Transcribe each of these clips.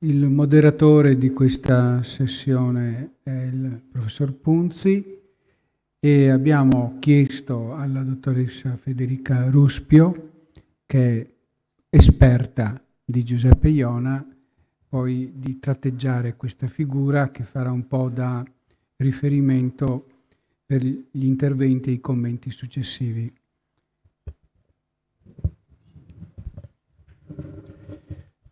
Il moderatore di questa sessione è il professor Punzi e abbiamo chiesto alla dottoressa Federica Ruspio, che è esperta di Giuseppe Iona, poi di tratteggiare questa figura che farà un po' da riferimento per gli interventi e i commenti successivi.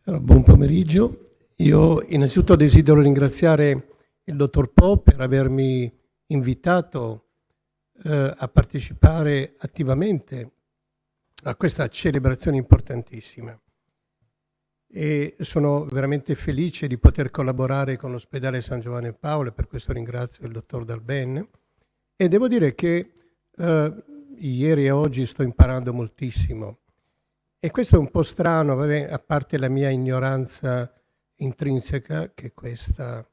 Allora, buon pomeriggio. Io innanzitutto desidero ringraziare il dottor Po per avermi invitato a partecipare attivamente a questa celebrazione importantissima. E sono veramente felice di poter collaborare con l'ospedale San Giovanni Paolo, e per questo ringrazio il dottor Dalben. E devo dire che ieri e oggi sto imparando moltissimo. E questo è un po' strano, vabbè, a parte la mia ignoranza intrinseca, che questa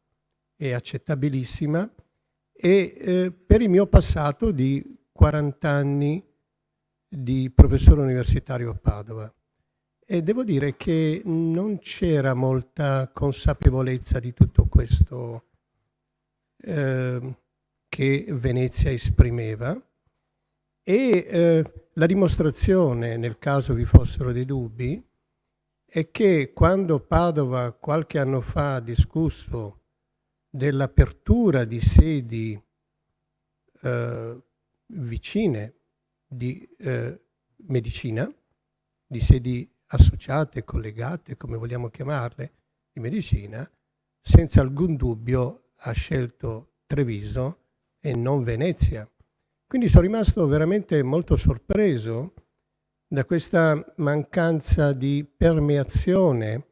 è accettabilissima, e per il mio passato di 40 anni di professore universitario a Padova. E devo dire che non c'era molta consapevolezza di tutto questo che Venezia esprimeva. E la dimostrazione, nel caso vi fossero dei dubbi, è che quando Padova qualche anno fa ha discusso dell'apertura di sedi vicine di medicina, di sedi associate, collegate, come vogliamo chiamarle, di medicina, senza alcun dubbio ha scelto Treviso e non Venezia. Quindi sono rimasto veramente molto sorpreso da questa mancanza di permeazione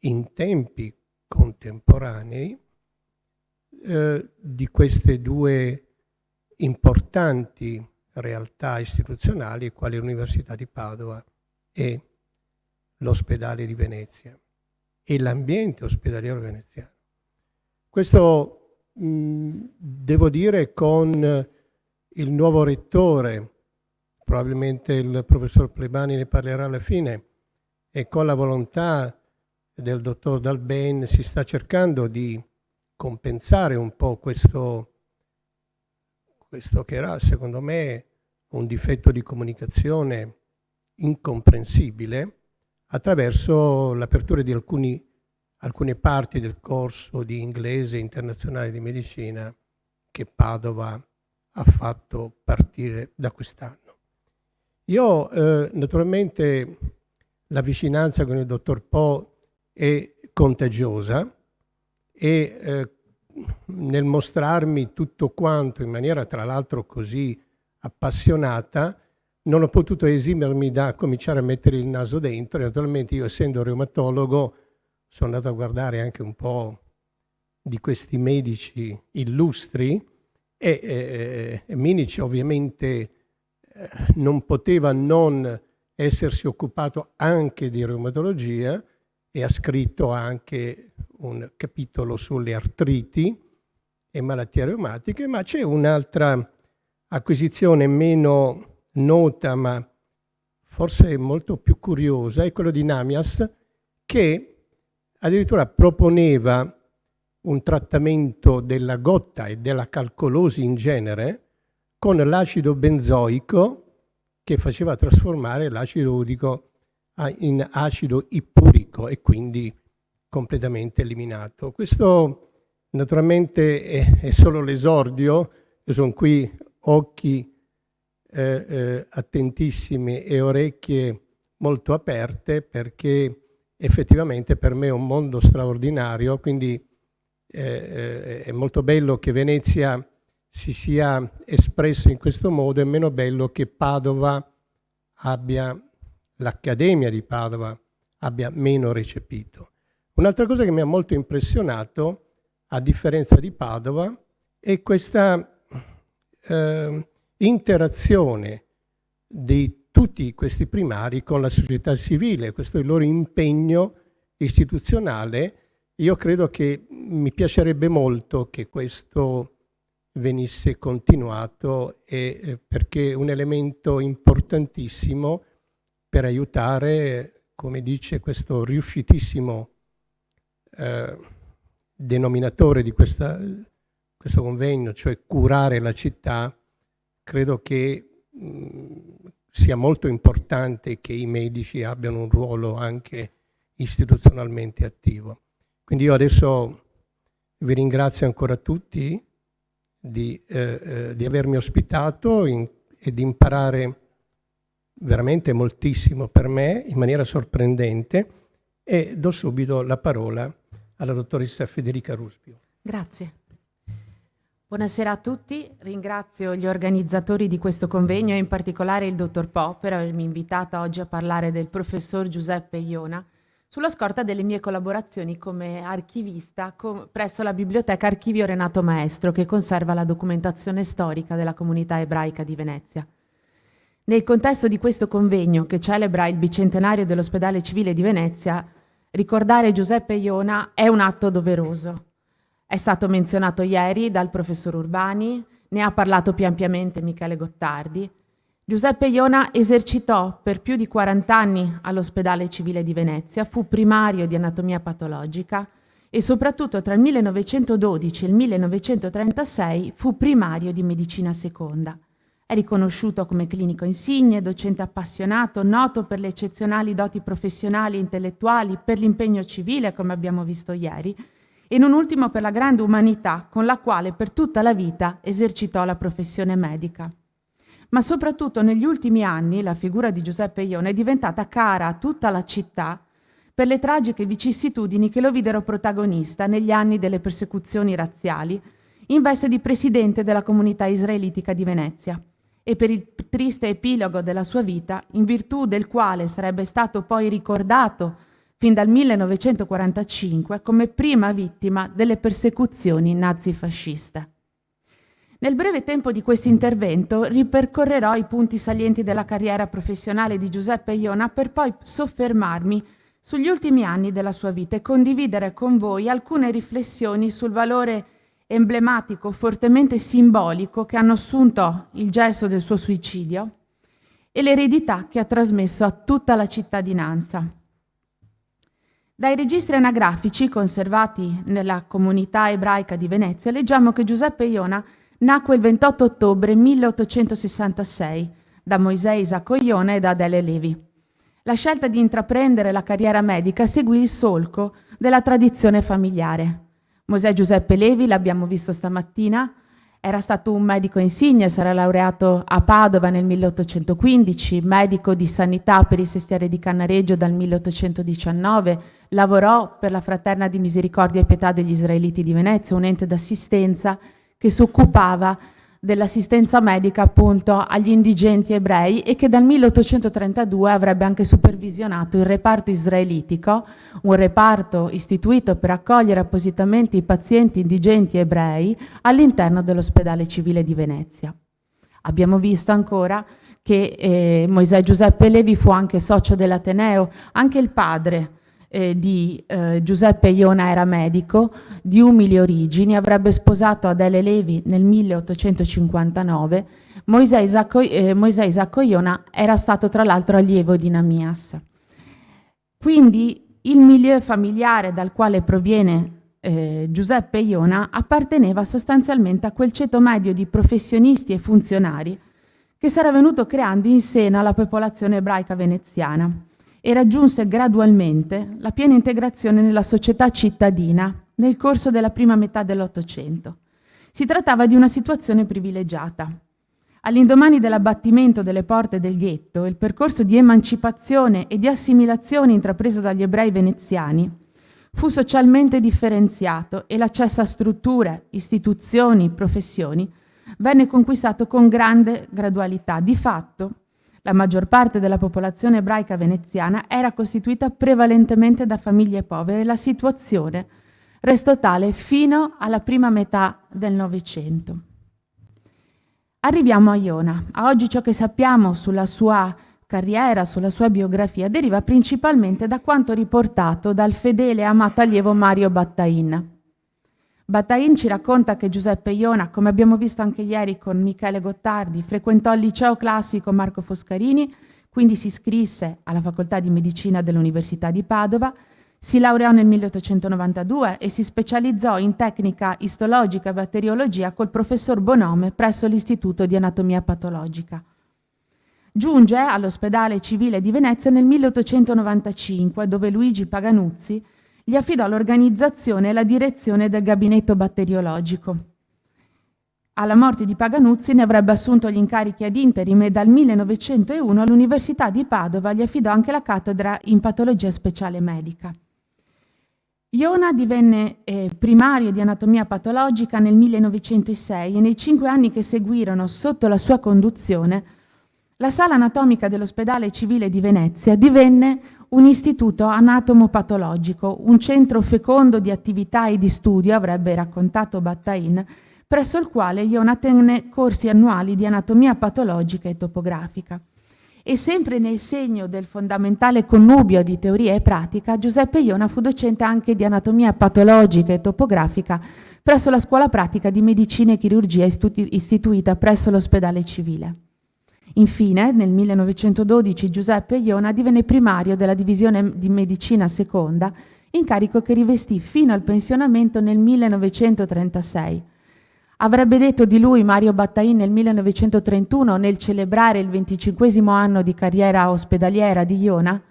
in tempi contemporanei di queste due importanti realtà istituzionali, quali l'Università di Padova e l'ospedale di Venezia e l'ambiente ospedaliero veneziano. Questo devo dire con il nuovo rettore, probabilmente il professor Plebani ne parlerà alla fine, e con la volontà del dottor Dalben si sta cercando di compensare un po' questo che era, secondo me, un difetto di comunicazione incomprensibile, attraverso l'apertura di alcune parti del corso di inglese internazionale di medicina che Padova ha fatto partire da quest'anno. Io naturalmente la vicinanza con il dottor Po è contagiosa e nel mostrarmi tutto quanto in maniera tra l'altro così appassionata non ho potuto esimermi da cominciare a mettere il naso dentro. E naturalmente io, essendo reumatologo, sono andato a guardare anche un po' di questi medici illustri e Minic ovviamente non poteva non essersi occupato anche di reumatologia e ha scritto anche un capitolo sulle artriti e malattie reumatiche, ma c'è un'altra acquisizione meno nota ma forse molto più curiosa, è quello di Namias, che addirittura proponeva un trattamento della gotta e della calcolosi in genere con l'acido benzoico, che faceva trasformare l'acido urico in acido ippurico e quindi completamente eliminato. Questo naturalmente è solo l'esordio. Io sono qui, occhi attentissimi e orecchie molto aperte, perché effettivamente per me è un mondo straordinario, quindi è molto bello che Venezia si sia espresso in questo modo, è meno bello che Padova abbia, l'Accademia di Padova abbia meno recepito. Un'altra cosa che mi ha molto impressionato, a differenza di Padova, è questa interazione di tutti questi primari con la società civile, questo è il loro impegno istituzionale. Io credo che mi piacerebbe molto che questo venisse continuato, perché è un elemento importantissimo per aiutare, come dice questo riuscitissimo denominatore di questo convegno, cioè curare la città, credo che sia molto importante che i medici abbiano un ruolo anche istituzionalmente attivo. Quindi io adesso vi ringrazio ancora tutti di avermi ospitato e di imparare veramente moltissimo per me in maniera sorprendente, e do subito la parola alla dottoressa Federica Ruspio. Grazie. Buonasera a tutti, ringrazio gli organizzatori di questo convegno e in particolare il dottor Po per avermi invitata oggi a parlare del professor Giuseppe Iona sulla scorta delle mie collaborazioni come archivista presso la biblioteca Archivio Renato Maestro, che conserva la documentazione storica della comunità ebraica di Venezia. Nel contesto di questo convegno, che celebra il bicentenario dell'ospedale civile di Venezia, ricordare Giuseppe Iona è un atto doveroso. È stato menzionato ieri dal professor Urbani, ne ha parlato più ampiamente Michele Gottardi. Giuseppe Iona esercitò per più di 40 anni all'ospedale civile di Venezia, fu primario di anatomia patologica e soprattutto tra il 1912 e il 1936 fu primario di medicina seconda. È riconosciuto come clinico insigne, docente appassionato, noto per le eccezionali doti professionali e intellettuali, per l'impegno civile, come abbiamo visto ieri, e non ultimo per la grande umanità con la quale per tutta la vita esercitò la professione medica. Ma soprattutto negli ultimi anni la figura di Giuseppe Iona è diventata cara a tutta la città per le tragiche vicissitudini che lo videro protagonista negli anni delle persecuzioni razziali in veste di presidente della comunità israelitica di Venezia e per il triste epilogo della sua vita, in virtù del quale sarebbe stato poi ricordato fin dal 1945 come prima vittima delle persecuzioni nazifasciste. Nel breve tempo di questo intervento ripercorrerò i punti salienti della carriera professionale di Giuseppe Iona per poi soffermarmi sugli ultimi anni della sua vita e condividere con voi alcune riflessioni sul valore emblematico, fortemente simbolico che hanno assunto il gesto del suo suicidio e l'eredità che ha trasmesso a tutta la cittadinanza. Dai registri anagrafici conservati nella comunità ebraica di Venezia leggiamo che Giuseppe Iona nacque il 28 ottobre 1866 da Moisè Isacco Iona e da Adele Levi. La scelta di intraprendere la carriera medica seguì il solco della tradizione familiare. Mosè Giuseppe Levi, l'abbiamo visto stamattina, era stato un medico insigne, sarà laureato a Padova nel 1815, medico di sanità per il sestiere di Cannareggio dal 1819, lavorò per la Fraterna di Misericordia e Pietà degli Israeliti di Venezia, un ente d'assistenza che si occupava dell'assistenza medica appunto agli indigenti ebrei e che dal 1832 avrebbe anche supervisionato il reparto israelitico, un reparto istituito per accogliere appositamente i pazienti indigenti ebrei all'interno dell'ospedale civile di Venezia. Abbiamo visto ancora che Moisè Giuseppe Levi fu anche socio dell'Ateneo, anche il padre di Giuseppe Iona era medico di umili origini, avrebbe sposato Adele Levi nel 1859. Moisè Isacco Iona era stato tra l'altro allievo di Namias. Quindi il milieu familiare dal quale proviene Giuseppe Iona apparteneva sostanzialmente a quel ceto medio di professionisti e funzionari che si era venuto creando in seno alla popolazione ebraica veneziana e raggiunse gradualmente la piena integrazione nella società cittadina nel corso della prima metà dell'Ottocento. Si trattava di una situazione privilegiata. All'indomani dell'abbattimento delle porte del ghetto, il percorso di emancipazione e di assimilazione intrapreso dagli ebrei veneziani fu socialmente differenziato e l'accesso a strutture, istituzioni, professioni venne conquistato con grande gradualità. Di fatto, la maggior parte della popolazione ebraica veneziana era costituita prevalentemente da famiglie povere e la situazione restò tale fino alla prima metà del Novecento. Arriviamo a Iona. A oggi ciò che sappiamo sulla sua carriera, sulla sua biografia, deriva principalmente da quanto riportato dal fedele e amato allievo Mario Battain. Battain ci racconta che Giuseppe Iona, come abbiamo visto anche ieri con Michele Gottardi, frequentò il liceo classico Marco Foscarini, quindi si iscrisse alla facoltà di medicina dell'Università di Padova, Si laureò nel 1892 e si specializzò in tecnica istologica e batteriologia col professor Bonome presso l'Istituto di Anatomia Patologica. Giunge all'Ospedale Civile di Venezia nel 1895, dove Luigi Paganuzzi gli affidò l'organizzazione e la direzione del gabinetto batteriologico. Alla morte di Paganuzzi ne avrebbe assunto gli incarichi ad interim e dal 1901 all'Università di Padova gli affidò anche la cattedra in patologia speciale medica. Iona divenne primario di anatomia patologica nel 1906 e nei 5 anni che seguirono sotto la sua conduzione la sala anatomica dell'Ospedale Civile di Venezia divenne un istituto anatomopatologico, un centro fecondo di attività e di studio, avrebbe raccontato Batain, presso il quale Iona tenne corsi annuali di anatomia patologica e topografica. E sempre nel segno del fondamentale connubio di teoria e pratica, Giuseppe Iona fu docente anche di anatomia patologica e topografica presso la scuola pratica di medicina e chirurgia istituita presso l'Ospedale Civile. Infine, nel 1912 Giuseppe Iona divenne primario della divisione di medicina seconda, incarico che rivestì fino al pensionamento nel 1936. Avrebbe detto di lui Mario Batain nel 1931, nel celebrare il 25° anno di carriera ospedaliera di Iona,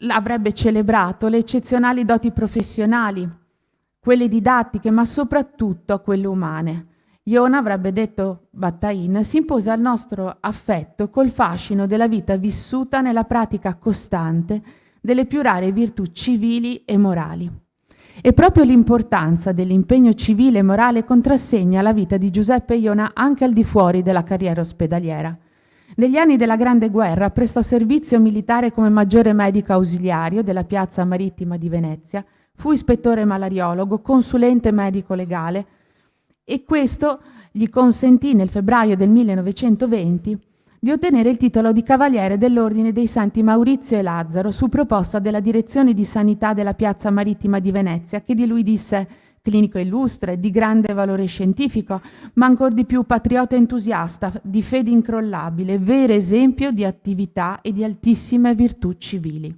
avrebbe celebrato le eccezionali doti professionali, quelle didattiche, ma soprattutto quelle umane. Iona, avrebbe detto Batain, si impose al nostro affetto col fascino della vita vissuta nella pratica costante delle più rare virtù civili e morali. E proprio l'importanza dell'impegno civile e morale contrassegna la vita di Giuseppe Iona anche al di fuori della carriera ospedaliera. Negli anni della Grande Guerra prestò servizio militare come maggiore medico ausiliario della Piazza Marittima di Venezia, fu ispettore malariologo, consulente medico legale e questo gli consentì nel febbraio del 1920 di ottenere il titolo di Cavaliere dell'Ordine dei Santi Maurizio e Lazzaro su proposta della Direzione di Sanità della Piazza Marittima di Venezia, che di lui disse clinico illustre, di grande valore scientifico, ma ancor di più patriota entusiasta, di fede incrollabile, vero esempio di attività e di altissime virtù civili.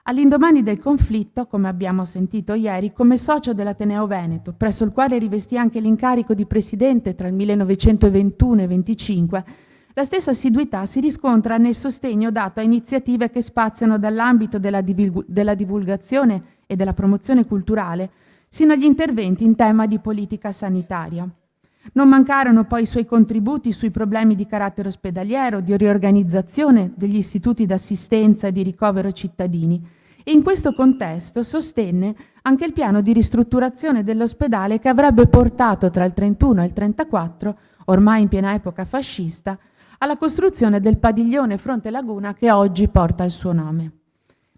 All'indomani del conflitto, come abbiamo sentito ieri, come socio dell'Ateneo Veneto, presso il quale rivestì anche l'incarico di presidente tra il 1921 e 1925, la stessa assiduità si riscontra nel sostegno dato a iniziative che spaziano dall'ambito della divulgazione e della promozione culturale sino agli interventi in tema di politica sanitaria. Non mancarono poi i suoi contributi sui problemi di carattere ospedaliero, di riorganizzazione degli istituti d'assistenza e di ricovero cittadini e in questo contesto sostenne anche il piano di ristrutturazione dell'ospedale che avrebbe portato tra il 1931 e il 1934, ormai in piena epoca fascista, alla costruzione del padiglione Fronte Laguna che oggi porta il suo nome.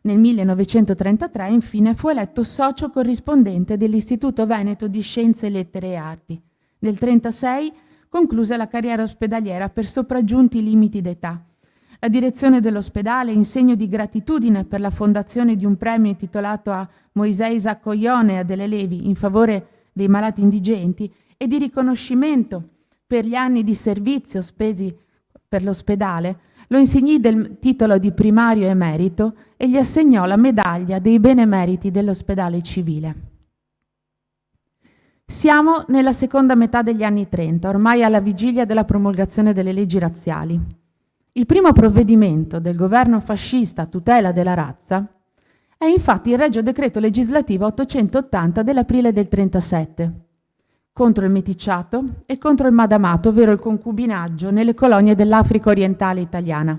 Nel 1933, infine, fu eletto socio corrispondente dell'Istituto Veneto di Scienze, Lettere e Arti. Nel 1936 concluse la carriera ospedaliera per sopraggiunti limiti d'età. La direzione dell'ospedale, in segno di gratitudine per la fondazione di un premio intitolato a Moisei Zaccoione e a Delle Levi in favore dei malati indigenti e di riconoscimento per gli anni di servizio spesi per l'ospedale, lo insignì del titolo di primario emerito e gli assegnò la medaglia dei benemeriti dell'ospedale civile. Siamo nella seconda metà degli anni 30, ormai alla vigilia della promulgazione delle leggi razziali. Il primo provvedimento del governo fascista a tutela della razza è infatti il Regio Decreto Legislativo 880 dell'aprile del 1937, contro il meticciato e contro il madamato, ovvero il concubinaggio, nelle colonie dell'Africa orientale italiana.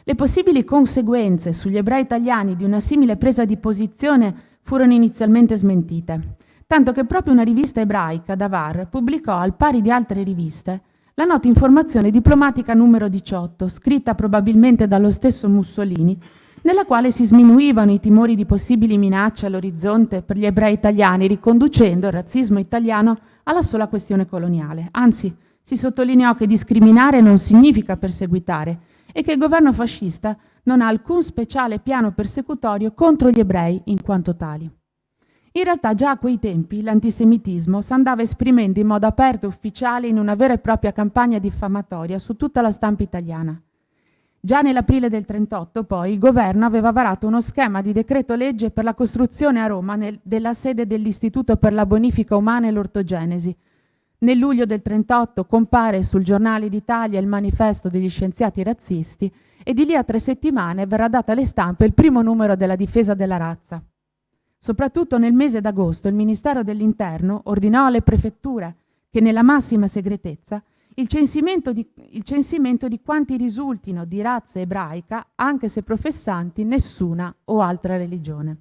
Le possibili conseguenze sugli ebrei italiani di una simile presa di posizione furono inizialmente smentite, tanto che proprio una rivista ebraica, Davar, pubblicò al pari di altre riviste la nota informazione diplomatica numero 18, scritta probabilmente dallo stesso Mussolini, nella quale si sminuivano i timori di possibili minacce all'orizzonte per gli ebrei italiani, riconducendo il razzismo italiano alla sola questione coloniale. Anzi, si sottolineò che discriminare non significa perseguitare e che il governo fascista non ha alcun speciale piano persecutorio contro gli ebrei in quanto tali. In realtà già a quei tempi l'antisemitismo s'andava esprimendo in modo aperto e ufficiale in una vera e propria campagna diffamatoria su tutta la stampa italiana. Già nell'aprile del 1938, poi, il governo aveva varato uno schema di decreto legge per la costruzione a Roma della sede dell'Istituto per la bonifica umana e l'ortogenesi. Nel luglio del 1938 compare sul Giornale d'Italia il manifesto degli scienziati razzisti e di lì a 3 settimane verrà data alle stampe il primo numero della Difesa della razza. Soprattutto nel mese d'agosto il Ministero dell'Interno ordinò alle prefetture che nella massima segretezza il censimento di quanti risultino di razza ebraica, anche se professanti nessuna o altra religione.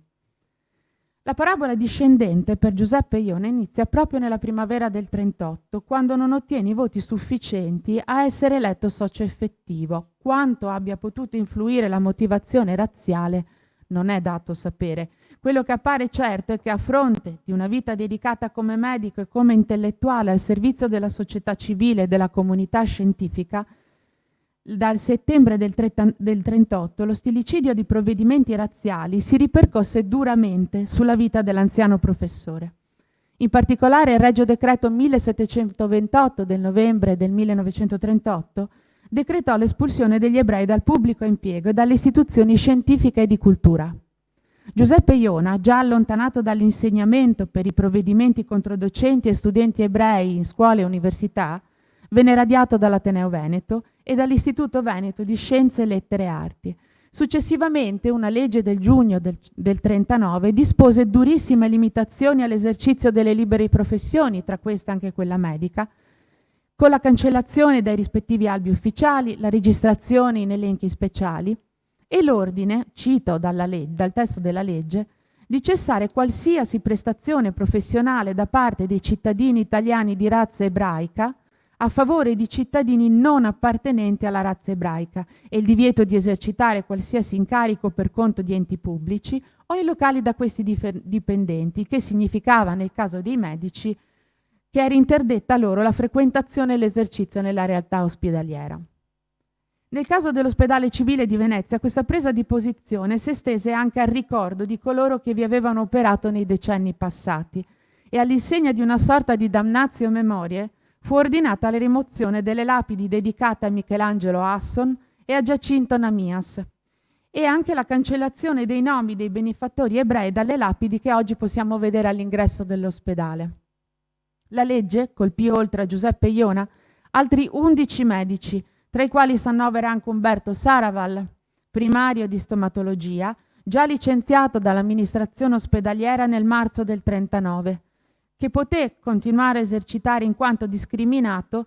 La parabola discendente per Giuseppe Iona inizia proprio nella primavera del 1938, quando non ottiene i voti sufficienti a essere eletto socio effettivo. Quanto abbia potuto influire la motivazione razziale non è dato sapere. Quello che appare certo è che a fronte di una vita dedicata come medico e come intellettuale al servizio della società civile e della comunità scientifica, dal settembre del 1938 lo stillicidio di provvedimenti razziali si ripercosse duramente sulla vita dell'anziano professore. In particolare il Regio Decreto 1728 del novembre del 1938 decretò l'espulsione degli ebrei dal pubblico impiego e dalle istituzioni scientifiche e di cultura. Giuseppe Iona, già allontanato dall'insegnamento per i provvedimenti contro docenti e studenti ebrei in scuole e università, venne radiato dall'Ateneo Veneto e dall'Istituto Veneto di Scienze, Lettere e Arti. Successivamente una legge del giugno del 1939 dispose durissime limitazioni all'esercizio delle libere professioni, tra queste anche quella medica, con la cancellazione dai rispettivi albi ufficiali, la registrazione in elenchi speciali e l'ordine, cito dal testo della legge, di cessare qualsiasi prestazione professionale da parte dei cittadini italiani di razza ebraica a favore di cittadini non appartenenti alla razza ebraica e il divieto di esercitare qualsiasi incarico per conto di enti pubblici o in locali da questi dipendenti, che significava, nel caso dei medici, che era interdetta loro la frequentazione e l'esercizio nella realtà ospedaliera. Nel caso dell'ospedale civile di Venezia, questa presa di posizione si estese anche al ricordo di coloro che vi avevano operato nei decenni passati e all'insegna di una sorta di damnatio memoriae fu ordinata la rimozione delle lapidi dedicate a Michelangelo Asson e a Giacinto Namias e anche la cancellazione dei nomi dei benefattori ebrei dalle lapidi che oggi possiamo vedere all'ingresso dell'ospedale. La legge colpì, oltre a Giuseppe Iona, altri 11 medici, tra i quali si annovera anche Umberto Saraval, primario di stomatologia, già licenziato dall'amministrazione ospedaliera nel marzo del 1939, che poté continuare a esercitare in quanto discriminato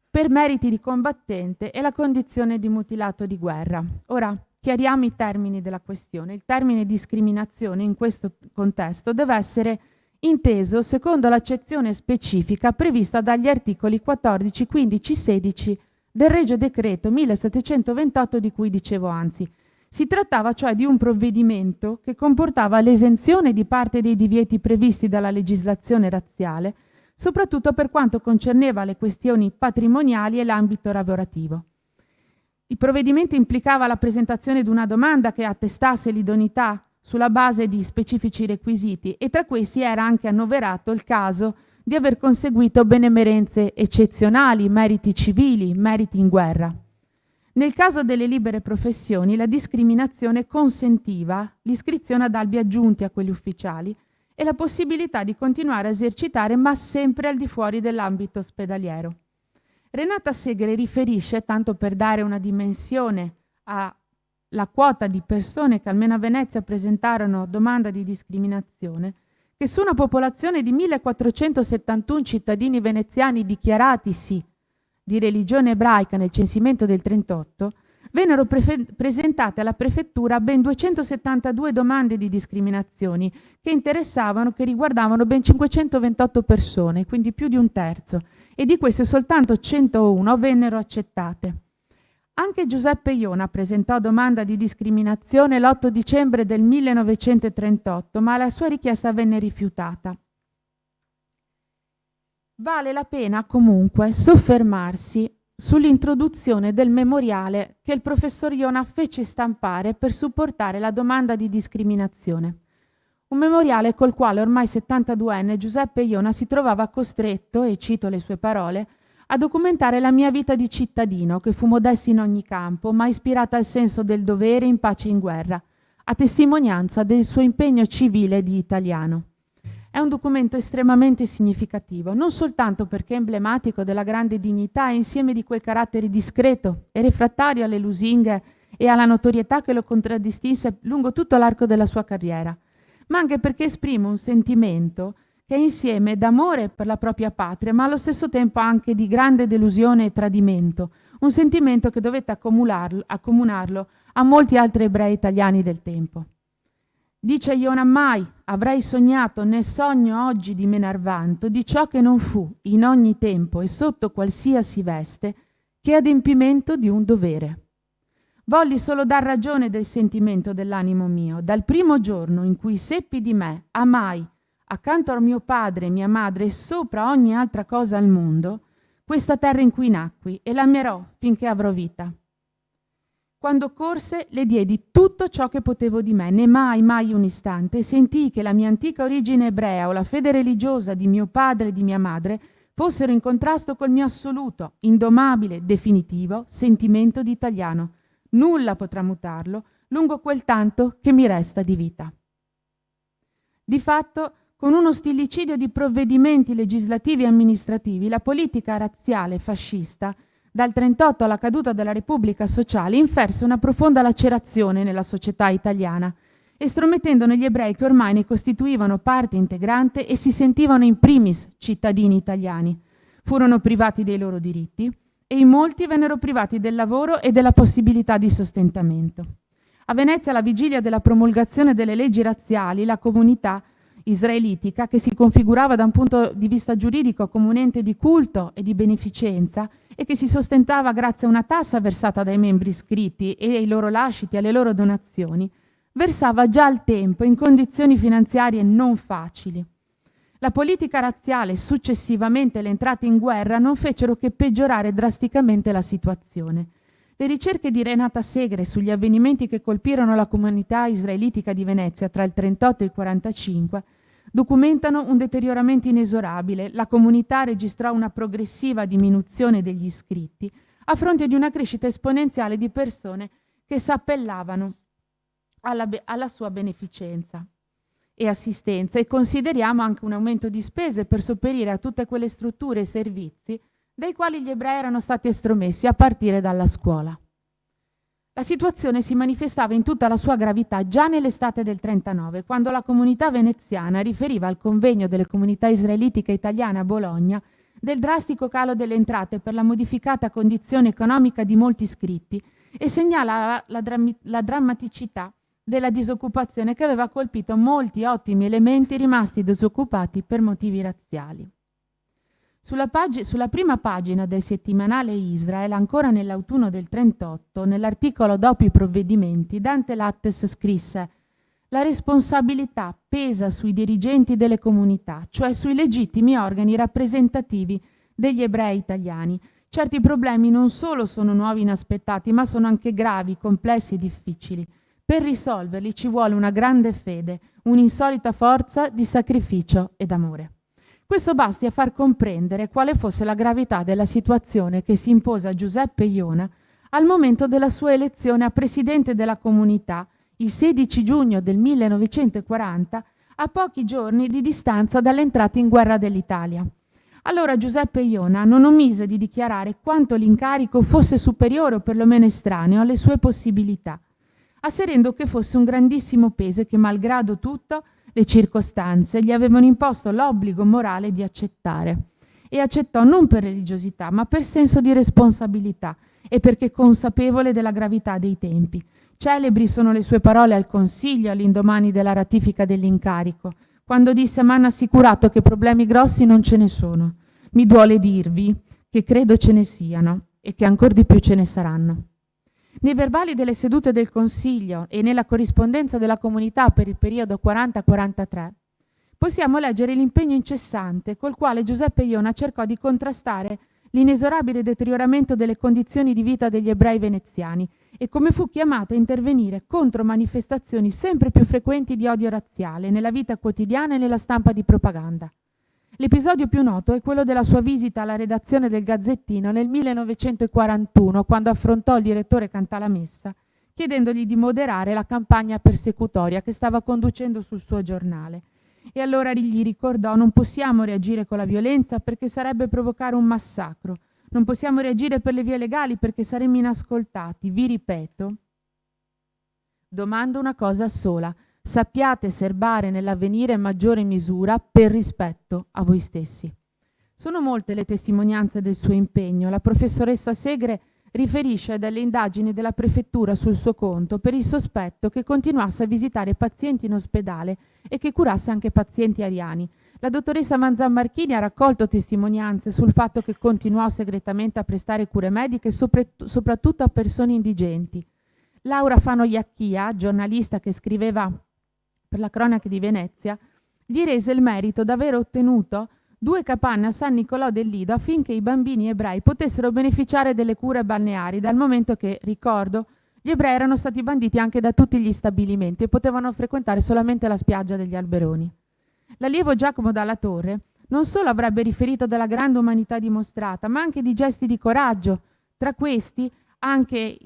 per meriti di combattente e la condizione di mutilato di guerra. Ora, chiariamo i termini della questione. Il termine discriminazione in questo contesto deve essere inteso secondo l'accezione specifica prevista dagli articoli 14, 15, 16 del Regio Decreto 1728 di cui dicevo anzi. Si trattava cioè di un provvedimento che comportava l'esenzione di parte dei divieti previsti dalla legislazione razziale, soprattutto per quanto concerneva le questioni patrimoniali e l'ambito lavorativo. Il provvedimento implicava la presentazione di una domanda che attestasse l'idoneità sulla base di specifici requisiti e tra questi era anche annoverato il caso di aver conseguito benemerenze eccezionali, meriti civili, meriti in guerra. Nel caso delle libere professioni, la discriminazione consentiva l'iscrizione ad albi aggiunti a quelli ufficiali e la possibilità di continuare a esercitare, ma sempre al di fuori dell'ambito ospedaliero. Renata Segre riferisce, tanto per dare una dimensione alla quota di persone che almeno a Venezia presentarono domanda di discriminazione, che su una popolazione di 1471 cittadini veneziani dichiaratisi di religione ebraica nel censimento del 1938, vennero presentate alla prefettura ben 272 domande di discriminazioni che riguardavano ben 528 persone, quindi più di un terzo, e di queste soltanto 101 vennero accettate. Anche Giuseppe Iona presentò domanda di discriminazione l'8 dicembre del 1938, ma la sua richiesta venne rifiutata. Vale la pena comunque soffermarsi sull'introduzione del memoriale che il professor Iona fece stampare per supportare la domanda di discriminazione. Un memoriale col quale ormai 72enne Giuseppe Iona si trovava costretto, e cito le sue parole, a documentare la mia vita di cittadino, che fu modesta in ogni campo, ma ispirata al senso del dovere in pace e in guerra, a testimonianza del suo impegno civile di italiano. È un documento estremamente significativo, non soltanto perché è emblematico della grande dignità e insieme di quel carattere discreto e refrattario alle lusinghe e alla notorietà che lo contraddistinse lungo tutto l'arco della sua carriera, ma anche perché esprime un sentimento che è insieme d'amore per la propria patria, ma allo stesso tempo anche di grande delusione e tradimento, un sentimento che dovette accomunarlo a molti altri ebrei italiani del tempo. Dice Iona: mai avrei sognato né sogno oggi di menar vanto di ciò che non fu in ogni tempo e sotto qualsiasi veste che adempimento di un dovere. Volli solo dar ragione del sentimento dell'animo mio, dal primo giorno in cui seppi di me, amai, accanto a mio padre e mia madre e sopra ogni altra cosa al mondo, questa terra in cui nacqui e l'amerò finché avrò vita. Quando corse le diedi tutto ciò che potevo di me, né mai un istante, e sentii che la mia antica origine ebrea o la fede religiosa di mio padre e di mia madre fossero in contrasto col mio assoluto, indomabile, definitivo sentimento di italiano. Nulla potrà mutarlo lungo quel tanto che mi resta di vita. Di fatto, con uno stillicidio di provvedimenti legislativi e amministrativi, la politica razziale fascista, dal 1938 alla caduta della Repubblica Sociale, inferse una profonda lacerazione nella società italiana, estromettendo negli ebrei che ormai ne costituivano parte integrante e si sentivano in primis cittadini italiani. Furono privati dei loro diritti e in molti vennero privati del lavoro e della possibilità di sostentamento. A Venezia, alla vigilia della promulgazione delle leggi razziali, la comunità israelitica, che si configurava da un punto di vista giuridico come un ente di culto e di beneficenza e che si sostentava grazie a una tassa versata dai membri iscritti e ai loro lasciti, alle loro donazioni, versava già al tempo in condizioni finanziarie non facili. La politica razziale e successivamente le entrate in guerra non fecero che peggiorare drasticamente la situazione. Le ricerche di Renata Segre sugli avvenimenti che colpirono la comunità israelitica di Venezia tra il 1938 e il 1945 documentano un deterioramento inesorabile. La comunità registrò una progressiva diminuzione degli iscritti a fronte di una crescita esponenziale di persone che s'appellavano alla sua beneficenza e assistenza, e consideriamo anche un aumento di spese per sopperire a tutte quelle strutture e servizi dai quali gli ebrei erano stati estromessi a partire dalla scuola. La situazione si manifestava in tutta la sua gravità già nell'estate del 1939, quando la comunità veneziana riferiva al convegno delle comunità israelitiche italiane a Bologna del drastico calo delle entrate per la modificata condizione economica di molti iscritti e segnala la drammaticità della disoccupazione che aveva colpito molti ottimi elementi rimasti disoccupati per motivi razziali. Sulla prima pagina del settimanale Israel, ancora nell'autunno del 1938, nell'articolo Dopo i provvedimenti, Dante Lattes scrisse: «La responsabilità pesa sui dirigenti delle comunità, cioè sui legittimi organi rappresentativi degli ebrei italiani. Certi problemi non solo sono nuovi e inaspettati, ma sono anche gravi, complessi e difficili. Per risolverli ci vuole una grande fede, un'insolita forza di sacrificio ed amore». Questo basti a far comprendere quale fosse la gravità della situazione che si impose a Giuseppe Iona al momento della sua elezione a presidente della comunità il 16 giugno del 1940, a pochi giorni di distanza dall'entrata in guerra dell'Italia. Allora Giuseppe Iona non omise di dichiarare quanto l'incarico fosse superiore o perlomeno estraneo alle sue possibilità, asserendo che fosse un grandissimo peso e che, malgrado tutto, le circostanze gli avevano imposto l'obbligo morale di accettare. E accettò non per religiosità, ma per senso di responsabilità e perché consapevole della gravità dei tempi. Celebri sono le sue parole al Consiglio all'indomani della ratifica dell'incarico, quando disse: «Mi hanno assicurato che problemi grossi non ce ne sono. Mi duole dirvi che credo ce ne siano e che ancor di più ce ne saranno». Nei verbali delle sedute del Consiglio e nella corrispondenza della comunità per il periodo 40-43 possiamo leggere l'impegno incessante col quale Giuseppe Iona cercò di contrastare l'inesorabile deterioramento delle condizioni di vita degli ebrei veneziani e come fu chiamato a intervenire contro manifestazioni sempre più frequenti di odio razziale nella vita quotidiana e nella stampa di propaganda. L'episodio più noto è quello della sua visita alla redazione del Gazzettino nel 1941, quando affrontò il direttore Cantalamessa, chiedendogli di moderare la campagna persecutoria che stava conducendo sul suo giornale. E allora gli ricordò: non possiamo reagire con la violenza perché sarebbe provocare un massacro, non possiamo reagire per le vie legali perché saremmo inascoltati. Vi ripeto, domando una cosa sola: sappiate serbare nell'avvenire maggiore misura per rispetto a voi stessi. Sono molte le testimonianze del suo impegno. La professoressa Segre riferisce delle indagini della prefettura sul suo conto per il sospetto che continuasse a visitare pazienti in ospedale e che curasse anche pazienti ariani. La dottoressa Manzammarchini ha raccolto testimonianze sul fatto che continuò segretamente a prestare cure mediche soprattutto a persone indigenti. Laura Fano Iacchia, giornalista che scriveva per la Cronaca di Venezia, gli rese il merito d'aver ottenuto 2 capanne a San Nicolò del Lido affinché i bambini ebrei potessero beneficiare delle cure balneari, dal momento che, ricordo, gli ebrei erano stati banditi anche da tutti gli stabilimenti e potevano frequentare solamente la spiaggia degli Alberoni. L'allievo Giacomo Dalla Torre non solo avrebbe riferito della grande umanità dimostrata, ma anche di gesti di coraggio. Tra questi anche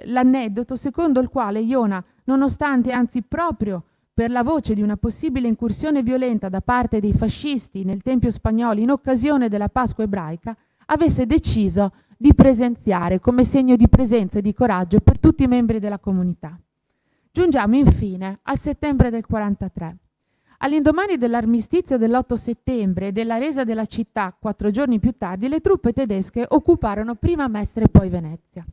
l'aneddoto secondo il quale Iona, nonostante, anzi proprio per la voce di una possibile incursione violenta da parte dei fascisti nel Tempio spagnolo in occasione della Pasqua ebraica, avesse deciso di presenziare come segno di presenza e di coraggio per tutti i membri della comunità. Giungiamo infine al settembre del 43. All'indomani dell'armistizio dell'8 settembre e della resa della città 4 giorni più tardi, le truppe tedesche occuparono prima Mestre e poi Venezia.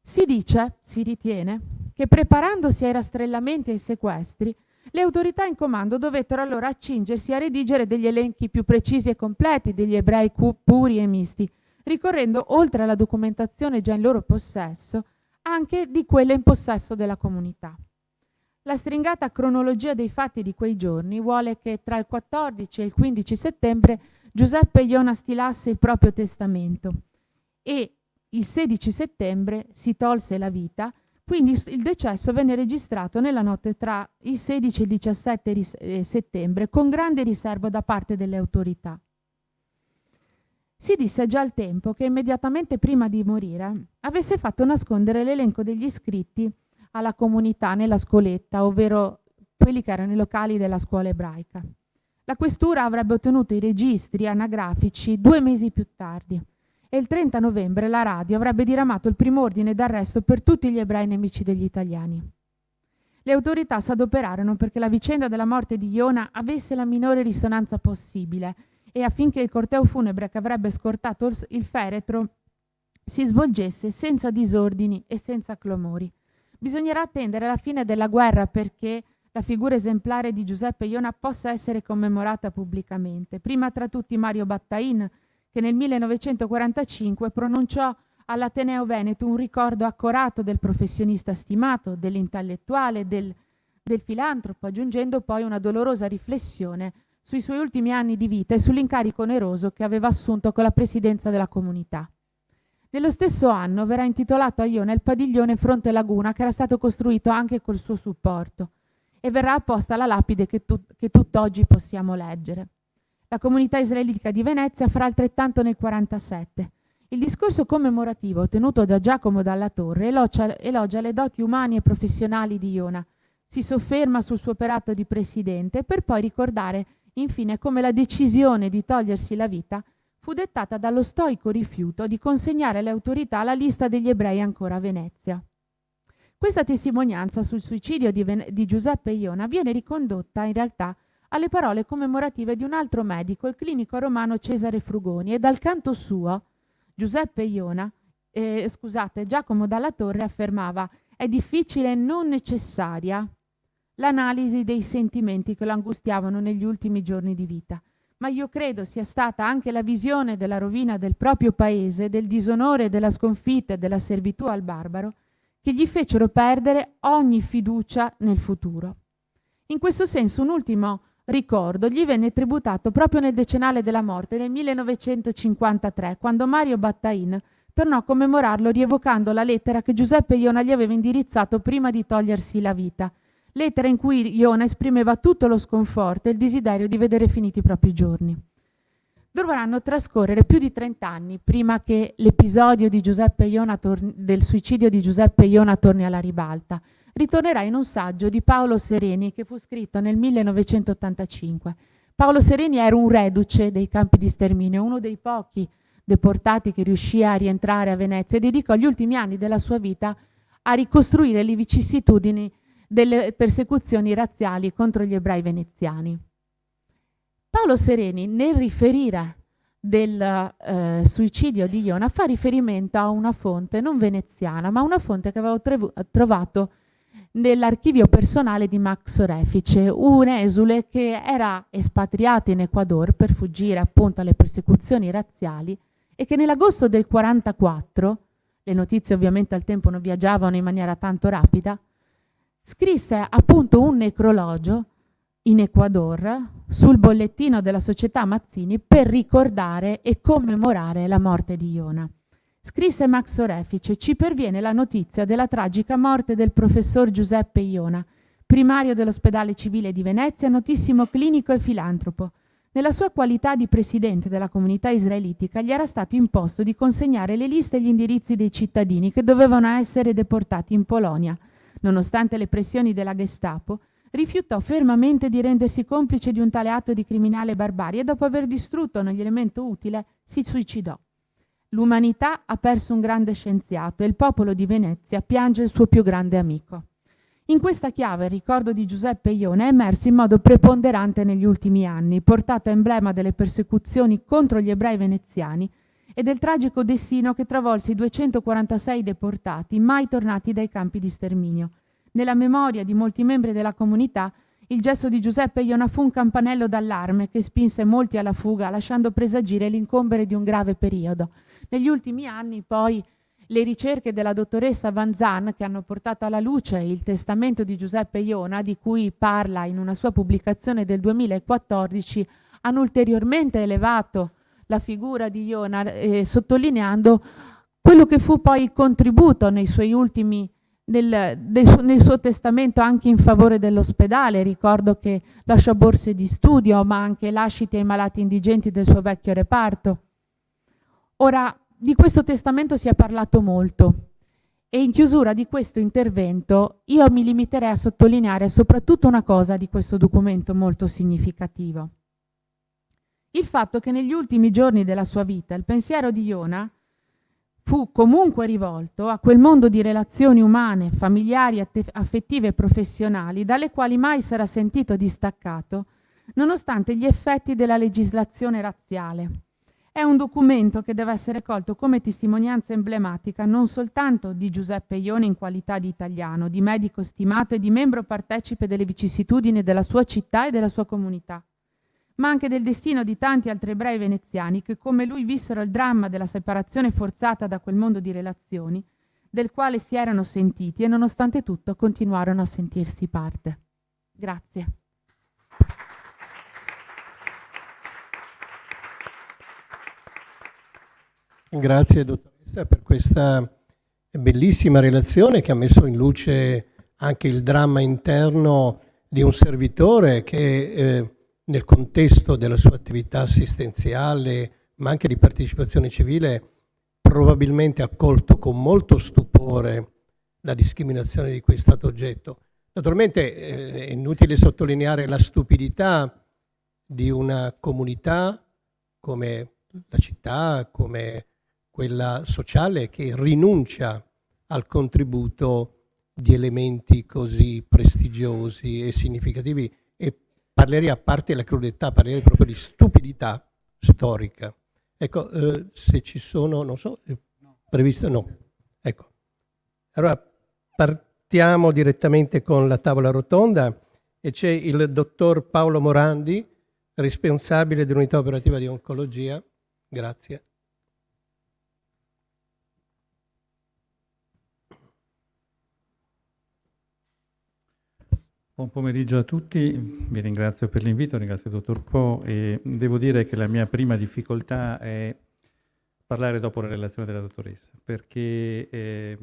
Si ritiene, che preparandosi ai rastrellamenti e ai sequestri, le autorità in comando dovettero allora accingersi a redigere degli elenchi più precisi e completi degli ebrei puri e misti, ricorrendo, oltre alla documentazione già in loro possesso, anche di quelle in possesso della comunità. La stringata cronologia dei fatti di quei giorni vuole che tra il 14 e il 15 settembre Giuseppe Iona stilasse il proprio testamento e il 16 settembre si tolse la vita, quindi il decesso venne registrato nella notte tra il 16 e il 17 settembre con grande riservo da parte delle autorità. Si disse già al tempo che immediatamente prima di morire avesse fatto nascondere l'elenco degli iscritti alla comunità nella scoletta, ovvero quelli che erano i locali della scuola ebraica. La questura avrebbe ottenuto i registri anagrafici 2 mesi più tardi e il 30 novembre la radio avrebbe diramato il primo ordine d'arresto per tutti gli ebrei nemici degli italiani. Le autorità si adoperarono perché la vicenda della morte di Iona avesse la minore risonanza possibile e affinché il corteo funebre che avrebbe scortato il feretro si svolgesse senza disordini e senza clamori. Bisognerà attendere la fine della guerra perché la figura esemplare di Giuseppe Iona possa essere commemorata pubblicamente. Prima tra tutti Mario Battain, che nel 1945 pronunciò all'Ateneo Veneto un ricordo accorato del professionista stimato, dell'intellettuale, del filantropo, aggiungendo poi una dolorosa riflessione sui suoi ultimi anni di vita e sull'incarico oneroso che aveva assunto con la presidenza della comunità. Nello stesso anno verrà intitolato a Iona il padiglione Fronte Laguna, che era stato costruito anche col suo supporto, e verrà apposta la lapide che tutt'oggi possiamo leggere. La comunità israelitica di Venezia farà altrettanto nel 1947. Il discorso commemorativo tenuto da Giacomo Dalla Torre elogia le doti umane e professionali di Iona, si sofferma sul suo operato di presidente per poi ricordare infine come la decisione di togliersi la vita fu dettata dallo stoico rifiuto di consegnare alle autorità la lista degli ebrei ancora a Venezia. Questa testimonianza sul suicidio di Giuseppe Iona viene ricondotta in realtà alle parole commemorative di un altro medico, il clinico romano Cesare Frugoni, e dal canto suo Giacomo Dalla Torre affermava: è difficile e non necessaria l'analisi dei sentimenti che lo angustiavano negli ultimi giorni di vita, ma io credo sia stata anche la visione della rovina del proprio paese, del disonore, della sconfitta e della servitù al barbaro che gli fecero perdere ogni fiducia nel futuro. In questo senso un ultimo ricordo gli venne tributato proprio nel decennale della morte nel 1953, quando Mario Battain tornò a commemorarlo rievocando la lettera che Giuseppe Iona gli aveva indirizzato prima di togliersi la vita. lettera in cui Iona esprimeva tutto lo sconforto e il desiderio di vedere finiti i propri giorni. Dovranno trascorrere più di 30 anni prima che l'episodio di Giuseppe Iona del suicidio di Giuseppe Iona torni alla ribalta. Ritornerà in un saggio di Paolo Sereni che fu scritto nel 1985. Paolo Sereni era un reduce dei campi di sterminio, uno dei pochi deportati che riuscì a rientrare a Venezia e dedicò gli ultimi anni della sua vita a ricostruire le vicissitudini delle persecuzioni razziali contro gli ebrei veneziani. Paolo Sereni, nel riferire del suicidio di Iona, fa riferimento a una fonte non veneziana, ma una fonte che avevo trovato nell'archivio personale di Max Orefice, un esule che era espatriato in Ecuador per fuggire appunto alle persecuzioni razziali e che nell'agosto del 1944, le notizie ovviamente al tempo non viaggiavano in maniera tanto rapida, scrisse appunto un necrologio in Ecuador sul bollettino della società Mazzini per ricordare e commemorare la morte di Iona. Scrisse Max Orefice: ci perviene la notizia della tragica morte del professor Giuseppe Iona, primario dell'ospedale civile di Venezia, notissimo clinico e filantropo. Nella sua qualità di presidente della comunità israelitica gli era stato imposto di consegnare le liste e gli indirizzi dei cittadini che dovevano essere deportati in Polonia. Nonostante le pressioni della Gestapo, rifiutò fermamente di rendersi complice di un tale atto di criminale barbarie e dopo aver distrutto ogni elemento utile si suicidò. L'umanità ha perso un grande scienziato e il popolo di Venezia piange il suo più grande amico. In questa chiave il ricordo di Giuseppe Iona è emerso in modo preponderante negli ultimi anni, portato a emblema delle persecuzioni contro gli ebrei veneziani e del tragico destino che travolse i 246 deportati mai tornati dai campi di sterminio. Nella memoria di molti membri della comunità, il gesto di Giuseppe Iona fu un campanello d'allarme che spinse molti alla fuga, lasciando presagire l'incombere di un grave periodo. Negli ultimi anni, poi, le ricerche della dottoressa Van Zan, che hanno portato alla luce il testamento di Giuseppe Iona, di cui parla in una sua pubblicazione del 2014, hanno ulteriormente elevato la figura di Iona, sottolineando quello che fu poi il contributo nei suoi ultimi nel suo testamento anche in favore dell'ospedale. Ricordo che lasciò borse di studio, ma anche lascite ai malati indigenti del suo vecchio reparto. Ora, di questo testamento si è parlato molto e in chiusura di questo intervento io mi limiterei a sottolineare soprattutto una cosa di questo documento molto significativo. Il fatto che negli ultimi giorni della sua vita il pensiero di Iona fu comunque rivolto a quel mondo di relazioni umane, familiari, affettive e professionali dalle quali mai sarà sentito distaccato, nonostante gli effetti della legislazione razziale. È un documento che deve essere colto come testimonianza emblematica non soltanto di Giuseppe Iona in qualità di italiano, di medico stimato e di membro partecipe delle vicissitudini della sua città e della sua comunità, ma anche del destino di tanti altri ebrei veneziani che come lui vissero il dramma della separazione forzata da quel mondo di relazioni, del quale si erano sentiti e nonostante tutto continuarono a sentirsi parte. Grazie. Grazie dottoressa per questa bellissima relazione che ha messo in luce anche il dramma interno di un servitore che nel contesto della sua attività assistenziale, ma anche di partecipazione civile, probabilmente ha colto con molto stupore la discriminazione di cui è stato oggetto. Naturalmente è inutile sottolineare la stupidità di una comunità come la città, come quella sociale, che rinuncia al contributo di elementi così prestigiosi e significativi. E parlerei, a parte la crudeltà, parlerei proprio di stupidità storica. Ecco, se ci sono, non so, previsto? No. Ecco. Allora partiamo direttamente con la tavola rotonda e c'è il dottor Paolo Morandi, responsabile dell'unità operativa di oncologia. Grazie. Buon pomeriggio a tutti, vi ringrazio per l'invito, ringrazio il dottor Po e devo dire che la mia prima difficoltà è parlare dopo la relazione della dottoressa, perché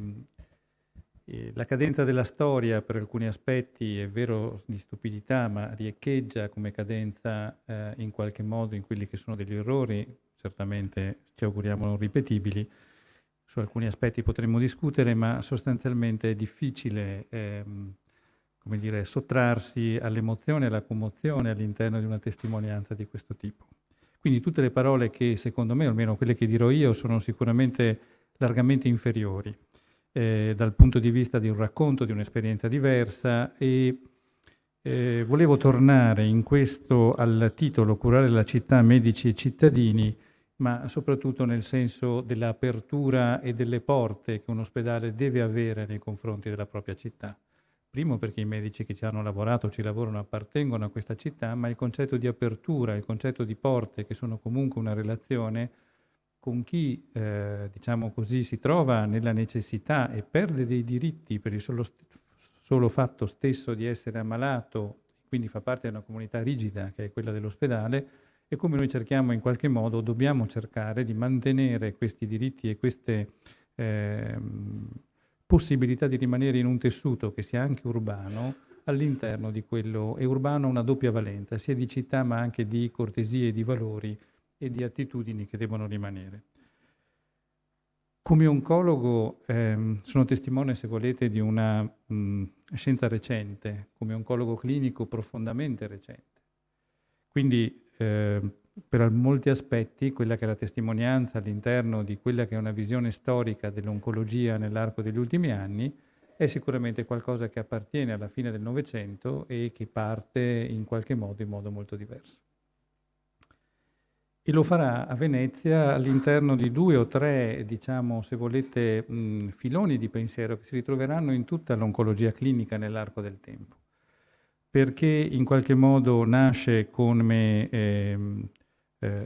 La cadenza della storia per alcuni aspetti è vero di stupidità, ma riecheggia come cadenza in qualche modo in quelli che sono degli errori, certamente ci auguriamo non ripetibili. Su alcuni aspetti potremmo discutere, ma sostanzialmente è difficile come dire, sottrarsi all'emozione e alla commozione all'interno di una testimonianza di questo tipo. Quindi tutte le parole che, secondo me, o almeno quelle che dirò io, sono sicuramente largamente inferiori dal punto di vista di un racconto, di un'esperienza diversa, e volevo tornare in questo al titolo Curare la città, medici e cittadini, ma soprattutto nel senso dell'apertura e delle porte che un ospedale deve avere nei confronti della propria città. Primo perché i medici che ci hanno lavorato, ci lavorano, appartengono a questa città, ma il concetto di apertura, il concetto di porte, che sono comunque una relazione con chi, diciamo così, si trova nella necessità e perde dei diritti per il solo fatto stesso di essere ammalato, quindi fa parte di una comunità rigida che è quella dell'ospedale, e come noi cerchiamo in qualche modo, dobbiamo cercare di mantenere questi diritti e queste possibilità di rimanere in un tessuto che sia anche urbano all'interno di quello, e urbano ha una doppia valenza, sia di città ma anche di cortesie, di valori e di attitudini che devono rimanere. Come oncologo sono testimone, se volete, di una scienza recente, come oncologo clinico profondamente recente. Quindi per molti aspetti quella che è la testimonianza all'interno di quella che è una visione storica dell'oncologia nell'arco degli ultimi anni è sicuramente qualcosa che appartiene alla fine del Novecento e che parte in modo molto diverso. E lo farà a Venezia all'interno di 2 o 3, diciamo, se volete, filoni di pensiero che si ritroveranno in tutta l'oncologia clinica nell'arco del tempo. Perché in qualche modo nasce come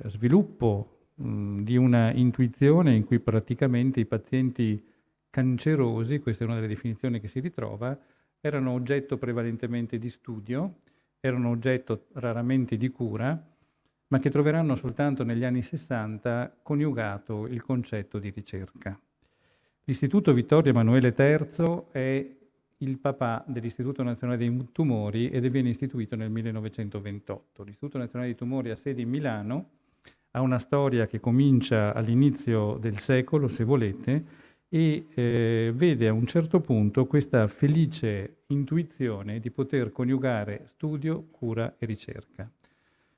sviluppo di una intuizione in cui praticamente i pazienti cancerosi, questa è una delle definizioni che si ritrova, erano oggetto prevalentemente di studio, erano oggetto raramente di cura, ma che troveranno soltanto negli anni 60 coniugato il concetto di ricerca. L'Istituto Vittorio Emanuele III è il papà dell'Istituto Nazionale dei Tumori ed viene istituito nel 1928. L'Istituto Nazionale dei Tumori ha sede in Milano, ha una storia che comincia all'inizio del secolo, se volete, e vede a un certo punto questa felice intuizione di poter coniugare studio, cura e ricerca.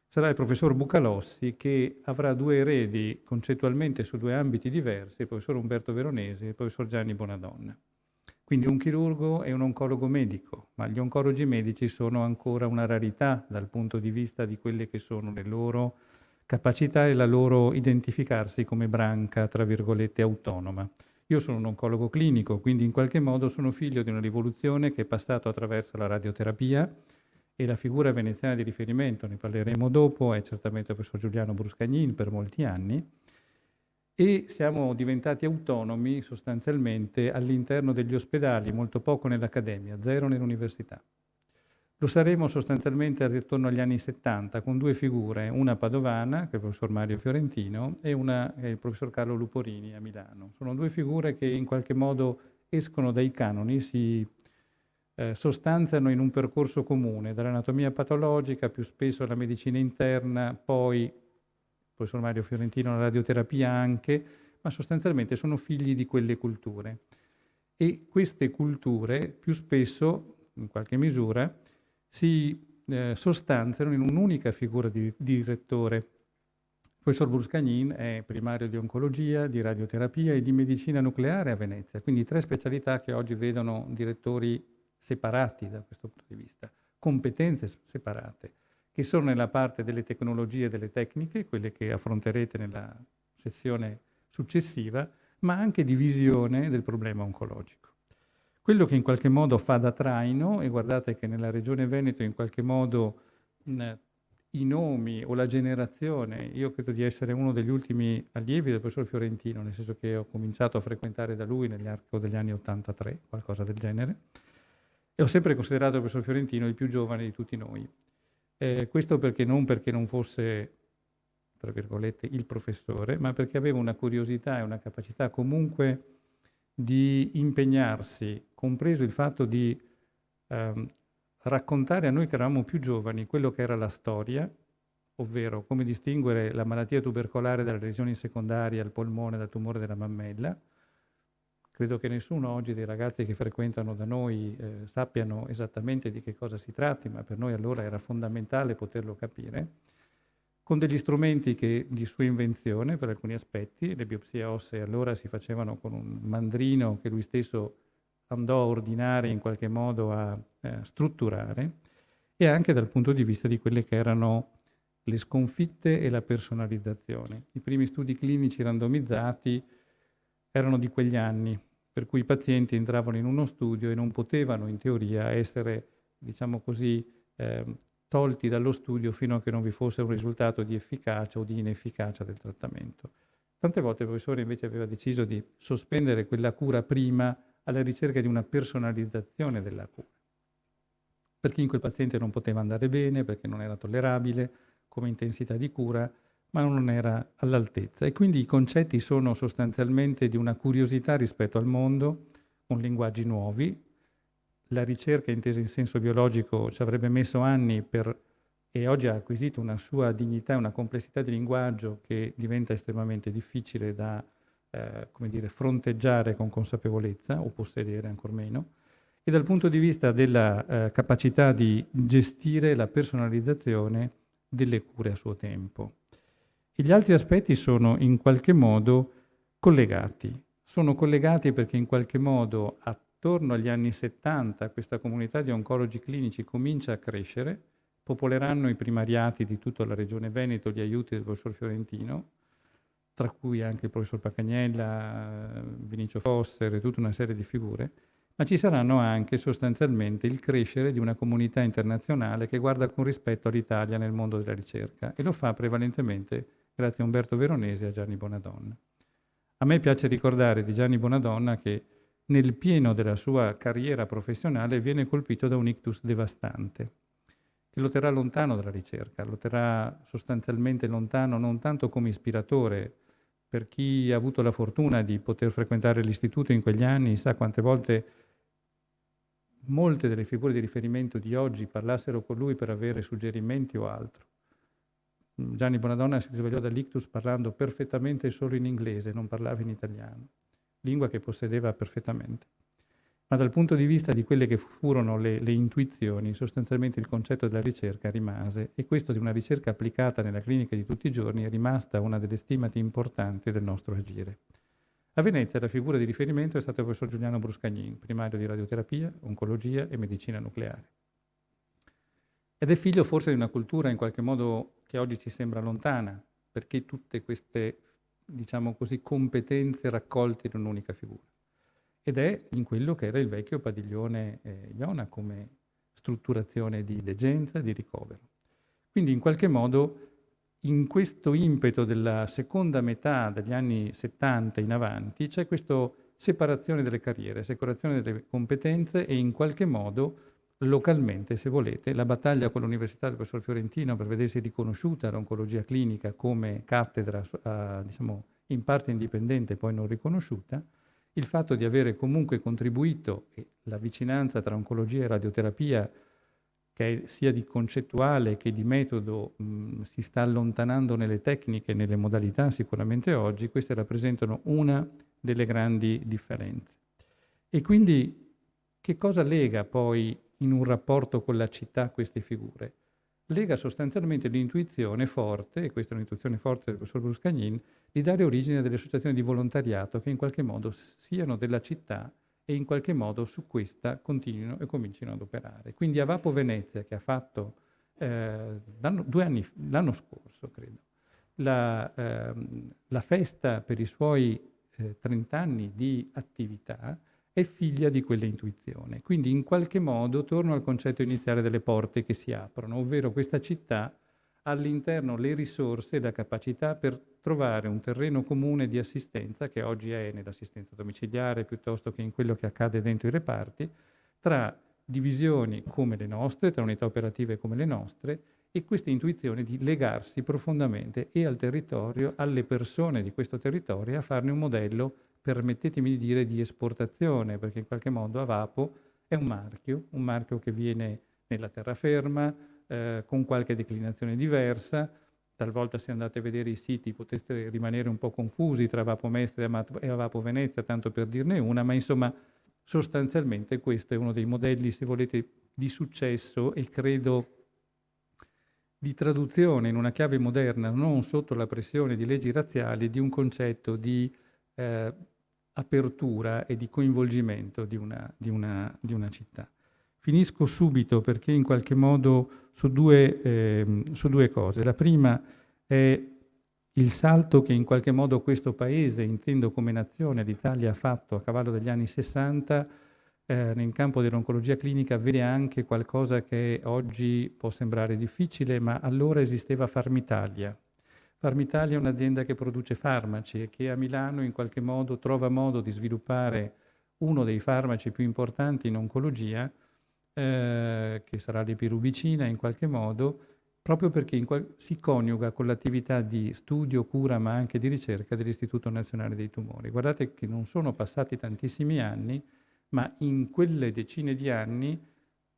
Sarà il professor Bucalossi che avrà 2 eredi concettualmente su 2 ambiti diversi, il professor Umberto Veronesi e il professor Gianni Bonadonna. Quindi un chirurgo e un oncologo medico, ma gli oncologi medici sono ancora una rarità dal punto di vista di quelle che sono le loro capacità e la loro identificarsi come branca, tra virgolette, autonoma. Io sono un oncologo clinico, quindi in qualche modo sono figlio di una rivoluzione che è passata attraverso la radioterapia, e la figura veneziana di riferimento, ne parleremo dopo, è certamente il professor Giuliano Bruscagnin per molti anni, e siamo diventati autonomi sostanzialmente all'interno degli ospedali, molto poco nell'accademia, 0 nell'università. Lo saremo sostanzialmente attorno agli anni 70 con 2 figure, una padovana, che è il professor Mario Fiorentino, e una è il professor Carlo Luporini a Milano. Sono 2 figure che in qualche modo escono dai canoni, si sostanziano in un percorso comune, dall'anatomia patologica, più spesso alla medicina interna, poi il professor Mario Fiorentino la radioterapia anche, ma sostanzialmente sono figli di quelle culture. E queste culture più spesso, in qualche misura, si sostanziano in un'unica figura di direttore. Il professor Bruscagnin è primario di oncologia, di radioterapia e di medicina nucleare a Venezia, quindi 3 specialità che oggi vedono direttori separati da questo punto di vista, competenze separate, che sono nella parte delle tecnologie e delle tecniche, quelle che affronterete nella sessione successiva, ma anche di visione del problema oncologico. Quello che in qualche modo fa da traino, e guardate che nella Regione Veneto in qualche modo i nomi o la generazione, io credo di essere uno degli ultimi allievi del professor Fiorentino, nel senso che ho cominciato a frequentare da lui nell'arco degli anni 83, qualcosa del genere, e ho sempre considerato il professor Fiorentino il più giovane di tutti noi. Questo non perché non fosse, tra virgolette, il professore, ma perché aveva una curiosità e una capacità comunque di impegnarsi, compreso il fatto di raccontare a noi che eravamo più giovani quello che era la storia, ovvero come distinguere la malattia tubercolare dalle lesioni secondarie al polmone dal tumore della mammella. Credo che nessuno oggi dei ragazzi che frequentano da noi sappiano esattamente di che cosa si tratti, ma per noi allora era fondamentale poterlo capire, con degli strumenti di sua invenzione per alcuni aspetti. Le biopsie ossee allora si facevano con un mandrino che lui stesso andò a ordinare, in qualche modo a strutturare, e anche dal punto di vista di quelle che erano le sconfitte e la personalizzazione. I primi studi clinici randomizzati erano di quegli anni, per cui i pazienti entravano in uno studio e non potevano in teoria essere, diciamo così, tolti dallo studio fino a che non vi fosse un risultato di efficacia o di inefficacia del trattamento. Tante volte il professore invece aveva deciso di sospendere quella cura prima alla ricerca di una personalizzazione della cura, perché in quel paziente non poteva andare bene, perché non era tollerabile come intensità di cura, ma non era all'altezza. E quindi i concetti sono sostanzialmente di una curiosità rispetto al mondo, con linguaggi nuovi. La ricerca intesa in senso biologico ci avrebbe messo anni e oggi ha acquisito una sua dignità e una complessità di linguaggio che diventa estremamente difficile da fronteggiare con consapevolezza, o possedere ancor meno. E dal punto di vista della capacità di gestire la personalizzazione delle cure a suo tempo. E gli altri aspetti sono in qualche modo collegati. Sono collegati perché in qualche modo attorno agli anni 70 questa comunità di oncologi clinici comincia a crescere, popoleranno i primariati di tutta la regione Veneto gli aiuti del professor Fiorentino, tra cui anche il professor Pacagnella, Vinicio Fosser e tutta una serie di figure, ma ci saranno anche sostanzialmente il crescere di una comunità internazionale che guarda con rispetto all'Italia nel mondo della ricerca, e lo fa prevalentemente grazie a Umberto Veronesi e a Gianni Bonadonna. A me piace ricordare di Gianni Bonadonna che nel pieno della sua carriera professionale viene colpito da un ictus devastante, che lo terrà lontano dalla ricerca, lo terrà sostanzialmente lontano non tanto come ispiratore. Per chi ha avuto la fortuna di poter frequentare l'istituto in quegli anni sa quante volte molte delle figure di riferimento di oggi parlassero con lui per avere suggerimenti o altro. Gianni Bonadonna si svegliò dall'ictus parlando perfettamente solo in inglese, non parlava in italiano, lingua che possedeva perfettamente. Ma dal punto di vista di quelle che furono le intuizioni, sostanzialmente il concetto della ricerca rimase, e questo di una ricerca applicata nella clinica di tutti i giorni è rimasta una delle stimati importanti del nostro agire. A Venezia la figura di riferimento è stato il professor Giuliano Bruscagnin, primario di radioterapia, oncologia e medicina nucleare. Ed è figlio forse di una cultura in qualche modo che oggi ci sembra lontana, perché tutte queste, diciamo così, competenze raccolte in un'unica figura. Ed è in quello che era il vecchio padiglione Iona come strutturazione di degenza e di ricovero. Quindi in qualche modo in questo impeto della seconda metà degli anni 70 in avanti c'è questa separazione delle carriere, separazione delle competenze e in qualche modo localmente, se volete, la battaglia con l'Università del professor Fiorentino per vedersi riconosciuta l'oncologia clinica come cattedra, diciamo, in parte indipendente, poi non riconosciuta, il fatto di avere comunque contribuito, e la vicinanza tra oncologia e radioterapia, che è sia di concettuale che di metodo, si sta allontanando nelle tecniche, nelle modalità sicuramente oggi, queste rappresentano una delle grandi differenze. E quindi che cosa lega poi in un rapporto con la città queste figure? Lega sostanzialmente l'intuizione forte, e questa è un'intuizione forte del professor Bruscagnin, di dare origine a delle associazioni di volontariato che in qualche modo siano della città e in qualche modo su questa continuino e comincino ad operare. Quindi Avapo Venezia, che ha fatto l'anno scorso, credo, la festa per i suoi 30 anni di attività, è figlia di quell'intuizione. Quindi in qualche modo torno al concetto iniziale delle porte che si aprono, ovvero questa città ha all'interno le risorse e la capacità per trovare un terreno comune di assistenza, che oggi è nell'assistenza domiciliare piuttosto che in quello che accade dentro i reparti, tra divisioni come le nostre, tra unità operative come le nostre, e questa intuizione di legarsi profondamente e al territorio, alle persone di questo territorio, e a farne un modello permettetemi di dire, di esportazione, perché in qualche modo Avapo è un marchio che viene nella terraferma, con qualche declinazione diversa. Talvolta, se andate a vedere i siti, potete rimanere un po' confusi tra Avapo Mestre e Avapo Venezia, tanto per dirne una, ma insomma, sostanzialmente questo è uno dei modelli, se volete, di successo e credo di traduzione in una chiave moderna, non sotto la pressione di leggi razziali, di un concetto di apertura e di coinvolgimento di una città. Finisco subito perché in qualche modo su due cose. La prima è il salto che in qualche modo questo paese, intendo come nazione, l'Italia ha fatto a cavallo degli anni 60 nel campo dell'oncologia clinica, vede anche qualcosa che oggi può sembrare difficile, ma allora esisteva Farmitalia. Farmitalia è un'azienda che produce farmaci e che a Milano in qualche modo trova modo di sviluppare uno dei farmaci più importanti in oncologia, che sarà l'epirubicina in qualche modo, proprio perché si coniuga con l'attività di studio, cura, ma anche di ricerca dell'Istituto Nazionale dei Tumori. Guardate che non sono passati tantissimi anni, ma in quelle decine di anni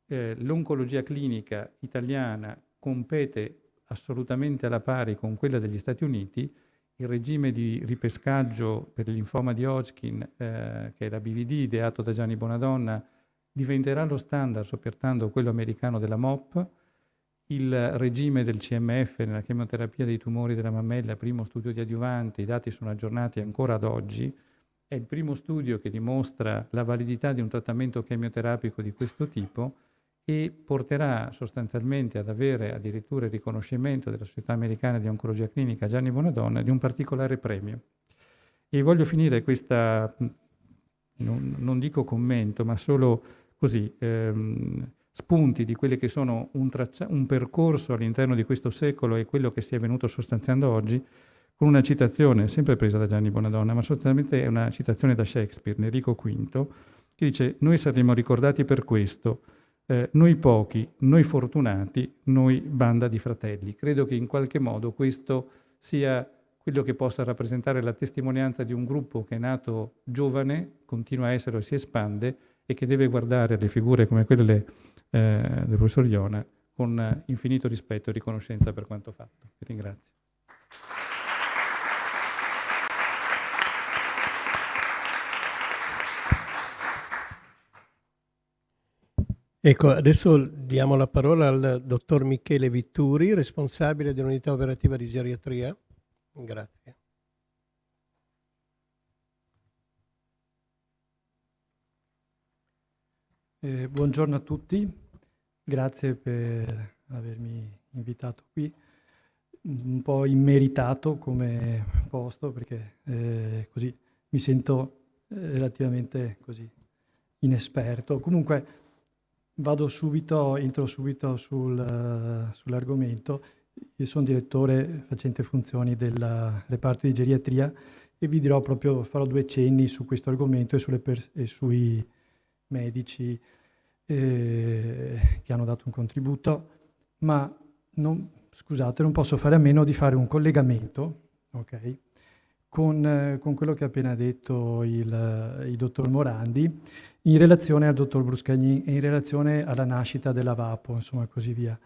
l'oncologia clinica italiana compete assolutamente alla pari con quella degli Stati Uniti. Il regime di ripescaggio per il linfoma di Hodgkin, che è la BVD, ideato da Gianni Bonadonna, diventerà lo standard soppiantando quello americano della MOP. Il regime del CMF nella chemioterapia dei tumori della mammella, primo studio di adiuvante, i dati sono aggiornati ancora ad oggi, è il primo studio che dimostra la validità di un trattamento chemioterapico di questo tipo e porterà sostanzialmente ad avere addirittura il riconoscimento della Società Americana di Oncologia Clinica Gianni Bonadonna di un particolare premio. E voglio finire questa, non dico commento, ma solo così, spunti di quelli che sono un percorso all'interno di questo secolo e quello che si è venuto sostanziando oggi, con una citazione sempre presa da Gianni Bonadonna, ma sostanzialmente è una citazione da Shakespeare, Enrico V, che dice: noi saremo ricordati per questo, noi pochi, noi fortunati, noi banda di fratelli. Credo che in qualche modo questo sia quello che possa rappresentare la testimonianza di un gruppo che è nato giovane, continua a essere e si espande, e che deve guardare alle figure come quelle del professor Iona con infinito rispetto e riconoscenza per quanto fatto. Vi ringrazio. Ecco, adesso diamo la parola al dottor Michele Vitturi, responsabile dell'unità operativa di geriatria. Grazie. Buongiorno a tutti, grazie per avermi invitato qui, un po' immeritato come posto perché così mi sento relativamente così inesperto. Comunque entro subito sull'argomento. Io sono direttore facente funzioni del reparto di geriatria e vi dirò farò due cenni su questo argomento e sui medici che hanno dato un contributo, ma non posso fare a meno di fare un collegamento, okay, con quello che ha appena detto il dottor Morandi in relazione al dottor Bruscagnin e in relazione alla nascita dell'Avapo, insomma così via.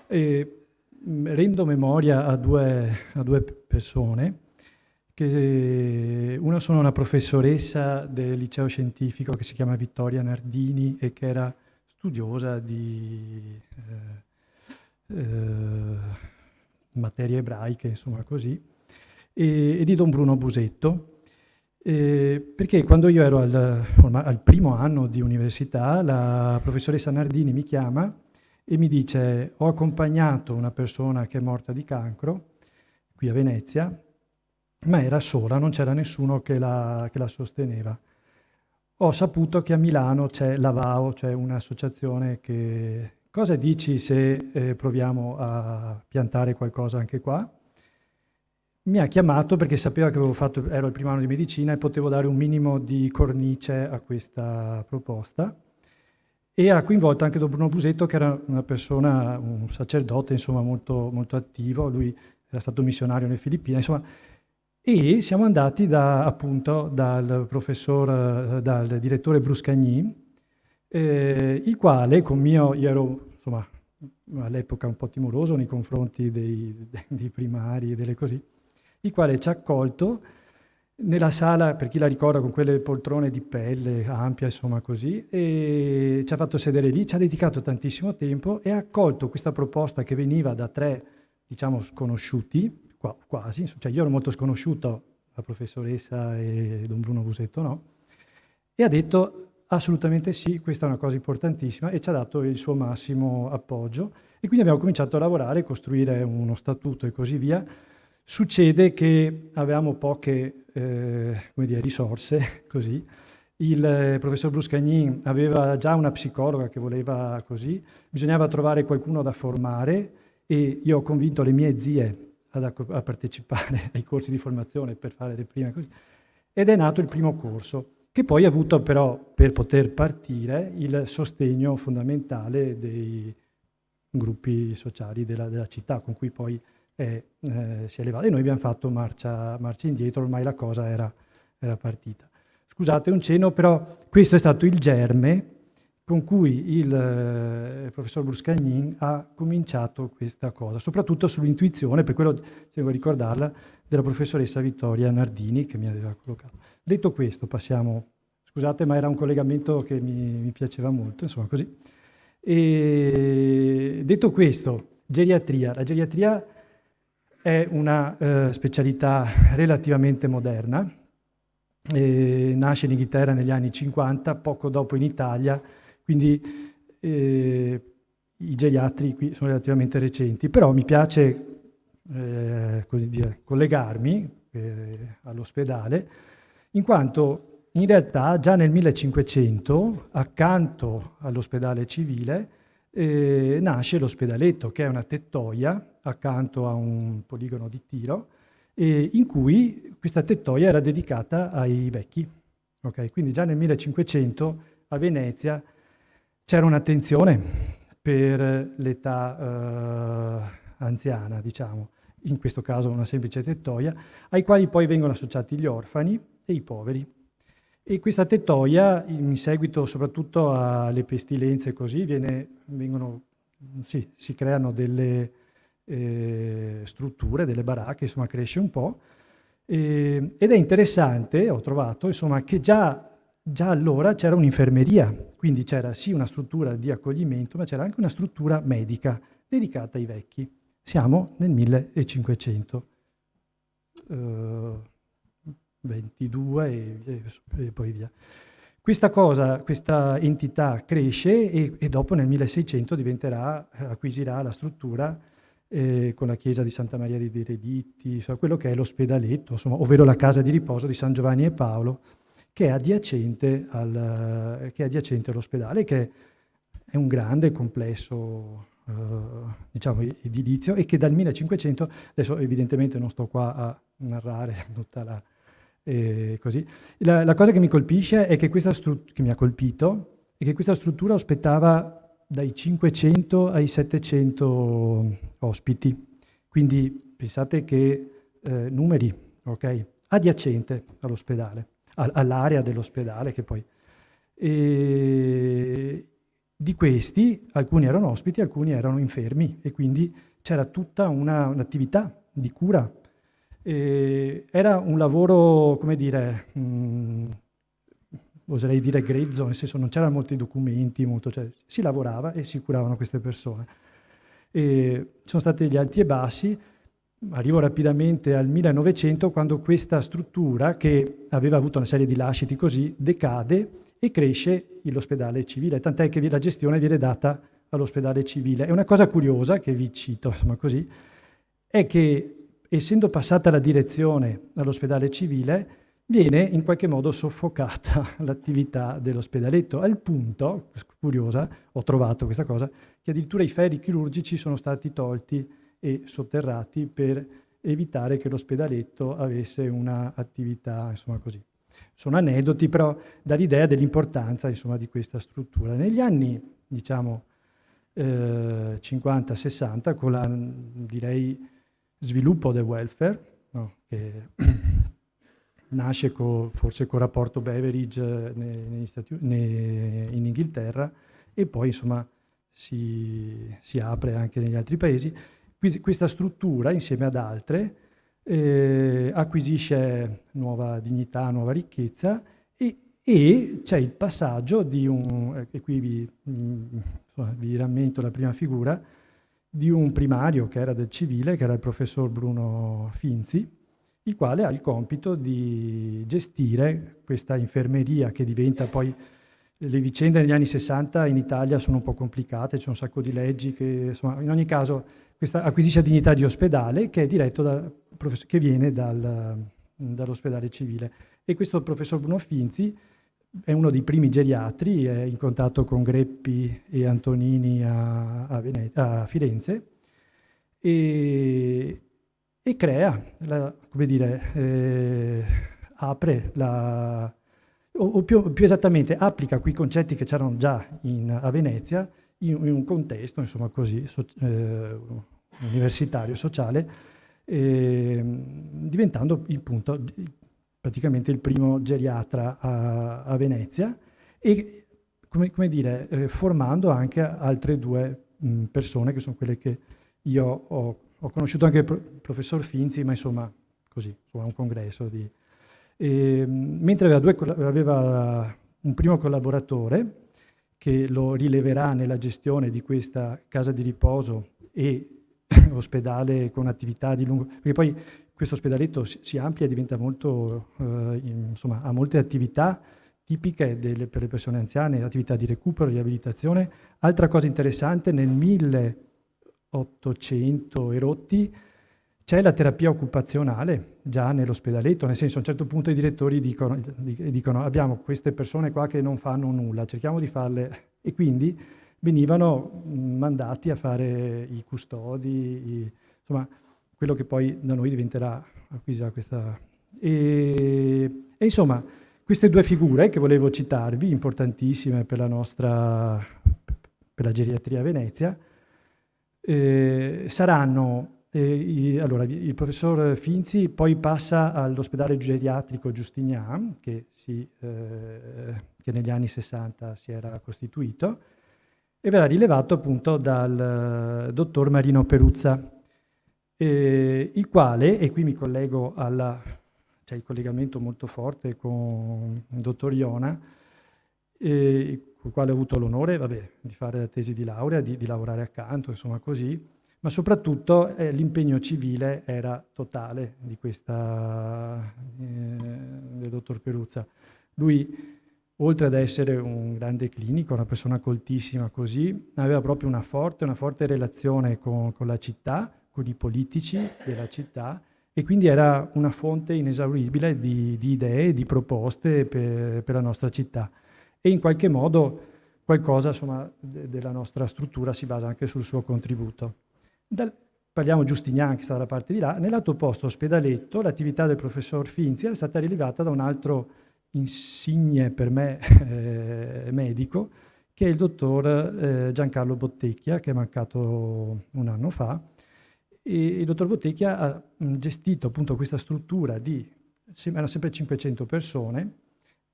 Rendo memoria a due persone, che una sono una professoressa del liceo scientifico che si chiama Vittoria Nardini e che era studiosa di materie ebraiche, insomma così, e di don Bruno Busetto, perché quando io ero al primo anno di università la professoressa Nardini mi chiama e mi dice: ho accompagnato una persona che è morta di cancro qui a Venezia, ma era sola, non c'era nessuno che la sosteneva. Ho saputo che a Milano c'è l'AVAO, cioè un'associazione che... Cosa dici se proviamo a piantare qualcosa anche qua? Mi ha chiamato perché sapeva che ero al primo anno di medicina e potevo dare un minimo di cornice a questa proposta, e ha coinvolto anche don Bruno Busetto, che era una persona, un sacerdote, insomma molto, molto attivo. Lui era stato missionario nelle Filippine, insomma. E siamo andati appunto dal direttore Bruscagnin, il quale io ero insomma all'epoca un po' timoroso nei confronti dei primari e delle così, il quale ci ha accolto nella sala, per chi la ricorda, con quelle poltrone di pelle ampia, insomma così, e ci ha fatto sedere lì, ci ha dedicato tantissimo tempo e ha accolto questa proposta che veniva da 3, diciamo, sconosciuti, quasi, cioè io ero molto sconosciuto, la professoressa e don Bruno Busetto no, e ha detto assolutamente sì, questa è una cosa importantissima, e ci ha dato il suo massimo appoggio, e quindi abbiamo cominciato a lavorare, costruire uno statuto e così via. Succede che avevamo poche come dire, risorse, così. Il professor Bruscagnin aveva già una psicologa che voleva così, bisognava trovare qualcuno da formare, e io ho convinto le mie zie a partecipare ai corsi di formazione per fare le prime così, ed è nato il primo corso, che poi ha avuto però, per poter partire, il sostegno fondamentale dei gruppi sociali della città, con cui poi si è levato, e noi abbiamo fatto marcia indietro, ormai la cosa era partita. Scusate un cenno, però questo è stato il germe con cui il professor Bruscagnin ha cominciato questa cosa, soprattutto sull'intuizione, per quello devo ricordarla, della professoressa Vittoria Nardini che mi aveva collocato. Detto questo, passiamo, scusate ma era un collegamento che mi piaceva molto, insomma così. E detto questo, geriatria. La geriatria è una specialità relativamente moderna, nasce in Inghilterra negli anni 50, poco dopo in Italia, quindi i geriatri qui sono relativamente recenti, però mi piace così dire, collegarmi all'ospedale, in quanto in realtà già nel 1500, accanto all'ospedale civile, nasce l'ospedaletto, che è una tettoia accanto a un poligono di tiro, in cui questa tettoia era dedicata ai vecchi. Okay? Quindi già nel 1500 a Venezia c'era un'attenzione per l'età anziana, diciamo, in questo caso una semplice tettoia, ai quali poi vengono associati gli orfani e i poveri. E questa tettoia, in seguito soprattutto alle pestilenze così, si creano delle strutture, delle baracche, insomma cresce un po', ed è interessante, ho trovato, insomma, che già allora c'era un'infermeria, quindi c'era sì una struttura di accoglimento, ma c'era anche una struttura medica dedicata ai vecchi. Siamo nel 1500. 22 e poi via. Questa entità cresce e dopo nel 1600 acquisirà la struttura con la chiesa di Santa Maria dei Relitti, quello che è l'ospedaletto, insomma, ovvero la casa di riposo di San Giovanni e Paolo, che è adiacente all'ospedale, che è un grande complesso diciamo edilizio, e che dal 1500, adesso evidentemente non sto qua a narrare tutta la così. La cosa che mi colpisce è che che mi ha colpito è che questa struttura ospitava dai 500 ai 700 ospiti, quindi pensate che numeri, ok? Adiacente all'ospedale, all'area dell'ospedale che poi... di questi alcuni erano ospiti, alcuni erano infermi, e quindi c'era tutta un'attività di cura. Era un lavoro, come dire, oserei dire grezzo, nel senso non c'erano molti documenti, cioè, si lavorava e si curavano queste persone. Ci sono stati gli alti e bassi. Arrivo rapidamente al 1900, quando questa struttura, che aveva avuto una serie di lasciti così, decade e cresce l'ospedale civile, tant'è che la gestione viene data all'ospedale civile. E una cosa curiosa, che vi cito, insomma così, è che essendo passata la direzione all'ospedale civile, viene in qualche modo soffocata l'attività dell'ospedaletto, al punto, curiosa, ho trovato questa cosa, che addirittura i ferri chirurgici sono stati tolti e sotterrati per evitare che l'ospedaletto avesse una insomma così. Sono aneddoti, però dà l'idea dell'importanza, insomma, di questa struttura. Negli anni, diciamo, 50-60, con direi sviluppo del welfare, no? Che nasce forse col rapporto Beveridge in Inghilterra e poi insomma si apre anche negli altri paesi. Questa struttura, insieme ad altre, acquisisce nuova dignità, nuova ricchezza e c'è il passaggio di e qui vi rammento la prima figura, di un primario che era del civile, che era il professor Bruno Finzi, il quale ha il compito di gestire questa infermeria che diventa poi... Le vicende negli anni 60 in Italia sono un po' complicate, c'è un sacco di leggi che, insomma, in ogni caso, questa acquisisce dignità di ospedale che è diretto che viene dall'ospedale civile. E questo professor Bruno Finzi è uno dei primi geriatri, è in contatto con Greppi e Antonini a Firenze e crea, come dire, apre o più esattamente applica quei concetti che c'erano già a Venezia in un contesto, insomma, così universitario, sociale, diventando appunto praticamente il primo geriatra a Venezia e come dire, formando anche altre due persone che sono quelle che io ho conosciuto, anche il professor Finzi, ma insomma così, insomma, un congresso di... mentre aveva un primo collaboratore che lo rileverà nella gestione di questa casa di riposo e ospedale con attività di lungo... perché poi questo ospedaletto si amplia e diventa molto, insomma, ha molte attività tipiche per le persone anziane, attività di recupero, riabilitazione. Altra cosa interessante, nel 1800 e rotti c'è la terapia occupazionale già nell'ospedaletto, nel senso a un certo punto i direttori dicono abbiamo queste persone qua che non fanno nulla, cerchiamo di farle, e quindi venivano mandati a fare i custodi, insomma quello che poi da noi diventerà acquisita questa... E insomma queste due figure che volevo citarvi, importantissime per la geriatria a Venezia, saranno... allora, il professor Finzi poi passa all'ospedale geriatrico Giustinian, che negli anni 60 si era costituito, e verrà rilevato appunto dal dottor Marino Peruzza, il quale, e qui mi collego c'è il collegamento molto forte con il dottor Iona, con il quale ho avuto l'onore di fare la tesi di laurea, di lavorare accanto, insomma così, ma soprattutto l'impegno civile era totale del dottor Peruzza. Lui, oltre ad essere un grande clinico, una persona coltissima così, aveva proprio una forte relazione con la città, con i politici della città, e quindi era una fonte inesauribile di idee, di proposte per la nostra città. E in qualche modo qualcosa, insomma, della nostra struttura si basa anche sul suo contributo. Parliamo Giustinian, che sta dalla parte di là. Nel lato opposto, ospedaletto, l'attività del professor Finzi è stata rilevata da un altro insigne per me medico, che è il dottor Giancarlo Bottecchia, che è mancato un anno fa. E il dottor Bottecchia ha gestito appunto questa struttura erano sempre 500 persone,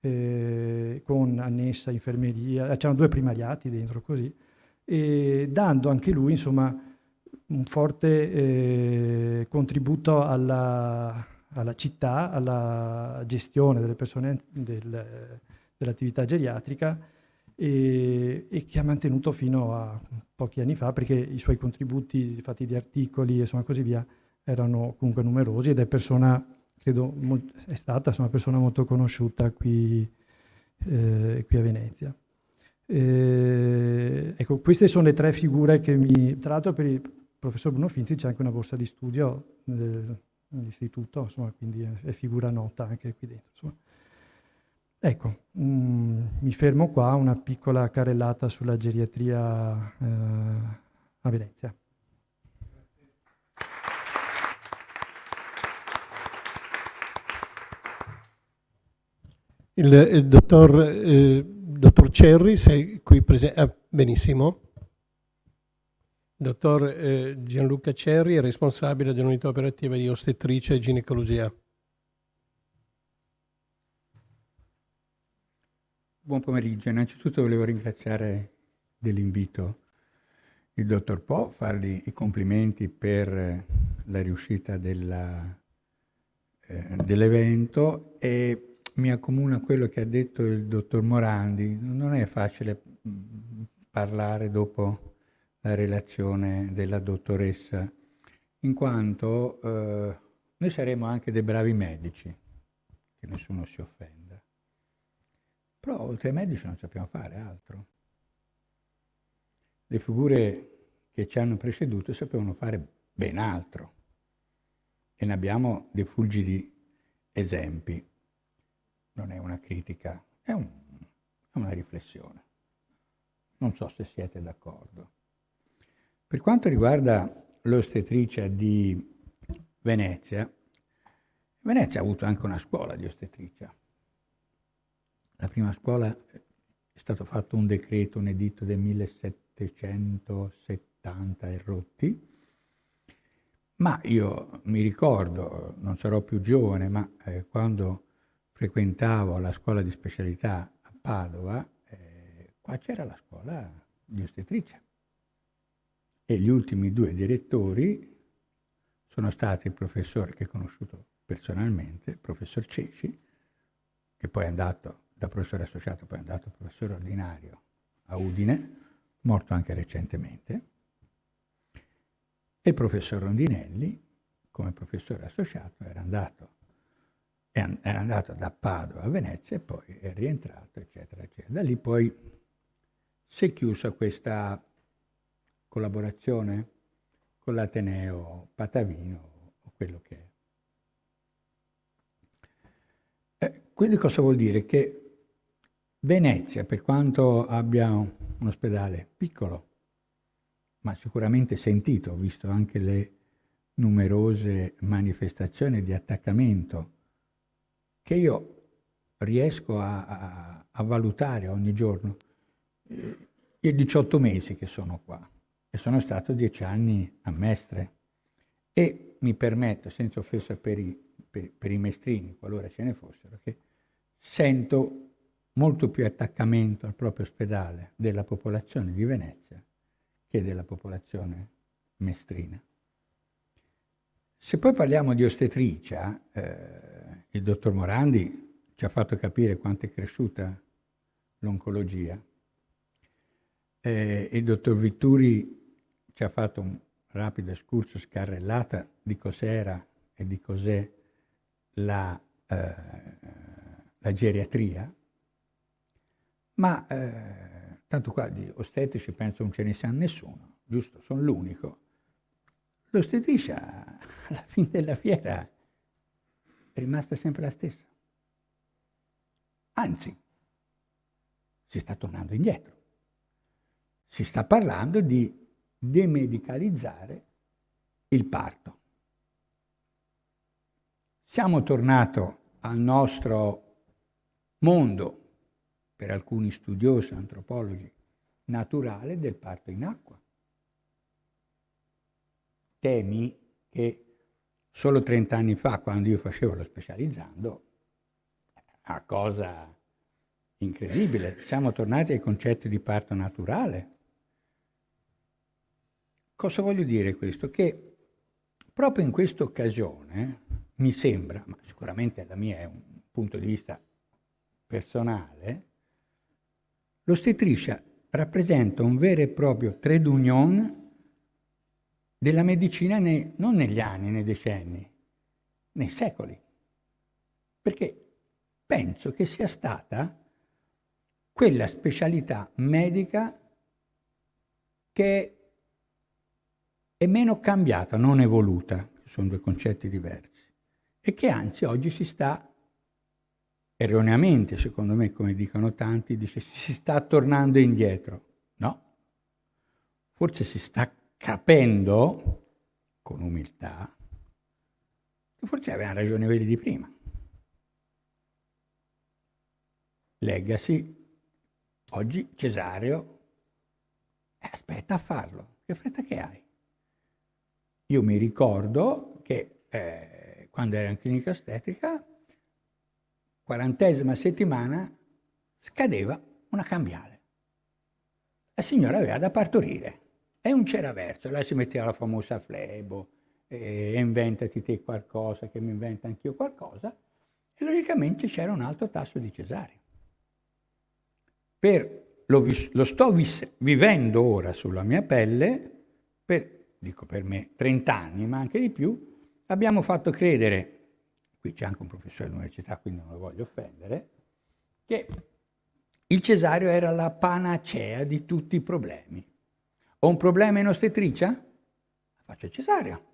con annessa infermeria, c'erano 2 primariati dentro così, e dando anche lui, insomma, un forte contributo alla città, alla gestione delle persone dell'attività geriatrica e che ha mantenuto fino a pochi anni fa, perché i suoi contributi fatti di articoli e insomma così via erano comunque numerosi, ed è è stata una persona molto conosciuta qui a Venezia. Ecco, queste sono le 3 figure che tra l'altro per il professor Bruno Finzi c'è anche una borsa di studio nell'istituto, insomma, quindi è figura nota anche qui dentro. Insomma. Ecco, mi fermo qua, una piccola carrellata sulla geriatria a Venezia. Il dottor Cerri, sei qui presente? Benissimo. Dottor Gianluca Cerri è responsabile dell'unità operativa di ostetricia e ginecologia. Buon pomeriggio. Innanzitutto volevo ringraziare dell'invito il dottor Po, fargli i complimenti per la riuscita dell'evento, e mi accomuna quello che ha detto il dottor Morandi. Non è facile parlare dopo la relazione della dottoressa, in quanto noi saremo anche dei bravi medici, che nessuno si offenda, però oltre ai medici non sappiamo fare altro. Le figure che ci hanno preceduto sapevano fare ben altro e ne abbiamo dei fulgidi esempi. Non è una critica, è una riflessione. Non so se siete d'accordo. Per quanto riguarda l'ostetricia di Venezia, Venezia ha avuto anche una scuola di ostetricia. La prima scuola è stato fatto un decreto, un editto del 1770 e rotti, ma io mi ricordo, non sarò più giovane, ma quando frequentavo la scuola di specialità a Padova, qua c'era la scuola di ostetricia. E gli ultimi due direttori sono stati il professore che ho conosciuto personalmente, il professor Ceci, che poi è andato da professore associato, poi è andato professore ordinario a Udine, morto anche recentemente, e il professor Rondinelli, come professore associato, era andato da Padova a Venezia e poi è rientrato, eccetera, eccetera. Da lì poi si è chiusa questa collaborazione con l'Ateneo Patavino, o quello che è. Quindi cosa vuol dire? Che Venezia, per quanto abbia un ospedale piccolo, ma sicuramente sentito, visto anche le numerose manifestazioni di attaccamento che io riesco a valutare ogni giorno. Io 18 mesi che sono qua e sono stato 10 anni a Mestre e mi permetto, senza offesa per i mestrini, qualora ce ne fossero, che sento molto più attaccamento al proprio ospedale della popolazione di Venezia che della popolazione mestrina. Se poi parliamo di ostetricia, il dottor Morandi ci ha fatto capire quanto è cresciuta l'oncologia. Il dottor Vitturi ci ha fatto un rapido excursus carrellata di cos'era e di cos'è la geriatria, ma tanto qua di ostetrici penso non ce ne sia nessuno, giusto? Sono l'unico. L'ostetricia alla fine della fiera è rimasta sempre la stessa. Anzi, si sta tornando indietro. Si sta parlando di demedicalizzare il parto. Siamo tornati al nostro mondo, per alcuni studiosi, antropologi, naturale del parto in acqua. Temi che solo 30 anni fa, quando io facevo lo specializzando, una cosa incredibile. Siamo tornati ai concetti di parto naturale. Cosa voglio dire questo? Che proprio in questa occasione mi sembra, ma sicuramente la mia è un punto di vista personale, l'ostetricia rappresenta un vero e proprio trade union della medicina non negli anni, nei decenni, nei secoli. Perché penso che sia stata quella specialità medica che è meno cambiata, non evoluta, sono due concetti diversi, e che anzi oggi si sta, erroneamente secondo me, come dicono tanti, dice si sta tornando indietro. No, forse si sta capendo, con umiltà, che forse avevano ragione quelli di prima. Legacy, oggi cesareo, aspetta a farlo, che fretta che hai? Io mi ricordo che quando ero in clinica ostetrica, 40ª settimana scadeva una cambiale. La signora aveva da partorire e non c'era verso. Lei si metteva la famosa flebo, inventati te qualcosa, che mi invento anch'io qualcosa, e logicamente c'era un alto tasso di cesareo. Lo sto vivendo ora sulla mia pelle, dico per me 30 anni, ma anche di più, abbiamo fatto credere, qui c'è anche un professore dell'università, quindi non lo voglio offendere, che il cesareo era la panacea di tutti i problemi. Ho un problema in ostetricia? Faccio il cesareo.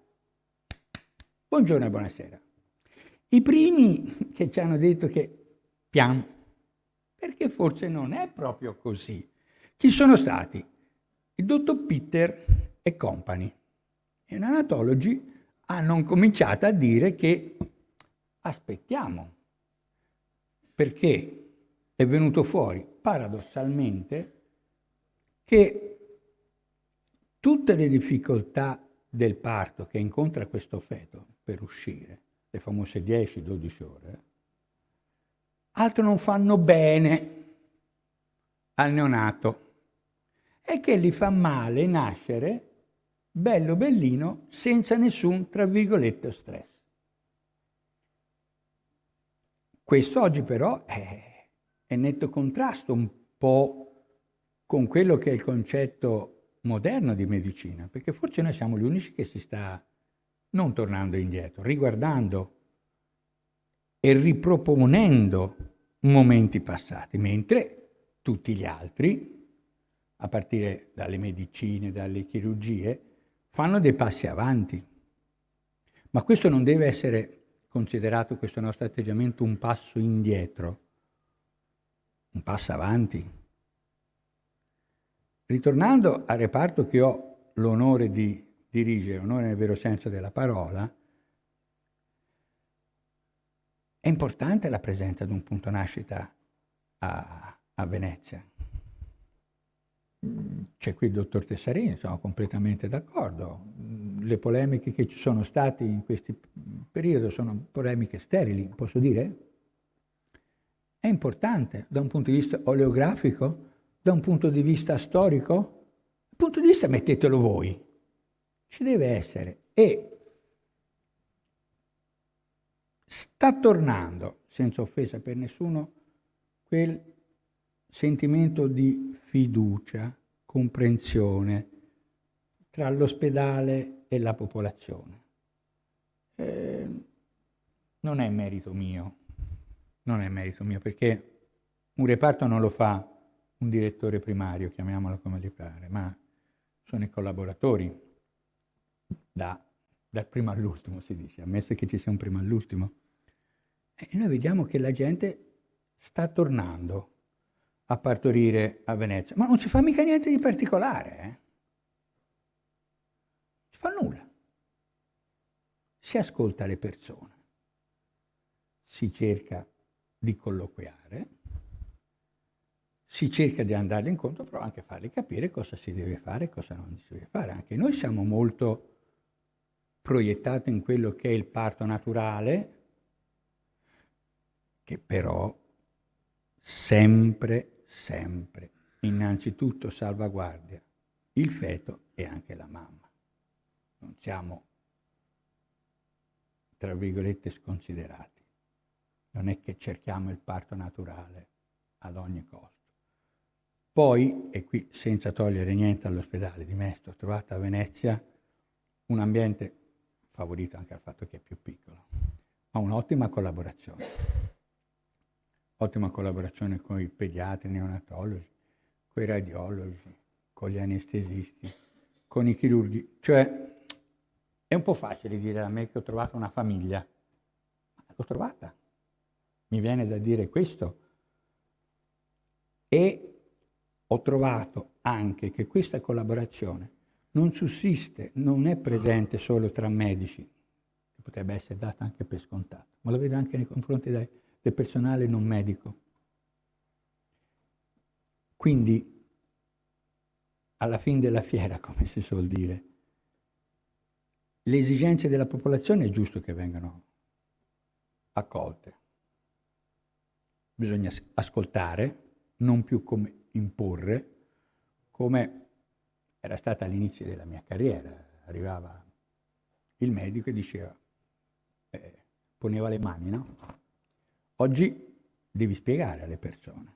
Buongiorno e buonasera. I primi che ci hanno detto che pian, perché forse non è proprio così. Chi sono stati? Il dottor Pitter e compagni. I neonatologi hanno cominciato a dire che aspettiamo, perché è venuto fuori paradossalmente che tutte le difficoltà del parto che incontra questo feto per uscire, le famose 10-12 ore, altro non fanno bene al neonato e che gli fa male nascere bello bellino senza nessun, tra virgolette, stress. Questo oggi però è netto contrasto un po' con quello che è il concetto moderno di medicina, perché forse noi siamo gli unici che si sta non tornando indietro, riguardando e riproponendo momenti passati, mentre tutti gli altri, a partire dalle medicine, dalle chirurgie, fanno dei passi avanti. Ma questo non deve essere considerato, questo nostro atteggiamento, un passo indietro, un passo avanti. Ritornando al reparto che ho l'onore di dirigere, onore nel vero senso della parola, è importante la presenza di un punto nascita a Venezia. C'è qui il dottor Tessarini, sono completamente d'accordo. Le polemiche che ci sono state in questi periodi sono polemiche sterili, posso dire? È importante da un punto di vista oleografico, da un punto di vista storico. Dal punto di vista mettetelo voi, ci deve essere. E sta tornando, senza offesa per nessuno, quel sentimento di fiducia, comprensione tra l'ospedale e la popolazione. Non è merito mio, perché un reparto non lo fa un direttore primario, chiamiamolo come gli pare, ma sono i collaboratori, dal primo all'ultimo si dice, ammesso che ci sia un primo all'ultimo. E noi vediamo che la gente sta tornando a partorire a Venezia, ma non si fa mica niente di particolare, Non si fa nulla. Si ascolta le persone, si cerca di colloquiare, si cerca di andarle incontro, però anche fargli capire cosa si deve fare e cosa non si deve fare. Anche noi siamo molto proiettati in quello che è il parto naturale, che però sempre, innanzitutto salvaguardia il feto e anche la mamma. Non siamo, tra virgolette, sconsiderati. Non è che cerchiamo il parto naturale ad ogni costo. Poi, e qui senza togliere niente all'ospedale di Mestre, ho trovato a Venezia un ambiente favorito anche dal fatto che è più piccolo, ma un'ottima collaborazione. Ottima collaborazione con i pediatri, neonatologi, con i radiologi, con gli anestesisti, con i chirurghi. Cioè, è un po' facile dire a me che ho trovato una famiglia. L'ho trovata. Mi viene da dire questo. E ho trovato anche che questa collaborazione non sussiste, non è presente solo tra medici, che potrebbe essere data anche per scontato, ma lo vedo anche nei confronti del personale non medico. Quindi, alla fine della fiera, come si suol dire, le esigenze della popolazione è giusto che vengano accolte. Bisogna ascoltare, non più come imporre, come era stata all'inizio della mia carriera. Arrivava il medico e diceva, poneva le mani, no? Oggi devi spiegare alle persone,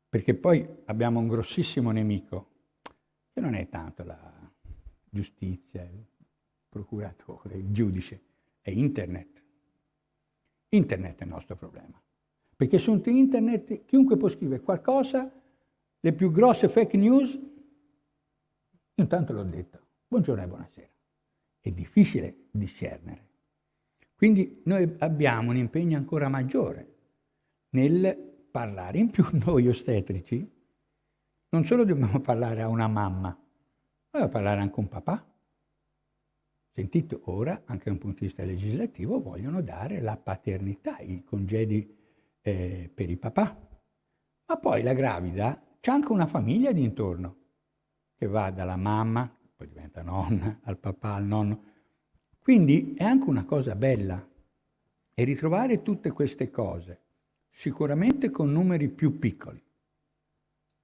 perché poi abbiamo un grossissimo nemico, che non è tanto la giustizia, il procuratore, il giudice, è internet. Internet è il nostro problema, perché su internet chiunque può scrivere qualcosa, le più grosse fake news, io intanto l'ho detto, buongiorno e buonasera, è difficile discernere. Quindi noi abbiamo un impegno ancora maggiore nel parlare. In più noi ostetrici non solo dobbiamo parlare a una mamma, dobbiamo parlare anche a un papà. Sentite, ora, anche da un punto di vista legislativo, vogliono dare la paternità, i congedi per i papà. Ma poi la gravida c'ha anche una famiglia di intorno, che va dalla mamma, poi diventa nonna, al papà, al nonno. Quindi è anche una cosa bella. E ritrovare tutte queste cose, sicuramente con numeri più piccoli.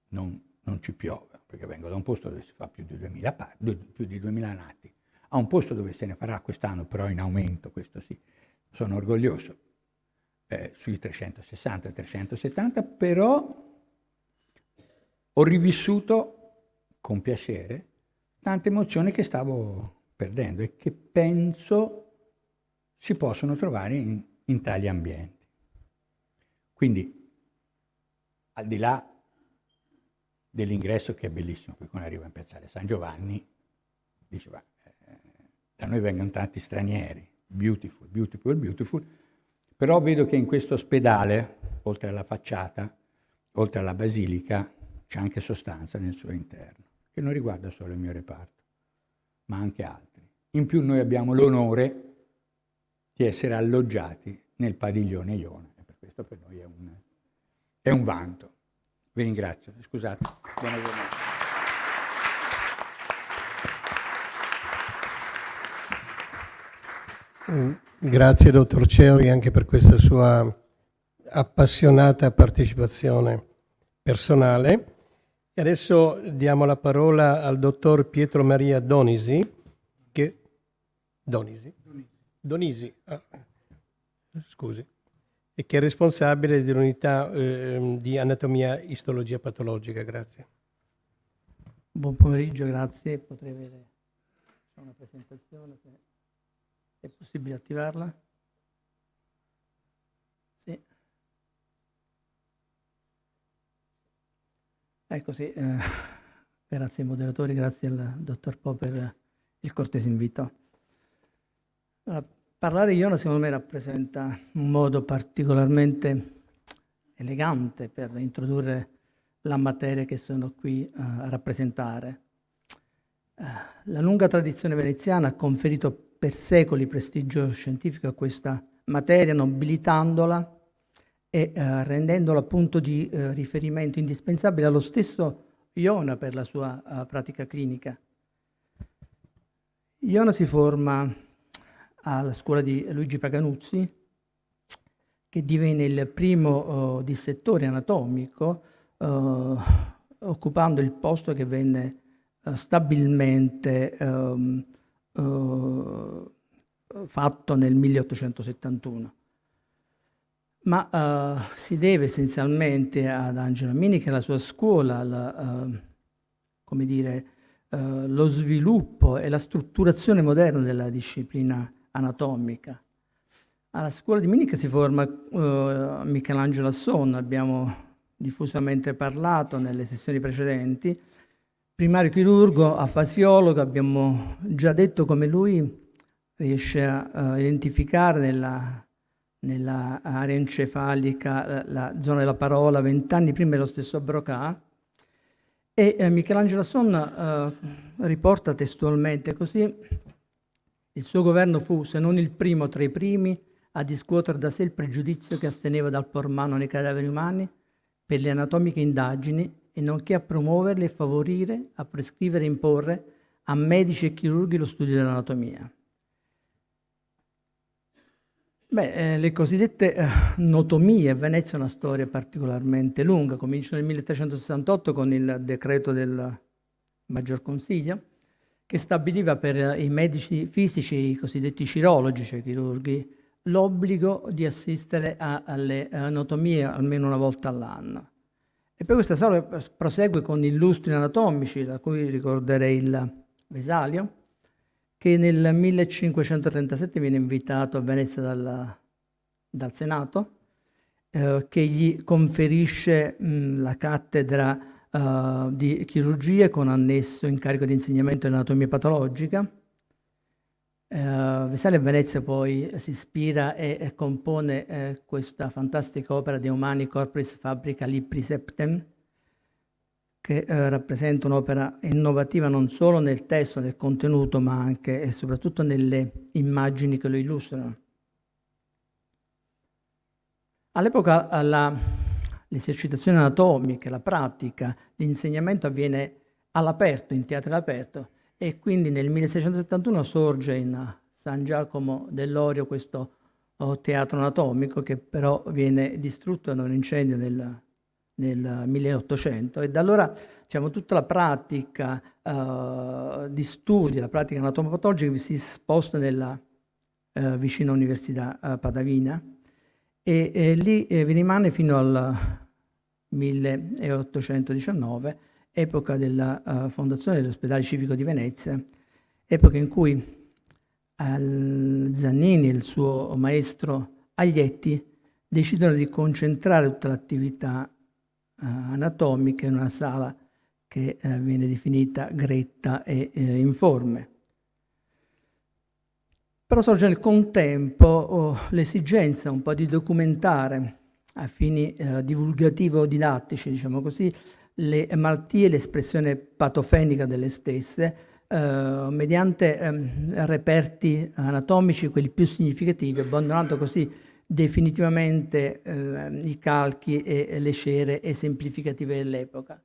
Non ci piove, perché vengo da un posto dove si fa più di 2000 nati, a un posto dove se ne farà quest'anno, però in aumento, questo sì, sono orgoglioso, sui 360, 370, però ho rivissuto con piacere tante emozioni che stavo perdendo e che penso si possono trovare in tali ambienti. Quindi, al di là dell'ingresso che è bellissimo, poi quando arriva in piazzale San Giovanni, dice, da noi vengono tanti stranieri, beautiful, beautiful, beautiful, però vedo che in questo ospedale, oltre alla facciata, oltre alla basilica, c'è anche sostanza nel suo interno, che non riguarda solo il mio reparto, ma anche altri. In più noi abbiamo l'onore di essere alloggiati nel padiglione Iona, e per questo per noi è un vanto. Vi ringrazio, scusate. Buona giornata. Grazie dottor Cerri anche per questa sua appassionata partecipazione personale. E adesso diamo la parola al dottor Pietro Maria Donisi, che scusi, e che è responsabile dell'unità di anatomia istologia patologica. Grazie. Buon pomeriggio, grazie. Potrei avere una presentazione, se è possibile attivarla? Sì. Ecco, sì. Grazie ai moderatori, grazie al dottor Po per il cortese invito. Allora, parlare di Iona secondo me rappresenta un modo particolarmente elegante per introdurre la materia che sono qui a rappresentare. La lunga tradizione veneziana ha conferito per secoli prestigio scientifico a questa materia, nobilitandola e rendendola punto di riferimento indispensabile allo stesso Iona per la sua pratica clinica. Iona si forma alla scuola di Luigi Paganuzzi, che divenne il primo dissettore anatomico, occupando il posto che venne stabilmente fatto nel 1871. Ma si deve essenzialmente ad Angelo Mini, che è la sua scuola, come dire, lo sviluppo e la strutturazione moderna della disciplina anatomica. Alla scuola di Mini si forma Michelangelo Asson, abbiamo diffusamente parlato nelle sessioni precedenti, primario chirurgo, afasiologo, abbiamo già detto come lui riesce a identificare nella area encefalica la zona della parola 20 anni prima dello stesso Broca, e Michelangelo Asson riporta testualmente così: il suo governo fu, se non il primo tra i primi, a discuotere da sé il pregiudizio che asteneva dal por mano nei cadaveri umani per le anatomiche indagini, e nonché a promuoverle e favorire, a prescrivere e imporre a medici e chirurghi lo studio dell'anatomia. Le cosiddette notomie a Venezia è una storia particolarmente lunga, comincia nel 1368 con il decreto del Maggior Consiglio, che stabiliva per i medici fisici, i cosiddetti cirologi, cioè chirurghi, l'obbligo di assistere alle anatomie almeno una volta all'anno. E poi questa storia prosegue con illustri anatomici, da cui ricorderei il Vesalio, che nel 1537 viene invitato a Venezia dal Senato, che gli conferisce la cattedra di chirurgia con annesso incarico di insegnamento in anatomia patologica. Vesalio a Venezia poi si ispira e compone questa fantastica opera De Humani Corporis Fabrica Libri Septem, che rappresenta un'opera innovativa non solo nel testo, nel contenuto, ma anche e soprattutto nelle immagini che lo illustrano. All'epoca le esercitazioni anatomiche, la pratica, l'insegnamento avviene all'aperto, in teatro all'aperto, e quindi nel 1671 sorge in San Giacomo dell'Orio questo teatro anatomico, che però viene distrutto da un incendio nel 1800, e da allora diciamo, tutta la pratica di studi, la pratica anatomopatologica si sposta nella vicina Università Padavina, e lì vi rimane fino al 1819, epoca della fondazione dell'ospedale civico di Venezia, epoca in cui Zannini e il suo maestro Aglietti decidono di concentrare tutta l'attività anatomica in una sala che viene definita gretta e informe. Però sorge nel contempo l'esigenza un po' di documentare a fini divulgativo-didattici, diciamo così, le malattie e l'espressione patofenica delle stesse mediante reperti anatomici, quelli più significativi, abbandonando così definitivamente i calchi e le cere esemplificative dell'epoca.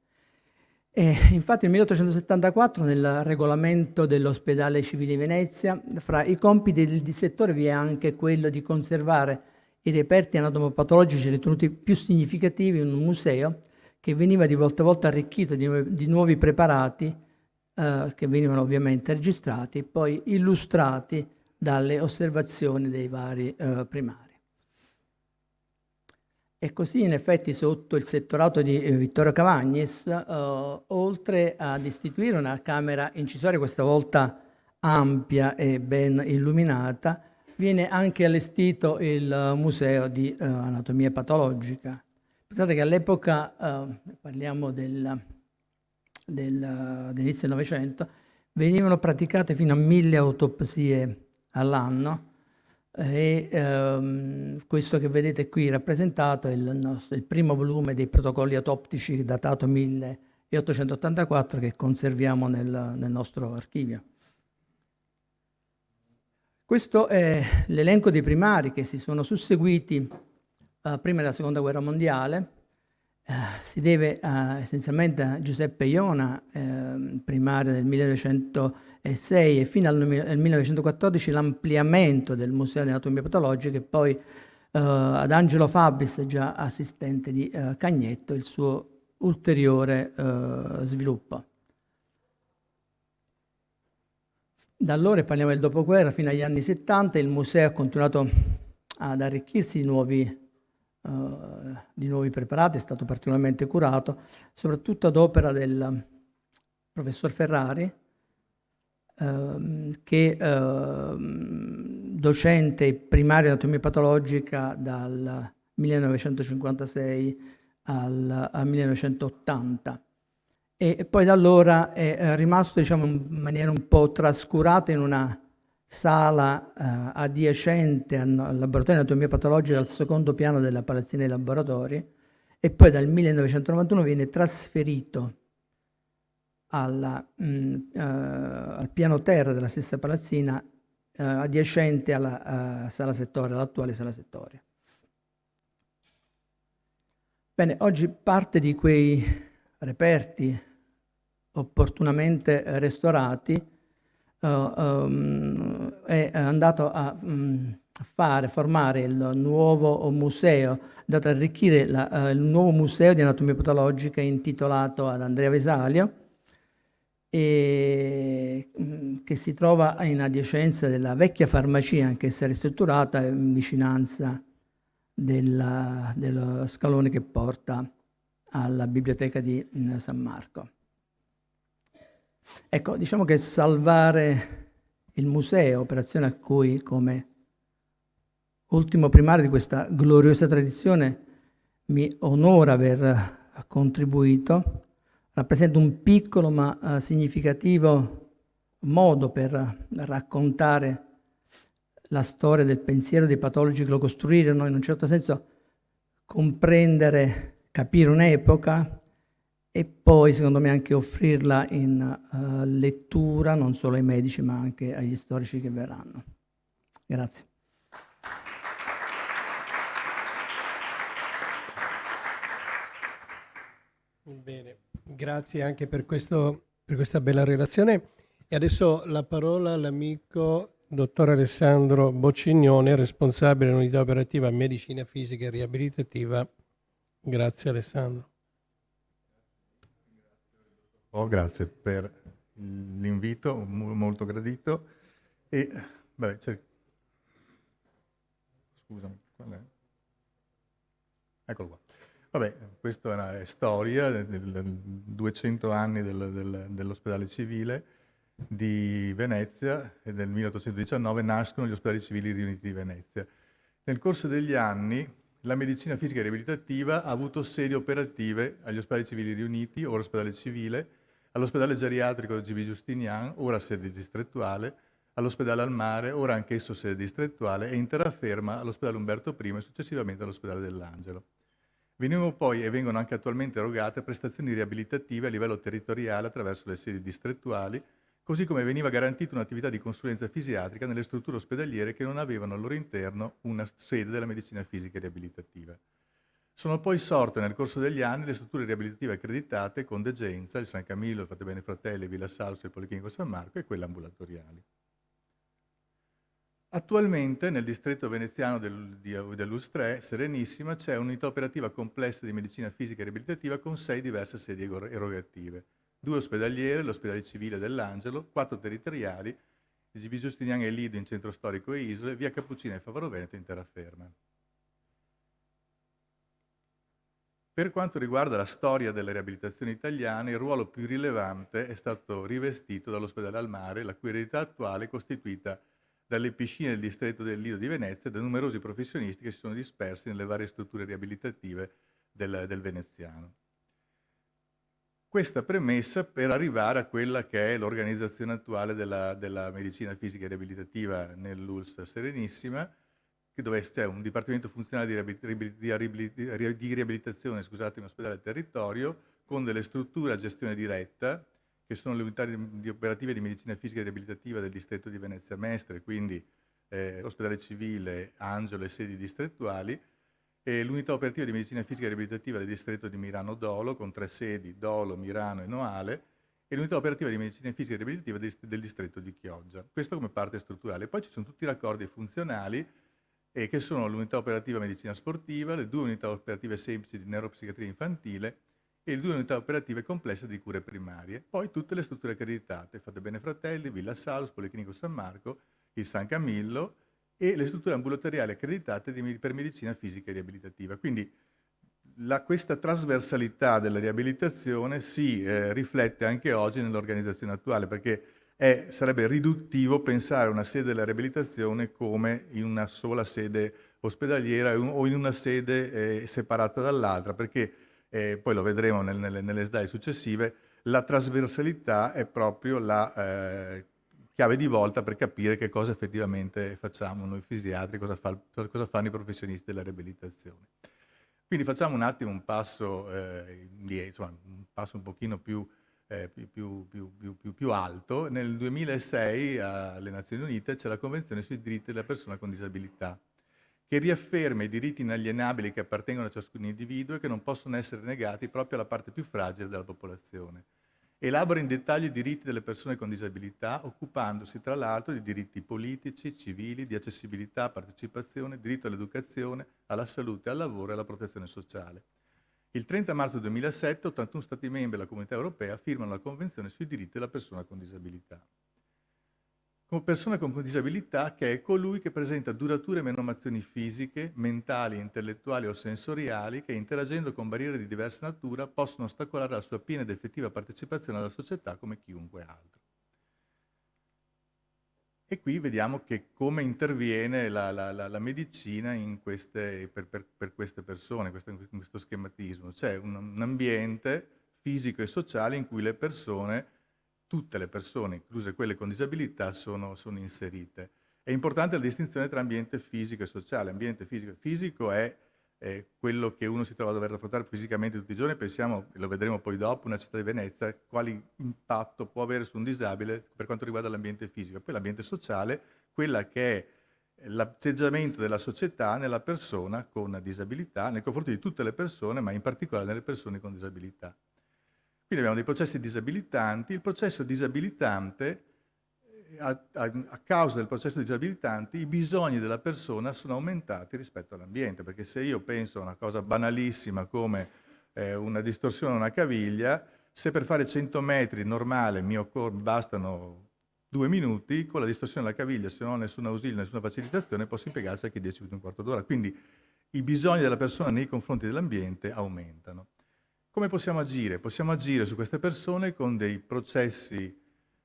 Infatti nel 1874 nel regolamento dell'ospedale civile di Venezia, fra i compiti del dissettore vi è anche quello di conservare i reperti anatomopatologici ritenuti più significativi in un museo che veniva di volta a volta arricchito di nuovi preparati che venivano ovviamente registrati e poi illustrati dalle osservazioni dei vari primari. E così in effetti sotto il settorato di Vittorio Cavagnis, oltre ad istituire una camera incisoria, questa volta ampia e ben illuminata, viene anche allestito il museo di anatomia patologica. Pensate che all'epoca, parliamo dell'inizio del Novecento, venivano praticate fino a 1000 autopsie all'anno, e questo che vedete qui rappresentato è il primo volume dei protocolli autoptici datato 1884 che conserviamo nel nostro archivio. Questo è l'elenco dei primari che si sono susseguiti prima della Seconda Guerra Mondiale. Si deve essenzialmente a Giuseppe Iona, primario del 1906, e fino al 1914 l'ampliamento del Museo di Anatomia Patologica, e poi ad Angelo Fabris, già assistente di Cagnetto, il suo ulteriore sviluppo. Da allora, parliamo del dopoguerra, fino agli anni 70, il museo ha continuato ad arricchirsi di nuovi preparati, è stato particolarmente curato, soprattutto ad opera del professor Ferrari, che docente primario di anatomia patologica dal 1956 al 1980. E poi da allora è rimasto, diciamo, in maniera un po' trascurata in una sala adiacente al laboratorio di anatomia patologica al secondo piano della palazzina dei laboratori, e poi dal 1991 viene trasferito al piano terra della stessa palazzina adiacente alla sala Settoria, all'attuale sala Settoria. Bene, oggi parte di quei reperti opportunamente restaurati è andato a formare il nuovo museo, dato a arricchire il nuovo museo di anatomia patologica intitolato ad Andrea Vesalio, che si trova in adiacenza della vecchia farmacia, anch'essa ristrutturata, in vicinanza dello scalone che porta alla biblioteca di San Marco. Ecco, diciamo che salvare il museo, operazione a cui, come ultimo primario di questa gloriosa tradizione, mi onora aver contribuito, rappresenta un piccolo ma significativo modo per raccontare la storia del pensiero dei patologi che lo costruirono, in un certo senso comprendere, capire un'epoca e poi, secondo me, anche offrirla in lettura non solo ai medici ma anche agli storici che verranno. Grazie. Bene, grazie anche per questa bella relazione. E adesso la parola all'amico dottor Alessandro Boccignone, responsabile dell'unità operativa Medicina Fisica e Riabilitativa. Grazie Alessandro. Grazie per l'invito, molto gradito. E, scusami, qual è? Eccolo qua. Vabbè, questa è una storia del 200 anni dell'ospedale civile di Venezia e nel 1819 nascono gli ospedali civili riuniti di Venezia. Nel corso degli anni la medicina fisica e riabilitativa ha avuto sedi operative agli ospedali civili riuniti, ora ospedale civile, all'ospedale geriatrico GB Giustinian, ora sede distrettuale, all'ospedale al mare, ora anch'esso sede distrettuale, e in terraferma all'ospedale Umberto I e successivamente all'ospedale dell'Angelo. Venivano poi e vengono anche attualmente erogate prestazioni riabilitative a livello territoriale attraverso le sedi distrettuali, così come veniva garantita un'attività di consulenza fisiatrica nelle strutture ospedaliere che non avevano al loro interno una sede della medicina fisica e riabilitativa. Sono poi sorte nel corso degli anni le strutture riabilitative accreditate con degenza, il San Camillo, il Fatebenefratelli Fratelli, Villa Salso, il Policlinico San Marco e quelle ambulatoriali. Attualmente nel distretto veneziano dell'ULSS-3, Serenissima, c'è un'unità operativa complessa di medicina fisica e riabilitativa con 6 diverse sedi erogative. 2 ospedaliere, l'ospedale civile dell'Angelo, 4 territoriali, il GB Giustiniani e Lido in centro storico e isole, via Cappuccina e Favaro Veneto in terraferma. Per quanto riguarda la storia delle riabilitazioni italiane, il ruolo più rilevante è stato rivestito dall'ospedale al mare, la cui eredità attuale è costituita dalle piscine del distretto del Lido di Venezia e da numerosi professionisti che si sono dispersi nelle varie strutture riabilitative del veneziano. Questa premessa per arrivare a quella che è l'organizzazione attuale della medicina fisica e riabilitativa nell'ULSS Serenissima, dove c'è un dipartimento funzionale di riabilitazione, scusate, in ospedale al territorio, con delle strutture a gestione diretta, che sono le unità operative di medicina fisica e riabilitativa del distretto di Venezia Mestre, quindi ospedale civile, Angelo e sedi distrettuali, e l'unità operativa di medicina fisica e riabilitativa del distretto di Mirano Dolo, con 3 sedi, Dolo, Mirano e Noale, e l'unità operativa di medicina fisica e riabilitativa del distretto di Chioggia. Questo come parte strutturale. Poi ci sono tutti i raccordi funzionali, che sono l'unità operativa medicina sportiva, le 2 unità operative semplici di neuropsichiatria infantile e le 2 unità operative complesse di cure primarie. Poi tutte le strutture accreditate, Fatebenefratelli, Villa Salus, Policlinico San Marco, il San Camillo e le strutture ambulatoriali accreditate per medicina fisica e riabilitativa. Quindi questa trasversalità della riabilitazione si riflette anche oggi nell'organizzazione attuale, perché sarebbe riduttivo pensare una sede della riabilitazione come in una sola sede ospedaliera o in una sede separata dall'altra, perché poi lo vedremo nelle slide successive, la trasversalità è proprio la chiave di volta per capire che cosa effettivamente facciamo noi fisiatri, cosa fanno i professionisti della riabilitazione. Quindi facciamo un attimo un passo insomma, un passo un pochino più alto. Nel 2006 alle Nazioni Unite c'è la Convenzione sui diritti della persona con disabilità, che riafferma i diritti inalienabili che appartengono a ciascun individuo e che non possono essere negati proprio alla parte più fragile della popolazione. Elabora in dettaglio i diritti delle persone con disabilità, occupandosi tra l'altro di diritti politici, civili, di accessibilità, partecipazione, diritto all'educazione, alla salute, al lavoro e alla protezione sociale. Il 30 marzo 2007 81 Stati membri della Comunità Europea firmano la Convenzione sui diritti della persona con disabilità. Come persona con disabilità che è colui che presenta durature menomazioni fisiche, mentali, intellettuali o sensoriali che interagendo con barriere di diversa natura possono ostacolare la sua piena ed effettiva partecipazione alla società come chiunque altro. E qui vediamo che come interviene la medicina per queste persone, in questo schematismo. C'è un ambiente fisico e sociale in cui le persone, tutte le persone, incluse quelle con disabilità, sono inserite. È importante la distinzione tra ambiente fisico e sociale. Ambiente fisico è quello che uno si trova a dover affrontare fisicamente tutti i giorni. Pensiamo, e lo vedremo poi dopo, una città di Venezia, quali impatto può avere su un disabile per quanto riguarda l'ambiente fisico. Poi l'ambiente sociale, quella che è l'atteggiamento della società nella persona con disabilità, nei confronti di tutte le persone, ma in particolare nelle persone con disabilità. Quindi abbiamo dei processi disabilitanti. Il processo disabilitante, a causa del processo disabilitante, i bisogni della persona sono aumentati rispetto all'ambiente, perché se io penso a una cosa banalissima come una distorsione a una caviglia, se per fare 100 metri normale mi bastano 2 minuti, con la distorsione della caviglia, se non ho nessun ausilio, nessuna facilitazione, posso impiegarsi anche 10 minuti, un quarto d'ora. Quindi i bisogni della persona nei confronti dell'ambiente aumentano. Come possiamo agire? Possiamo agire su queste persone con dei processi,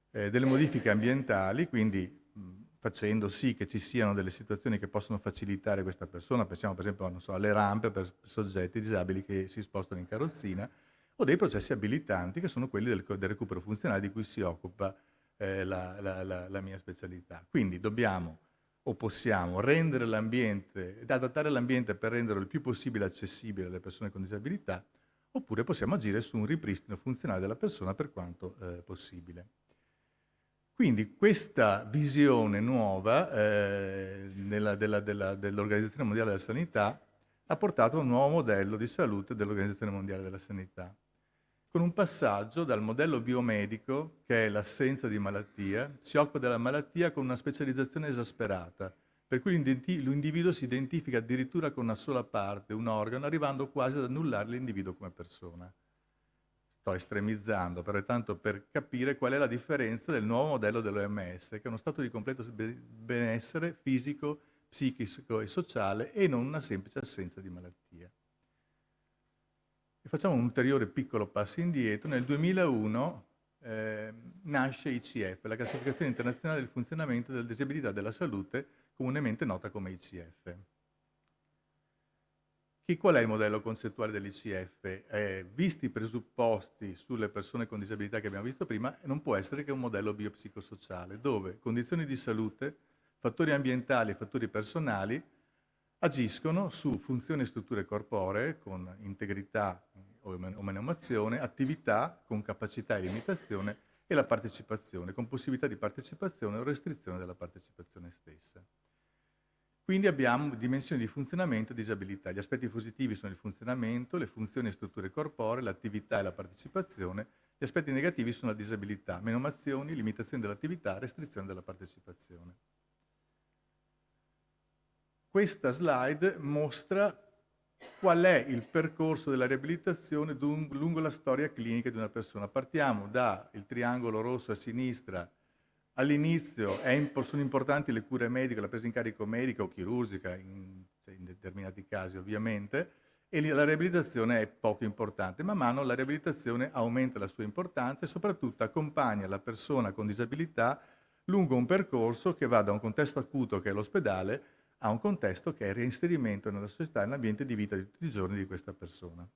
delle modifiche ambientali, quindi facendo sì che ci siano delle situazioni che possono facilitare questa persona. Pensiamo per esempio, non so, alle rampe per soggetti disabili che si spostano in carrozzina, o dei processi abilitanti che sono quelli del recupero funzionale di cui si occupa la mia specialità. Quindi dobbiamo o possiamo rendere l'ambiente, adattare l'ambiente per renderlo il più possibile accessibile alle persone con disabilità, oppure possiamo agire su un ripristino funzionale della persona per quanto possibile. Quindi questa visione nuova dell'Organizzazione Mondiale della Sanità ha portato a un nuovo modello di salute dell'Organizzazione Mondiale della Sanità, con un passaggio dal modello biomedico, che è l'assenza di malattia, si occupa della malattia con una specializzazione esasperata, per cui l'individuo si identifica addirittura con una sola parte, un organo, arrivando quasi ad annullare l'individuo come persona. Sto estremizzando, però è tanto per capire qual è la differenza del nuovo modello dell'OMS, che è uno stato di completo benessere fisico, psichico e sociale e non una semplice assenza di malattia. E facciamo un ulteriore piccolo passo indietro. Nel 2001 nasce ICF, la Classificazione Internazionale del Funzionamento della Disabilità della Salute, comunemente nota come ICF. Qual è il modello concettuale dell'ICF? Visti i presupposti sulle persone con disabilità che abbiamo visto prima, non può essere che un modello biopsicosociale, dove condizioni di salute, fattori ambientali e fattori personali agiscono su funzioni e strutture corporee con integrità o menomazione, attività con capacità e limitazione e la partecipazione, con possibilità di partecipazione o restrizione della partecipazione stessa. Quindi abbiamo dimensioni di funzionamento e disabilità. Gli aspetti positivi sono il funzionamento, le funzioni e strutture corporee, l'attività e la partecipazione. Gli aspetti negativi sono la disabilità, menomazioni, limitazioni dell'attività, restrizione della partecipazione. Questa slide mostra qual è il percorso della riabilitazione lungo la storia clinica di una persona. Partiamo dal triangolo rosso a sinistra. All'inizio sono importanti le cure mediche, la presa in carico medica o chirurgica, in determinati casi ovviamente, e la riabilitazione è poco importante. Man mano la riabilitazione aumenta la sua importanza e soprattutto accompagna la persona con disabilità lungo un percorso che va da un contesto acuto, che è l'ospedale, a un contesto che è il reinserimento nella società e nell'ambiente di vita di tutti i giorni di questa persona.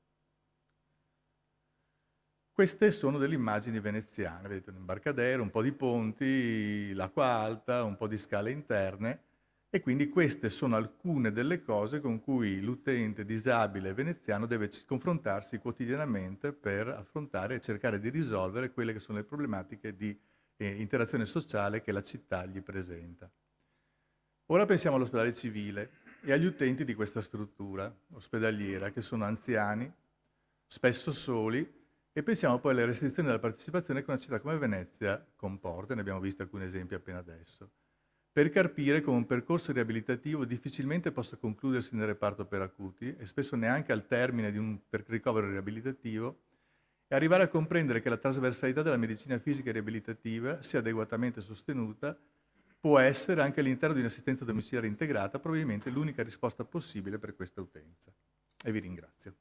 Queste sono delle immagini veneziane, vedete un imbarcadero, un po' di ponti, l'acqua alta, un po' di scale interne, e quindi queste sono alcune delle cose con cui l'utente disabile veneziano deve confrontarsi quotidianamente per affrontare e cercare di risolvere quelle che sono le problematiche di interazione sociale che la città gli presenta. Ora pensiamo all'ospedale civile e agli utenti di questa struttura ospedaliera, che sono anziani, spesso soli, E pensiamo poi alle restrizioni della partecipazione che una città come Venezia comporta, ne abbiamo visto alcuni esempi appena adesso, per carpire come un percorso riabilitativo difficilmente possa concludersi nel reparto per acuti e spesso neanche al termine di un ricovero riabilitativo, e arrivare a comprendere che la trasversalità della medicina fisica e riabilitativa, se adeguatamente sostenuta, può essere anche all'interno di un'assistenza domiciliare integrata probabilmente l'unica risposta possibile per questa utenza. E vi ringrazio.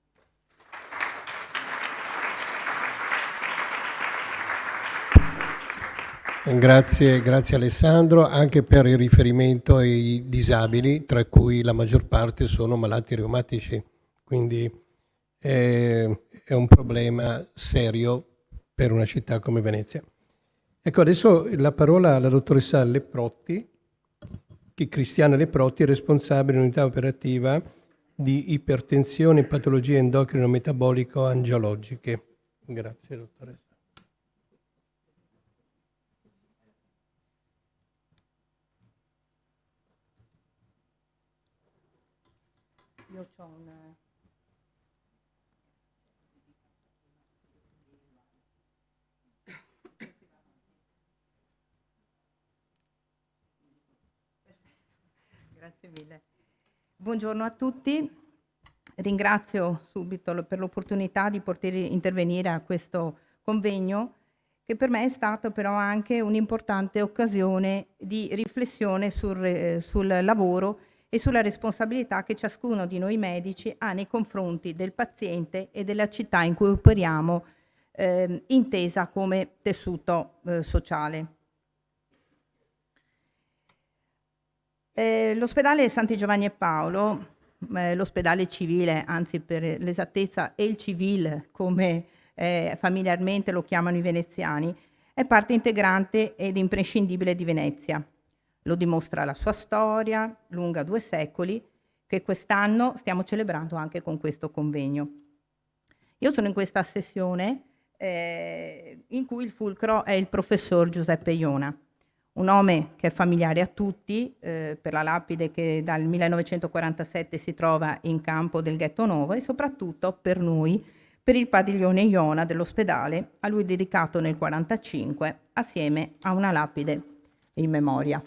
Grazie Alessandro, anche per il riferimento ai disabili, tra cui la maggior parte sono malati reumatici, quindi è un problema serio per una città come Venezia. Ecco, adesso la parola alla dottoressa Leprotti, Cristiana Leprotti, responsabile dell'unità operativa di ipertensione e patologie endocrino-metabolico-angiologiche. Grazie, dottoressa. Io c'ho un... Grazie mille. Buongiorno a tutti. Ringrazio subito per l'opportunità di poter intervenire a questo convegno, che per me è stata però anche un'importante occasione di riflessione sul lavoro e sulla responsabilità che ciascuno di noi medici ha nei confronti del paziente e della città in cui operiamo, intesa come tessuto sociale. L'ospedale Santi Giovanni e Paolo, l'ospedale civile, anzi per l'esattezza è il civile come familiarmente lo chiamano i veneziani, è parte integrante ed imprescindibile di Venezia. Lo dimostra la sua storia, lunga 2 secoli, che quest'anno stiamo celebrando anche con questo convegno. Io sono in questa sessione in cui il fulcro è il professor Giuseppe Iona, un nome che è familiare a tutti per la lapide che dal 1947 si trova in campo del Ghetto Nuovo e soprattutto per noi, per il padiglione Iona dell'ospedale, a lui dedicato nel 1945 assieme a una lapide in memoria.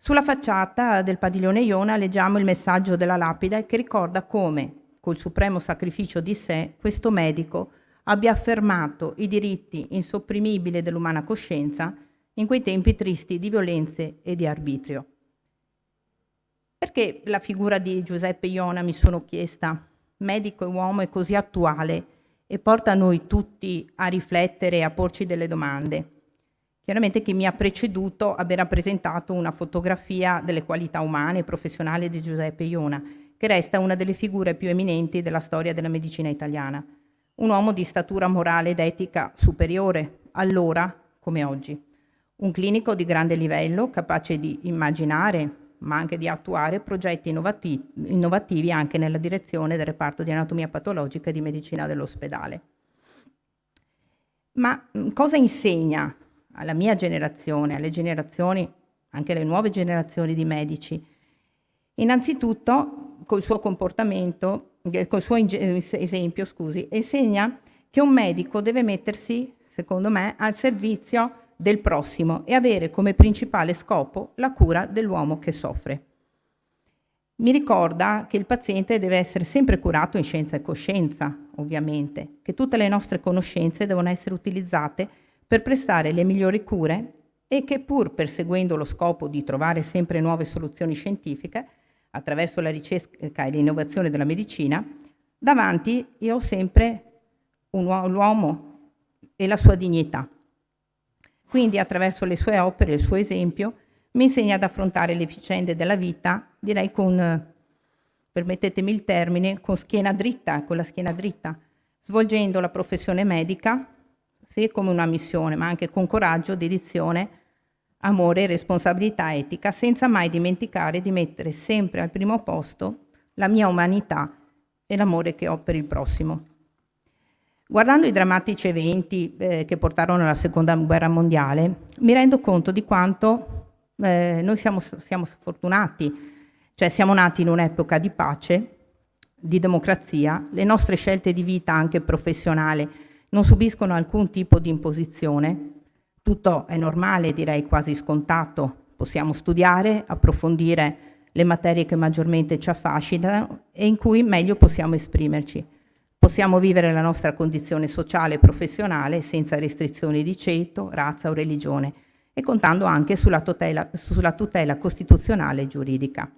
Sulla facciata del padiglione Iona leggiamo il messaggio della lapide che ricorda come, col supremo sacrificio di sé, questo medico abbia affermato i diritti insopprimibili dell'umana coscienza in quei tempi tristi di violenze e di arbitrio. Perché la figura di Giuseppe Iona, mi sono chiesta, medico e uomo, è così attuale e porta noi tutti a riflettere e a porci delle domande? Chiaramente chi mi ha preceduto abbia rappresentato una fotografia delle qualità umane e professionali di Giuseppe Iona, che resta una delle figure più eminenti della storia della medicina italiana. Un uomo di statura morale ed etica superiore, allora come oggi. Un clinico di grande livello, capace di immaginare, ma anche di attuare progetti innovativi anche nella direzione del reparto di anatomia patologica e di medicina dell'ospedale. Ma cosa insegna alla mia generazione, alle generazioni, anche alle nuove generazioni di medici? Innanzitutto, col suo comportamento, col suo esempio, insegna che un medico deve mettersi, secondo me, al servizio del prossimo e avere come principale scopo la cura dell'uomo che soffre. Mi ricorda che il paziente deve essere sempre curato in scienza e coscienza, ovviamente, che tutte le nostre conoscenze devono essere utilizzate per prestare le migliori cure e che pur perseguendo lo scopo di trovare sempre nuove soluzioni scientifiche, attraverso la ricerca e l'innovazione della medicina, davanti io ho sempre l'uomo e la sua dignità. Quindi attraverso le sue opere e il suo esempio mi insegna ad affrontare le vicende della vita, direi con, permettetemi il termine, con la schiena dritta, svolgendo la professione medica, sì, come una missione, ma anche con coraggio, dedizione, amore e responsabilità etica, senza mai dimenticare di mettere sempre al primo posto la mia umanità e l'amore che ho per il prossimo. Guardando i drammatici eventi che portarono alla Seconda Guerra Mondiale, mi rendo conto di quanto noi siamo fortunati, cioè siamo nati in un'epoca di pace, di democrazia, le nostre scelte di vita anche professionale non subiscono alcun tipo di imposizione. Tutto è normale, direi quasi scontato. Possiamo studiare, approfondire le materie che maggiormente ci affascinano e in cui meglio possiamo esprimerci. Possiamo vivere la nostra condizione sociale e professionale senza restrizioni di ceto, razza o religione e contando anche sulla tutela costituzionale e giuridica.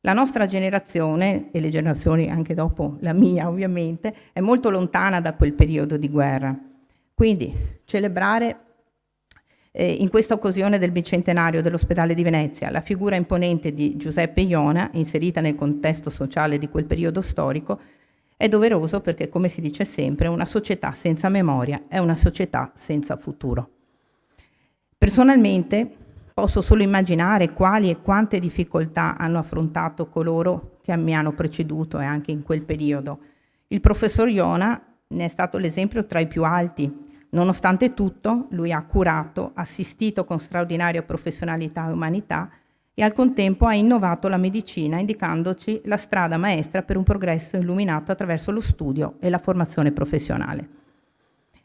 La nostra generazione, e le generazioni anche dopo la mia ovviamente, è molto lontana da quel periodo di guerra. Quindi celebrare in questa occasione del bicentenario dell'ospedale di Venezia la figura imponente di Giuseppe Iona, inserita nel contesto sociale di quel periodo storico, è doveroso perché, come si dice sempre, una società senza memoria è una società senza futuro. Personalmente posso solo immaginare quali e quante difficoltà hanno affrontato coloro che mi hanno preceduto e anche in quel periodo. Il professor Iona ne è stato l'esempio tra i più alti. Nonostante tutto, lui ha curato, assistito con straordinaria professionalità e umanità e al contempo ha innovato la medicina, indicandoci la strada maestra per un progresso illuminato attraverso lo studio e la formazione professionale.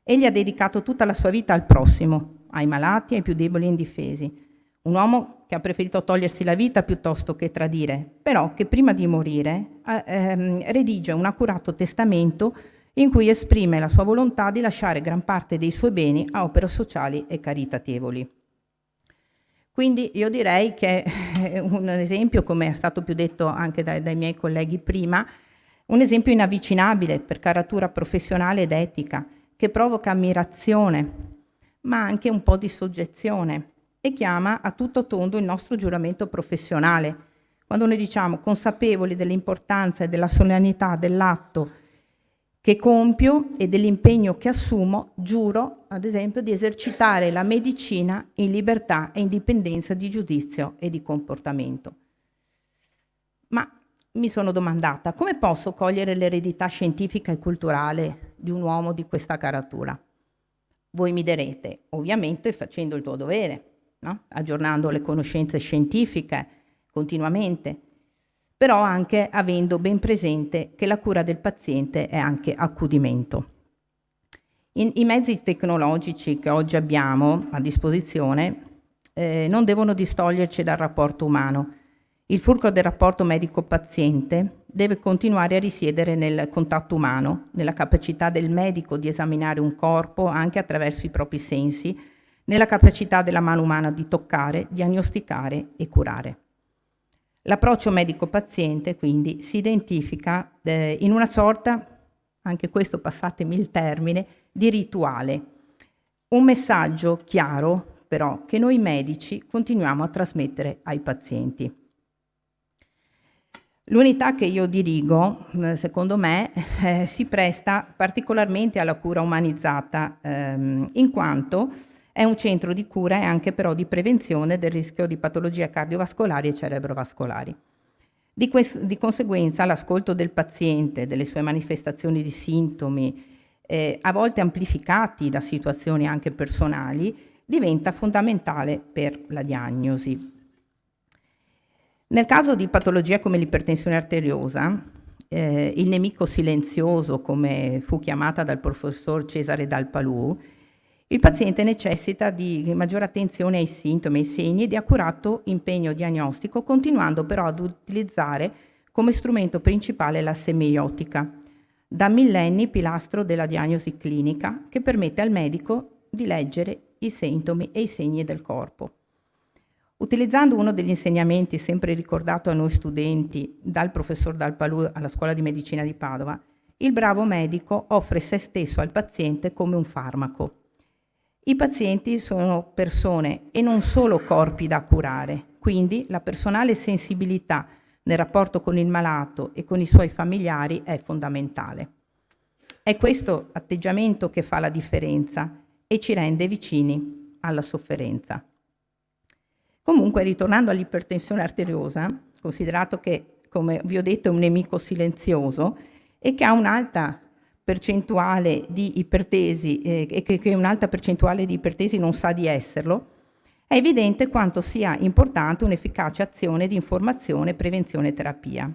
Egli ha dedicato tutta la sua vita al prossimo, ai malati, ai più deboli e indifesi. Un uomo che ha preferito togliersi la vita piuttosto che tradire, però che prima di morire redige un accurato testamento in cui esprime la sua volontà di lasciare gran parte dei suoi beni a opere sociali e caritatevoli. Quindi io direi che un esempio, come è stato più detto anche dai miei colleghi prima, un esempio inavvicinabile per caratura professionale ed etica, che provoca ammirazione, ma anche un po' di soggezione e chiama a tutto tondo il nostro giuramento professionale. Quando noi diciamo consapevoli dell'importanza e della solennità dell'atto che compio e dell'impegno che assumo, giuro, ad esempio, di esercitare la medicina in libertà e indipendenza di giudizio e di comportamento. Ma mi sono domandata, come posso cogliere l'eredità scientifica e culturale di un uomo di questa caratura? Voi mi direte, ovviamente facendo il tuo dovere, no? Aggiornando le conoscenze scientifiche continuamente, però anche avendo ben presente che la cura del paziente è anche accudimento. I mezzi tecnologici che oggi abbiamo a disposizione non devono distoglierci dal rapporto umano. Il fulcro del rapporto medico-paziente deve continuare a risiedere nel contatto umano, nella capacità del medico di esaminare un corpo anche attraverso i propri sensi, nella capacità della mano umana di toccare, diagnosticare e curare. L'approccio medico-paziente quindi si identifica in una sorta, anche questo passatemi il termine, di rituale. Un messaggio chiaro però che noi medici continuiamo a trasmettere ai pazienti. L'unità che io dirigo, secondo me, si presta particolarmente alla cura umanizzata, in quanto è un centro di cura e anche però di prevenzione del rischio di patologie cardiovascolari e cerebrovascolari. Di conseguenza l'ascolto del paziente, delle sue manifestazioni di sintomi, a volte amplificati da situazioni anche personali, diventa fondamentale per la diagnosi. Nel caso di patologie come l'ipertensione arteriosa, il nemico silenzioso, come fu chiamata dal professor Cesare Dal Palù, il paziente necessita di maggiore attenzione ai sintomi e ai segni e di accurato impegno diagnostico, continuando però ad utilizzare come strumento principale la semiotica, da millenni pilastro della diagnosi clinica, che permette al medico di leggere i sintomi e i segni del corpo. Utilizzando uno degli insegnamenti sempre ricordato a noi studenti dal professor Dal Palù alla Scuola di Medicina di Padova, il bravo medico offre se stesso al paziente come un farmaco. I pazienti sono persone e non solo corpi da curare, quindi la personale sensibilità nel rapporto con il malato e con i suoi familiari è fondamentale. È questo atteggiamento che fa la differenza e ci rende vicini alla sofferenza. Comunque, ritornando all'ipertensione arteriosa, considerato che, come vi ho detto, è un nemico silenzioso e che ha un'alta percentuale di ipertesi e che un'alta percentuale di ipertesi non sa di esserlo, è evidente quanto sia importante un'efficace azione di informazione, prevenzione e terapia.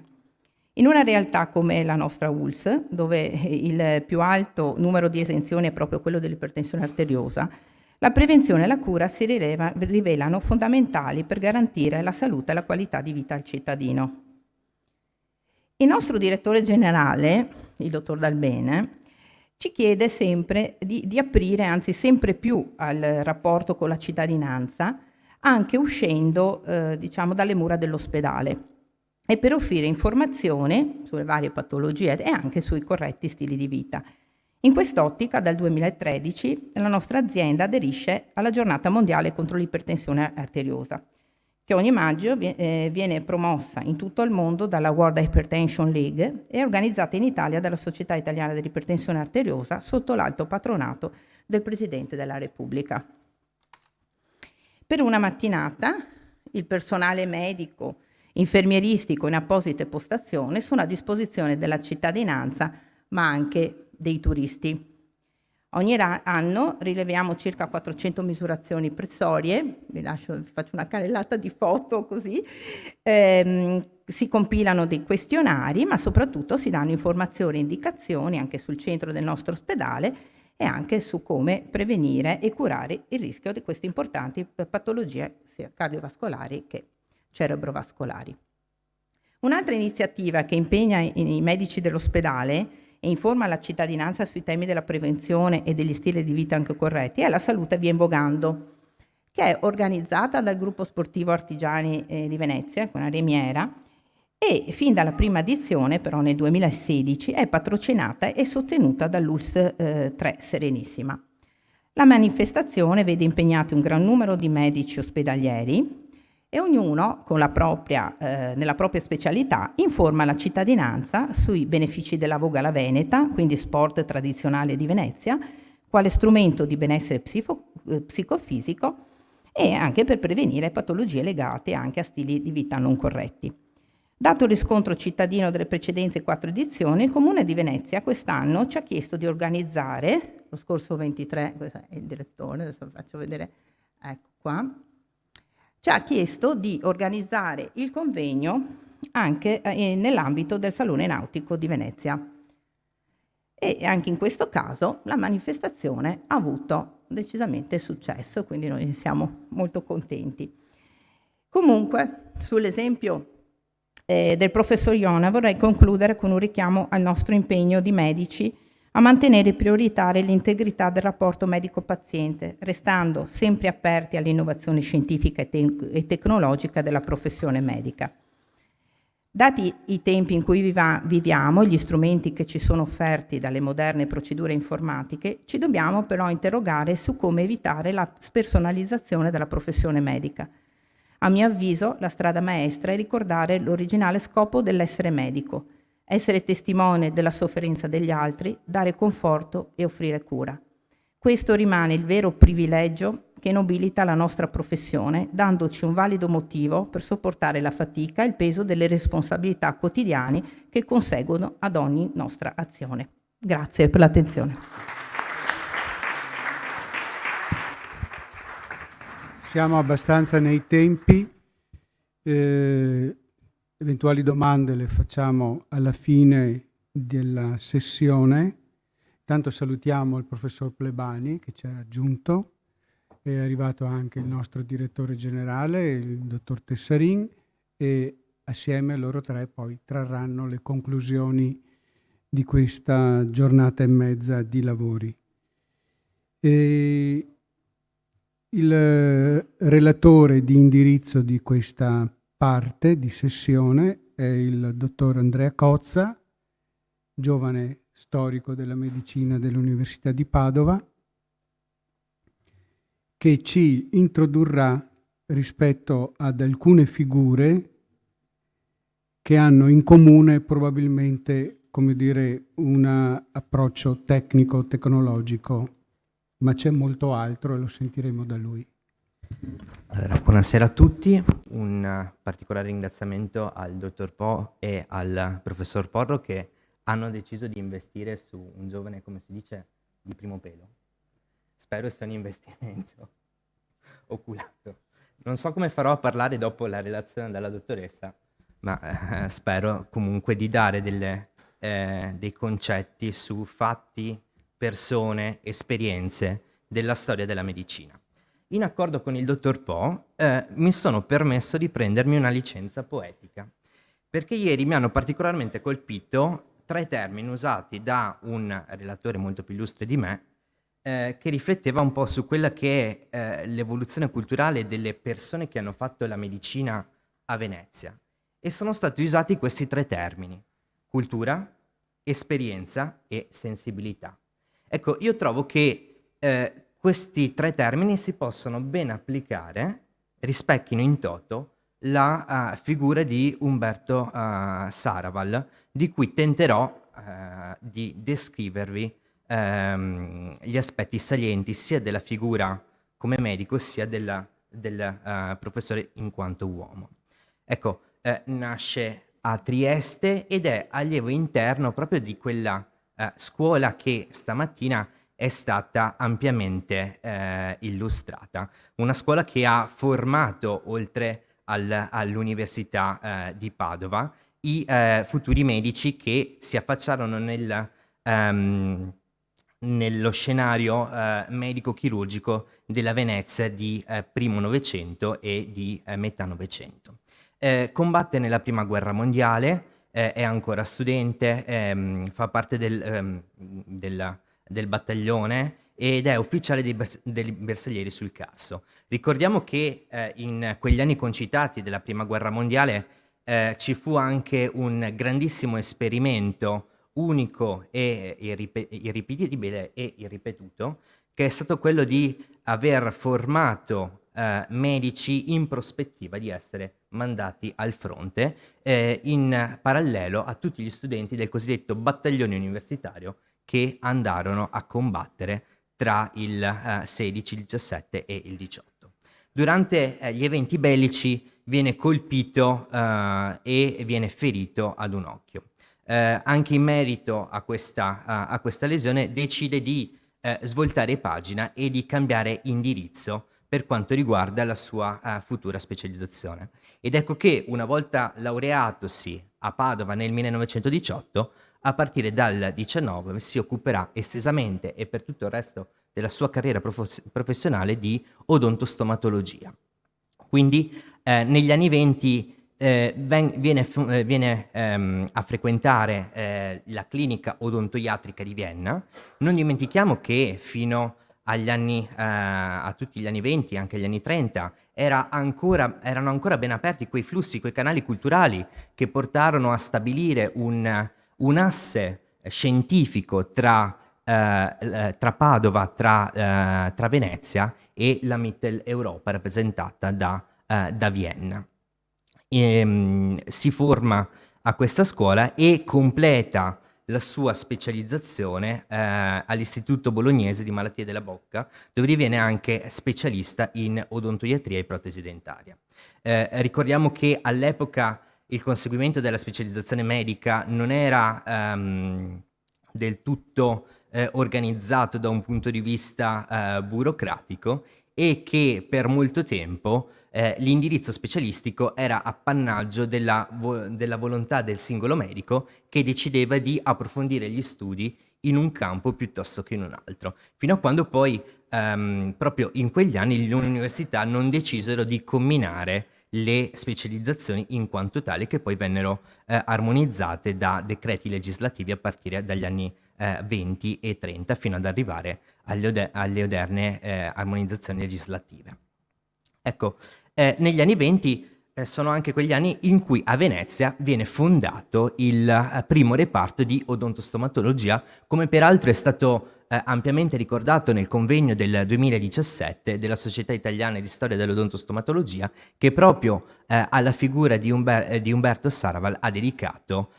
In una realtà come la nostra ULSS, dove il più alto numero di esenzioni è proprio quello dell'ipertensione arteriosa, la prevenzione e la cura si rivelano fondamentali per garantire la salute e la qualità di vita al cittadino. Il nostro direttore generale, il dottor Dalbene, ci chiede sempre di aprire, anzi sempre più, al rapporto con la cittadinanza, anche uscendo diciamo, dalle mura dell'ospedale, e per offrire informazione sulle varie patologie e anche sui corretti stili di vita. In quest'ottica, dal 2013, la nostra azienda aderisce alla Giornata Mondiale contro l'ipertensione arteriosa, che ogni maggio viene promossa in tutto il mondo dalla World Hypertension League e organizzata in Italia dalla Società Italiana dell'Ipertensione Arteriosa sotto l'alto patronato del Presidente della Repubblica. Per una mattinata, il personale medico, infermieristico in apposite postazioni sono a disposizione della cittadinanza, ma anche dei turisti. Ogni anno rileviamo circa 400 misurazioni pressorie, vi faccio una carrellata di foto così, si compilano dei questionari, ma soprattutto si danno informazioni e indicazioni anche sul centro del nostro ospedale e anche su come prevenire e curare il rischio di queste importanti patologie sia cardiovascolari che cerebrovascolari. Un'altra iniziativa che impegna i medici dell'ospedale e informa la cittadinanza sui temi della prevenzione e degli stili di vita anche corretti è la Salute Vien Vogando, che è organizzata dal gruppo sportivo Artigiani di Venezia, con la Remiera, e fin dalla prima edizione, però nel 2016, è patrocinata e sostenuta dall'ULSS 3 Serenissima. La manifestazione vede impegnati un gran numero di medici ospedalieri e ognuno nella propria specialità informa la cittadinanza sui benefici della Vogala Veneta, quindi sport tradizionale di Venezia, quale strumento di benessere psicofisico e anche per prevenire patologie legate anche a stili di vita non corretti. Dato il riscontro cittadino delle precedenti 4 edizioni, il Comune di Venezia quest'anno ci ha chiesto di organizzare, lo scorso 23, questo è il direttore, adesso vi faccio vedere, ecco qua, ci ha chiesto di organizzare il convegno anche nell'ambito del Salone Nautico di Venezia. E anche in questo caso la manifestazione ha avuto decisamente successo, quindi noi siamo molto contenti. Comunque, sull'esempio del professor Iona vorrei concludere con un richiamo al nostro impegno di medici a mantenere prioritaria l'integrità del rapporto medico-paziente, restando sempre aperti all'innovazione scientifica e tecnologica della professione medica. Dati i tempi in cui viviamo e gli strumenti che ci sono offerti dalle moderne procedure informatiche, ci dobbiamo però interrogare su come evitare la spersonalizzazione della professione medica. A mio avviso, la strada maestra è ricordare l'originale scopo dell'essere medico, essere testimone della sofferenza degli altri, dare conforto e offrire cura. Questo rimane il vero privilegio che nobilita la nostra professione, dandoci un valido motivo per sopportare la fatica e il peso delle responsabilità quotidiane che conseguono ad ogni nostra azione. Grazie per l'attenzione. Siamo abbastanza nei tempi. Eventuali domande le facciamo alla fine della sessione. Intanto salutiamo il professor Plebani che ci ha raggiunto, è arrivato anche il nostro direttore generale, il dottor Tessarin, e assieme a loro tre poi trarranno le conclusioni di questa giornata e mezza di lavori. Il relatore di indirizzo di questa parte di sessione è il dottor Andrea Cozza, giovane storico della medicina dell'Università di Padova, che ci introdurrà rispetto ad alcune figure che hanno in comune probabilmente, come dire, un approccio tecnico-tecnologico, ma c'è molto altro e lo sentiremo da lui. Allora, buonasera a tutti, un particolare ringraziamento al dottor Po e al professor Porro che hanno deciso di investire su un giovane, come si dice, di primo pelo. Spero sia un investimento oculato. Non so come farò a parlare dopo la relazione della dottoressa, ma spero comunque di dare dei concetti su fatti, persone, esperienze della storia della medicina. In accordo con il dottor Po, mi sono permesso di prendermi una licenza poetica, perché ieri mi hanno particolarmente colpito 3 termini usati da un relatore molto più illustre di me, che rifletteva un po' su quella che è l'evoluzione culturale delle persone che hanno fatto la medicina a Venezia. E sono stati usati questi 3 termini: cultura, esperienza e sensibilità. Ecco, io trovo che questi 3 termini si possono ben applicare, rispecchino in toto la figura di Umberto Saraval, di cui tenterò di descrivervi gli aspetti salienti sia della figura come medico sia del professore in quanto uomo. Ecco, nasce a Trieste ed è allievo interno proprio di quella scuola che stamattina è stata ampiamente illustrata. Una scuola che ha formato, oltre all'Università di Padova, i futuri medici che si affacciarono nello scenario medico-chirurgico della Venezia di primo Novecento e di metà Novecento. Combatte nella Prima Guerra Mondiale, è ancora studente, fa parte del battaglione ed è ufficiale dei bersaglieri sul Carso. Ricordiamo che in quegli anni concitati della Prima Guerra Mondiale ci fu anche un grandissimo esperimento unico e irripetibile e irripetuto, che è stato quello di aver formato medici in prospettiva di essere mandati al fronte in parallelo a tutti gli studenti del cosiddetto battaglione universitario che andarono a combattere tra il 16, il 17 e il 18. Durante gli eventi bellici viene colpito e viene ferito ad un occhio. Anche in merito a questa lesione decide di svoltare pagina e di cambiare indirizzo per quanto riguarda la sua futura specializzazione. Ed ecco che una volta laureatosi a Padova nel 1918, a partire dal 19 si occuperà estesamente e per tutto il resto della sua carriera professionale di odontostomatologia. Quindi negli anni 20 viene a frequentare la clinica odontoiatrica di Vienna. Non dimentichiamo che fino a tutti gli anni 20, anche agli anni 30, erano ancora ben aperti quei flussi, quei canali culturali che portarono a stabilire un asse scientifico tra Padova, tra Venezia e la Mitteleuropa rappresentata da Vienna. Si forma a questa scuola e completa la sua specializzazione all'Istituto Bolognese di Malattie della Bocca, dove diviene anche specialista in odontoiatria e protesi dentaria. Ricordiamo che all'epoca il conseguimento della specializzazione medica non era del tutto organizzato da un punto di vista burocratico e che per molto tempo l'indirizzo specialistico era appannaggio della volontà del singolo medico, che decideva di approfondire gli studi in un campo piuttosto che in un altro, fino a quando poi proprio in quegli anni le università non decisero di combinare le specializzazioni in quanto tali, che poi vennero armonizzate da decreti legislativi a partire dagli anni 20 e 30 fino ad arrivare alle oderne armonizzazioni legislative. Ecco, negli anni 20 sono anche quegli anni in cui a Venezia viene fondato il primo reparto di odontostomatologia, come peraltro è stato ampiamente ricordato nel convegno del 2017 della Società Italiana di Storia dell'Odontostomatologia, che proprio alla figura di Umberto Saraval ha dedicato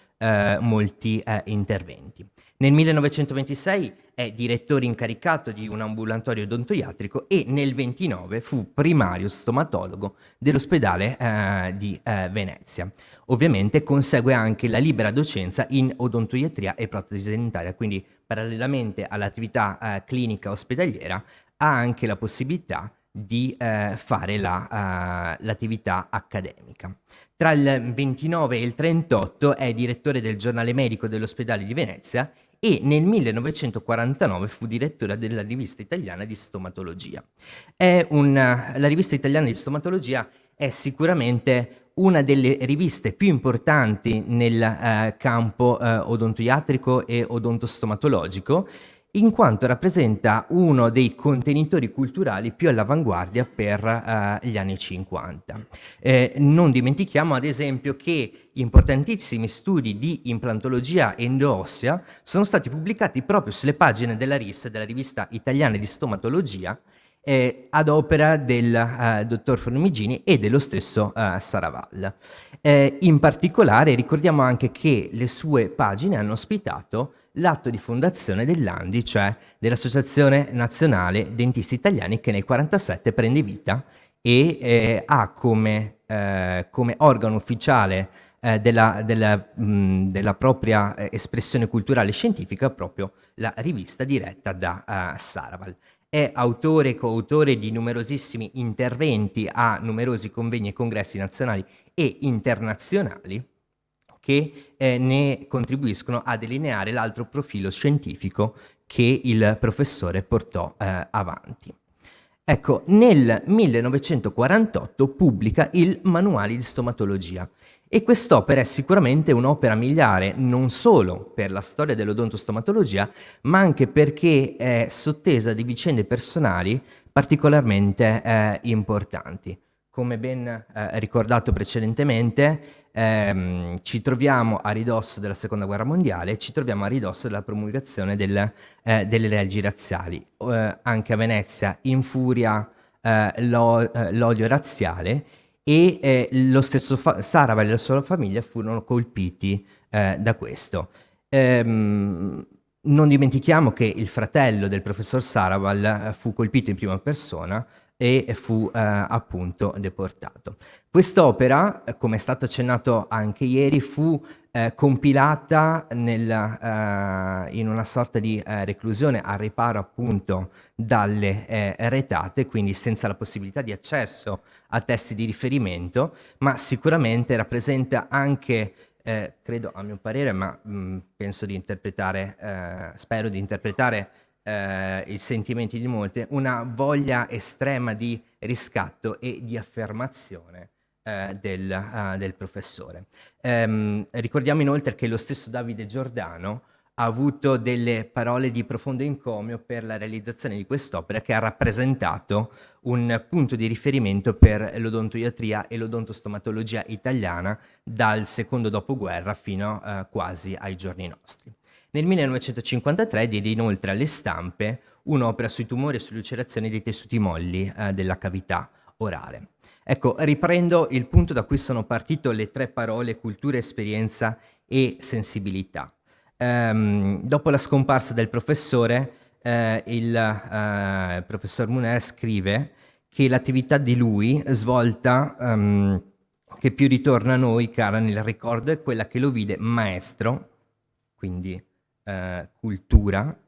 molti interventi. Nel 1926 è direttore incaricato di un ambulatorio odontoiatrico e nel 29 fu primario stomatologo dell'ospedale di Venezia. Ovviamente consegue anche la libera docenza in odontoiatria e protesi dentaria, quindi parallelamente all'attività clinica ospedaliera ha anche la possibilità di fare l'attività accademica. Tra il 29 e il 38 è direttore del giornale medico dell'ospedale di Venezia e nel 1949 fu direttore della rivista italiana di stomatologia. La rivista italiana di stomatologia è sicuramente una delle riviste più importanti nel campo odontoiatrico e odontostomatologico, in quanto rappresenta uno dei contenitori culturali più all'avanguardia per gli anni 50. Non dimentichiamo ad esempio che importantissimi studi di implantologia endoossea sono stati pubblicati proprio sulle pagine della RIS, della rivista italiana di stomatologia, ad opera del dottor Formigini e dello stesso Saraval. In particolare ricordiamo anche che le sue pagine hanno ospitato l'atto di fondazione dell'ANDI, cioè dell'Associazione Nazionale Dentisti Italiani, che nel 1947 prende vita e ha come organo ufficiale della propria espressione culturale e scientifica proprio la rivista diretta da Saraval. È autore e coautore di numerosissimi interventi a numerosi convegni e congressi nazionali e internazionali che ne contribuiscono a delineare l'altro profilo scientifico che il professore portò avanti. Ecco, nel 1948 pubblica il Manuale di stomatologia e quest'opera è sicuramente un'opera miliare non solo per la storia dell'odontostomatologia, ma anche perché è sottesa di vicende personali particolarmente importanti. Come ben ricordato precedentemente, ci troviamo a ridosso della Seconda Guerra Mondiale, ci troviamo a ridosso della promulgazione delle leggi razziali. Anche a Venezia infuria l'odio razziale e lo stesso Saraval e la sua famiglia furono colpiti da questo. Non dimentichiamo che il fratello del professor Saraval fu colpito in prima persona e fu appunto deportato. Quest'opera, come è stato accennato anche ieri, fu compilata in una sorta di reclusione al riparo appunto dalle retate, quindi senza la possibilità di accesso a testi di riferimento, ma sicuramente rappresenta anche, credo a mio parere, ma penso di interpretare, spero di interpretare i sentimenti di molti, una voglia estrema di riscatto e di affermazione del professore. Ricordiamo inoltre che lo stesso Davide Giordano ha avuto delle parole di profondo encomio per la realizzazione di quest'opera, che ha rappresentato un punto di riferimento per l'odontoiatria e l'odontostomatologia italiana dal secondo dopoguerra fino quasi ai giorni nostri. Nel 1953 diede inoltre alle stampe un'opera sui tumori e sulle ulcerazioni dei tessuti molli della cavità orale. Ecco, riprendo il punto da cui sono partito le tre parole cultura, esperienza e sensibilità. Dopo la scomparsa del professore, il professor Muner scrive che l'attività di lui svolta, che più ritorna a noi cara nel ricordo, è quella che lo vide maestro, quindi cultura,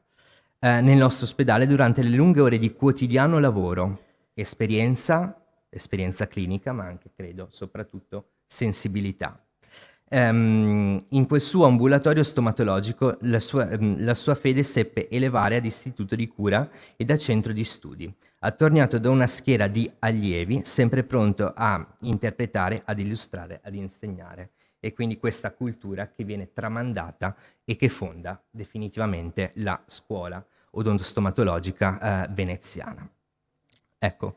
nel nostro ospedale durante le lunghe ore di quotidiano lavoro, esperienza clinica, ma anche, credo, soprattutto sensibilità. In quel suo ambulatorio stomatologico la sua fede seppe elevare ad istituto di cura e da centro di studi, attorniato da una schiera di allievi, sempre pronto a interpretare, ad illustrare, ad insegnare. E quindi questa cultura che viene tramandata e che fonda definitivamente la scuola odontostomatologica veneziana. Ecco,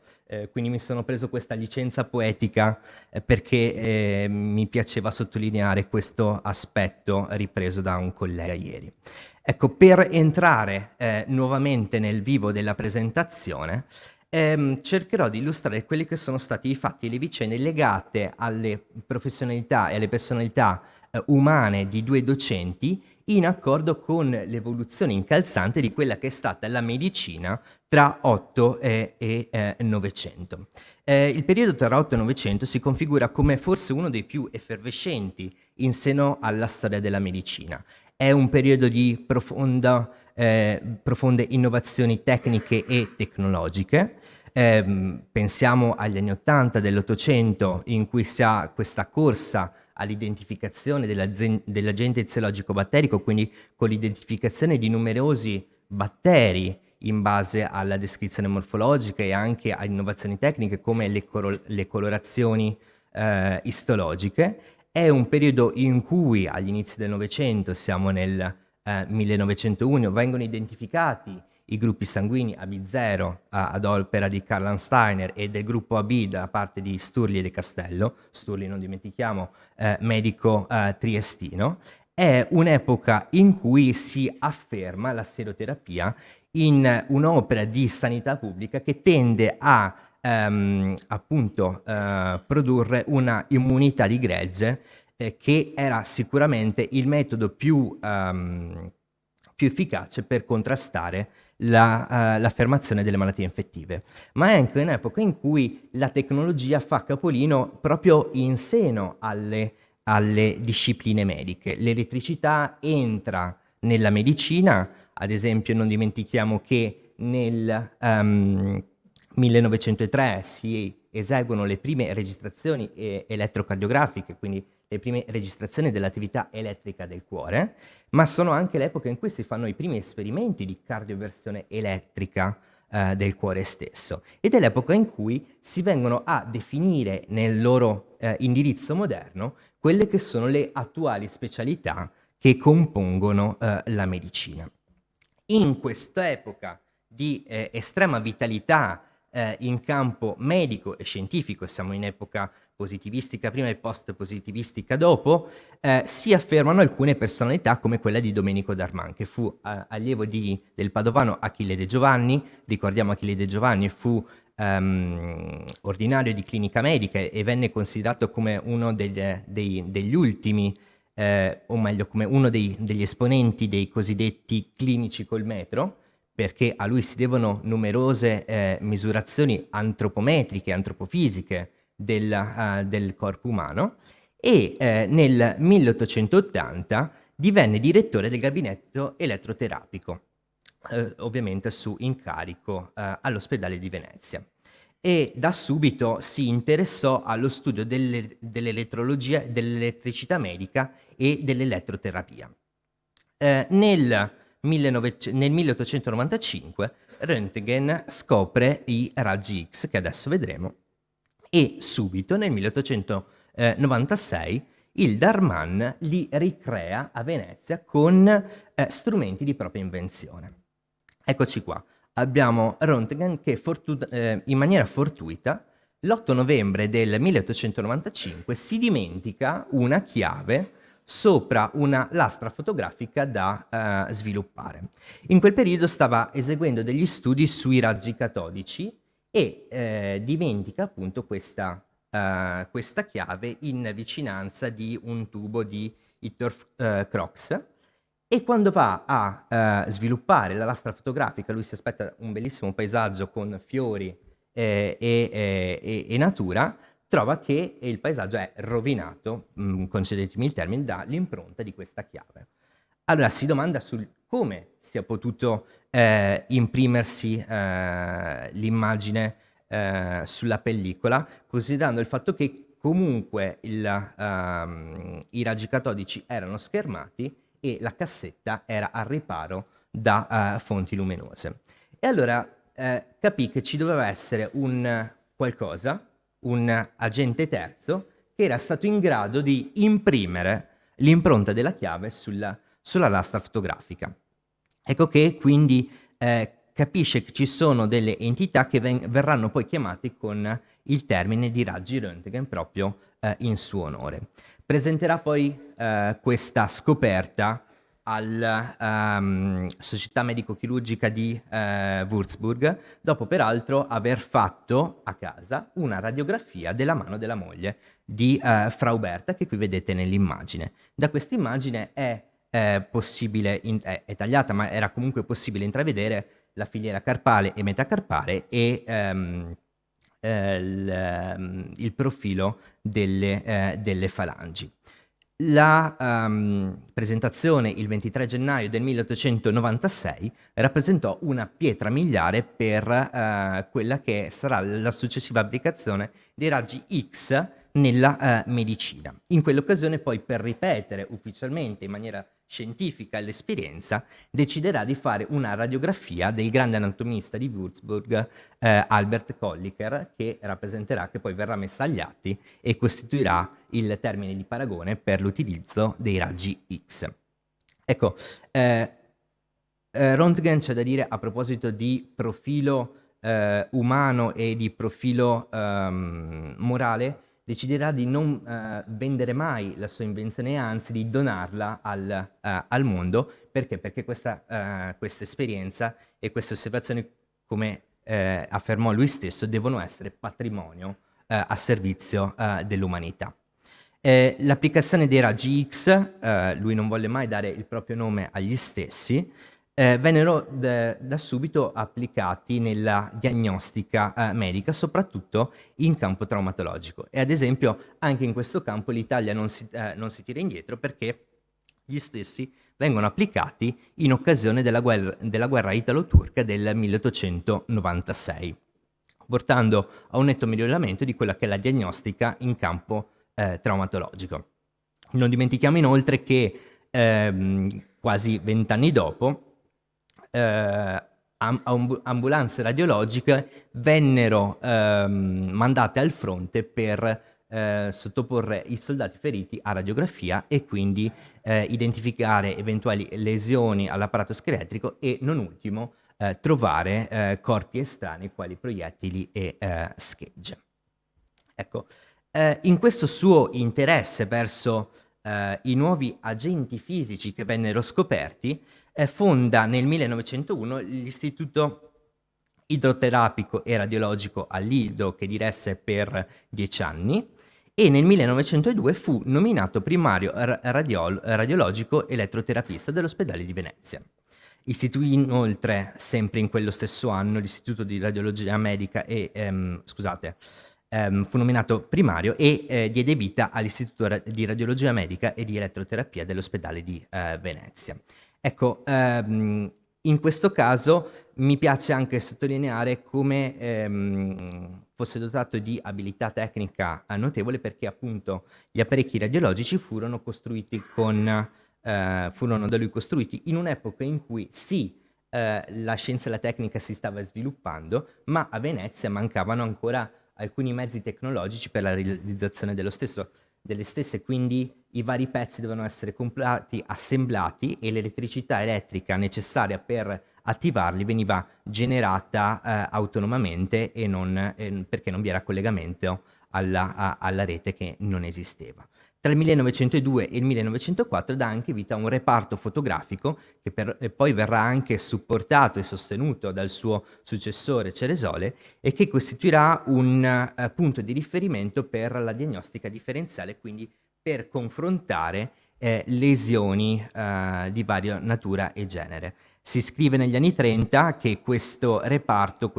quindi mi sono preso questa licenza poetica perché mi piaceva sottolineare questo aspetto ripreso da un collega ieri. Ecco, per entrare nuovamente nel vivo della presentazione, cercherò di illustrare quelli che sono stati i fatti e le vicende legate alle professionalità e alle personalità umane di due docenti in accordo con l'evoluzione incalzante di quella che è stata la medicina tra 8 e 900. Il periodo tra 8 e 900 si configura come forse uno dei più effervescenti in seno alla storia della medicina. È un periodo di profonde innovazioni tecniche e tecnologiche, Pensiamo agli anni '80 dell'Ottocento, in cui si ha questa corsa all'identificazione dell'agente eziologico-batterico, quindi con l'identificazione di numerosi batteri in base alla descrizione morfologica e anche a innovazioni tecniche come le colorazioni istologiche. È un periodo in cui agli inizi del Novecento, siamo nel 1901, vengono identificati i gruppi sanguigni AB0 ad opera di Karl Landsteiner e del gruppo AB da parte di Sturli e De Castello. Sturli, non dimentichiamo, medico triestino. È un'epoca in cui si afferma la sieroterapia in un'opera di sanità pubblica che tende a produrre una immunità di gregge che era sicuramente il metodo più efficace per contrastare l'affermazione delle malattie infettive. Ma è anche un'epoca in cui la tecnologia fa capolino proprio in seno alle discipline mediche. L'elettricità entra nella medicina, ad esempio non dimentichiamo che nel 1903 si eseguono le prime registrazioni elettrocardiografiche, quindi le prime registrazioni dell'attività elettrica del cuore, ma sono anche l'epoca in cui si fanno i primi esperimenti di cardioversione elettrica del cuore stesso, ed è l'epoca in cui si vengono a definire nel loro indirizzo moderno quelle che sono le attuali specialità che compongono la medicina. In questa epoca di estrema vitalità in campo medico e scientifico, siamo in epoca positivistica prima e post-positivistica dopo, si affermano alcune personalità come quella di Domenico D'Armand, che fu allievo del padovano Achille De Giovanni. Ricordiamo Achille De Giovanni fu ordinario di clinica medica e venne considerato come uno degli ultimi, o meglio come uno degli esponenti dei cosiddetti clinici col metro, perché a lui si devono numerose misurazioni antropometriche, antropofisiche del corpo umano, e nel 1880 divenne direttore del gabinetto elettroterapico, ovviamente su incarico all'ospedale di Venezia. E da subito si interessò allo studio dell'elettrologia, dell'elettricità medica e dell'elettroterapia. Nel 1895 Röntgen scopre i raggi X, che adesso vedremo, e subito nel 1896 il D'Armand li ricrea a Venezia con strumenti di propria invenzione. Eccoci qua, abbiamo Röntgen che in maniera fortuita l'8 novembre del 1895 si dimentica una chiave sopra una lastra fotografica da sviluppare. In quel periodo stava eseguendo degli studi sui raggi catodici e dimentica appunto questa chiave in vicinanza di un tubo di Hittorf-Crooks, e quando va a sviluppare la lastra fotografica, lui si aspetta un bellissimo paesaggio con fiori e natura, trova che il paesaggio è rovinato, concedetemi il termine, dall'impronta di questa chiave. Allora si domanda sul come sia potuto imprimersi l'immagine sulla pellicola, considerando il fatto che comunque i raggi catodici erano schermati e la cassetta era al riparo da fonti luminose. E allora capì che ci doveva essere un agente terzo che era stato in grado di imprimere l'impronta della chiave sulla lastra fotografica. Ecco che quindi capisce che ci sono delle entità che verranno poi chiamate con il termine di raggi Röntgen proprio in suo onore. Presenterà poi questa scoperta alla Società Medico-Chirurgica di Würzburg, dopo peraltro aver fatto a casa una radiografia della mano della moglie di Frau Berta, che qui vedete nell'immagine. Da questa immagine è tagliata, ma era comunque possibile intravedere la filiera carpale e metacarpale e il profilo delle falangi. La presentazione il 23 gennaio del 1896 rappresentò una pietra miliare per quella che sarà la successiva applicazione dei raggi X nella medicina. In quell'occasione poi, per ripetere ufficialmente in maniera scientifica l'esperienza, deciderà di fare una radiografia del grande anatomista di Würzburg, Albert Kolliker, che rappresenterà, che poi verrà messa agli atti e costituirà il termine di paragone per l'utilizzo dei raggi X. Ecco, Röntgen, c'è da dire a proposito di profilo umano e di profilo morale, deciderà di non vendere mai la sua invenzione, anzi di donarla al mondo. Perché? Perché questa esperienza e queste osservazioni, come affermò lui stesso, devono essere patrimonio a servizio dell'umanità. L'applicazione dei raggi X, lui non volle mai dare il proprio nome agli stessi, vennero da subito applicati nella diagnostica medica, soprattutto in campo traumatologico. E ad esempio anche in questo campo l'Italia non si tira indietro, perché gli stessi vengono applicati in occasione della guerra italo-turca del 1896, portando a un netto miglioramento di quella che è la diagnostica in campo traumatologico. Non dimentichiamo inoltre che quasi 20 anni dopo ambulanze radiologiche vennero mandate al fronte per sottoporre i soldati feriti a radiografia e quindi identificare eventuali lesioni all'apparato scheletrico e, non ultimo, trovare corpi estranei quali proiettili e schegge. Ecco, in questo suo interesse verso i nuovi agenti fisici che vennero scoperti, fonda nel 1901 l'Istituto Idroterapico e Radiologico a Lido, che diresse per 10 anni, e nel 1902 fu nominato primario radiologico elettroterapista dell'ospedale di Venezia. Istituì inoltre, sempre in quello stesso anno, l'Istituto di Radiologia Medica fu nominato primario e diede vita all'Istituto di Radiologia Medica e di Elettroterapia dell'ospedale di Venezia. Ecco, in questo caso mi piace anche sottolineare come fosse dotato di abilità tecnica notevole, perché appunto gli apparecchi radiologici furono da lui costruiti in un'epoca in cui sì, la scienza e la tecnica si stava sviluppando, ma a Venezia mancavano ancora alcuni mezzi tecnologici per la realizzazione delle stesse, quindi i vari pezzi dovevano essere comprati, assemblati, e l'elettricità elettrica necessaria per attivarli veniva generata autonomamente e perché non vi era collegamento alla rete, che non esisteva. Tra il 1902 e il 1904 dà anche vita a un reparto fotografico che poi verrà anche supportato e sostenuto dal suo successore Ceresole, e che costituirà un punto di riferimento per la diagnostica differenziale, quindi per confrontare lesioni di varia natura e genere. Si scrive negli anni 30 che questo reparto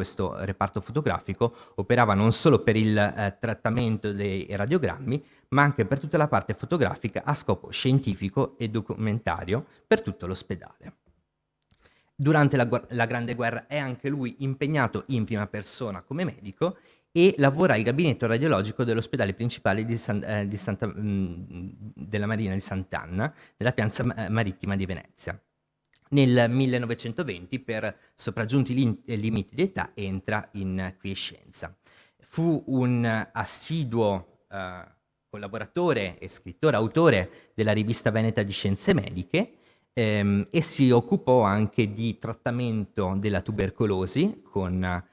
fotografico operava non solo per il trattamento dei radiogrammi, ma anche per tutta la parte fotografica a scopo scientifico e documentario per tutto l'ospedale. Durante la Grande Guerra è anche lui impegnato in prima persona come medico e lavora al gabinetto radiologico dell'ospedale principale della Marina di Sant'Anna, nella piazza marittima di Venezia. Nel 1920, per sopraggiunti limiti di età, entra in quiescenza. Fu un assiduo collaboratore e scrittore, autore della Rivista Veneta di Scienze Mediche, e si occupò anche di trattamento della tubercolosi con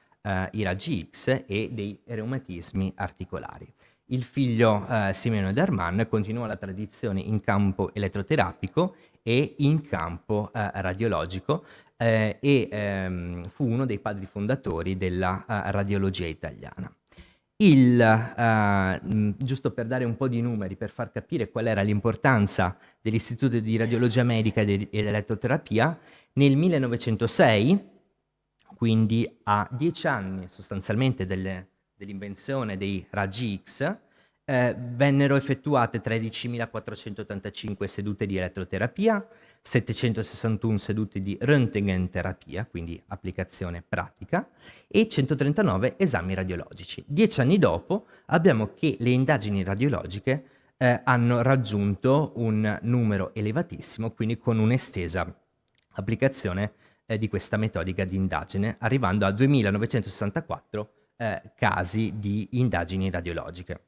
i raggi X e dei reumatismi articolari. Il figlio Simeone d'Arman continuò la tradizione in campo elettroterapico e in campo radiologico e fu uno dei padri fondatori della radiologia italiana. Giusto per dare un po' di numeri, per far capire qual era l'importanza dell'Istituto di Radiologia Medica ed Elettroterapia, nel 1906, quindi a 10 anni sostanzialmente dell'invenzione dei raggi X, vennero effettuate 13.485 sedute di elettroterapia, 761 sedute di röntgenterapia, quindi applicazione pratica, e 139 esami radiologici. 10 anni dopo abbiamo che le indagini radiologiche hanno raggiunto un numero elevatissimo, quindi con un'estesa applicazione di questa metodica di indagine, arrivando a 2.964 casi di indagini radiologiche.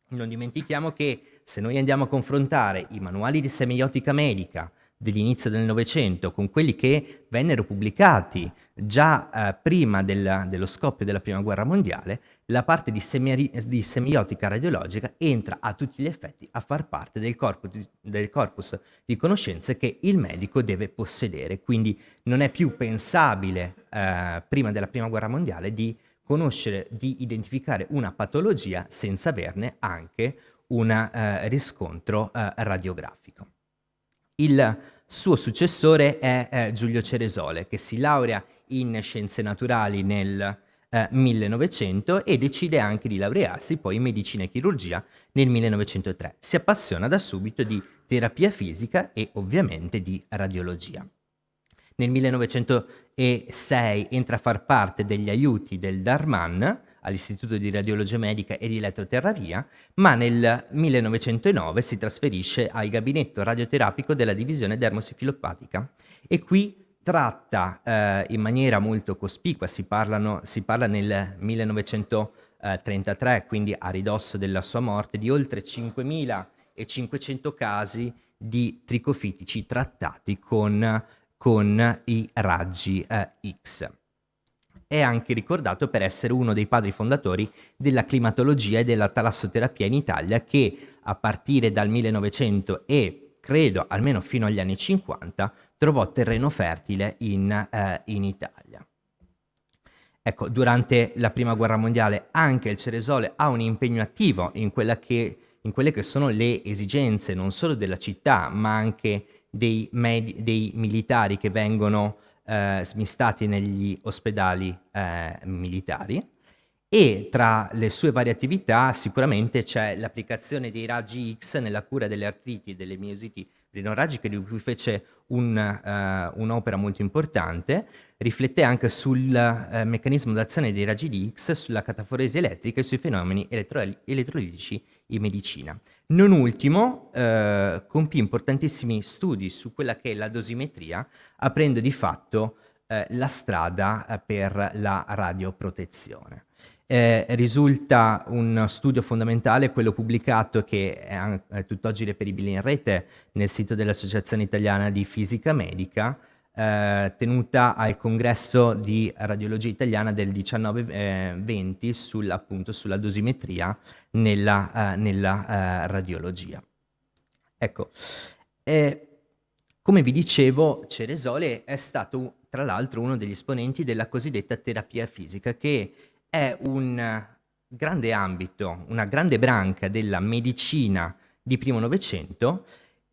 Non dimentichiamo che se noi andiamo a confrontare i manuali di semiotica medica dell'inizio del Novecento con quelli che vennero pubblicati già prima dello scoppio della Prima Guerra Mondiale, la parte di semiotica radiologica entra a tutti gli effetti a far parte del corpus di conoscenze che il medico deve possedere. Quindi non è più pensabile prima della Prima Guerra Mondiale di conoscere, di identificare una patologia senza averne anche un riscontro radiografico. Il suo successore è Giulio Ceresole, che si laurea in scienze naturali nel 1900 e decide anche di laurearsi poi in medicina e chirurgia nel 1903. Si appassiona da subito di terapia fisica e ovviamente di radiologia. Nel 1906 entra a far parte degli aiuti del Darman all'Istituto di Radiologia Medica e di Elettroterapia, ma nel 1909 si trasferisce al gabinetto radioterapico della divisione dermosifilopatica e qui tratta in maniera molto cospicua, si parla nel 1933, quindi a ridosso della sua morte, di oltre 5.500 casi di tricofitici trattati con i raggi X. È anche ricordato per essere uno dei padri fondatori della climatologia e della talassoterapia in Italia, che a partire dal 1900 e credo almeno fino agli anni 50 trovò terreno fertile in Italia. Ecco, durante la Prima Guerra Mondiale anche il Ceresole ha un impegno attivo in quelle che sono le esigenze non solo della città, ma anche dei militari che vengono smistati negli ospedali militari, e tra le sue varie attività sicuramente c'è l'applicazione dei raggi X nella cura delle artriti e delle miositi rinoragiche, di cui fece un'opera molto importante. Riflette anche sul meccanismo d'azione dei raggi X, sulla cataforesi elettrica e sui fenomeni elettrolitici in medicina. Non ultimo, compì importantissimi studi su quella che è la dosimetria, aprendo di fatto la strada per la radioprotezione. Risulta un studio fondamentale, quello pubblicato, che è tutt'oggi reperibile in rete nel sito dell'Associazione Italiana di Fisica Medica, tenuta al Congresso di Radiologia Italiana del 19-20 sulla dosimetria nella radiologia. Ecco, come vi dicevo, Ceresole è stato tra l'altro uno degli esponenti della cosiddetta terapia fisica, che è un grande ambito, una grande branca della medicina di primo Novecento,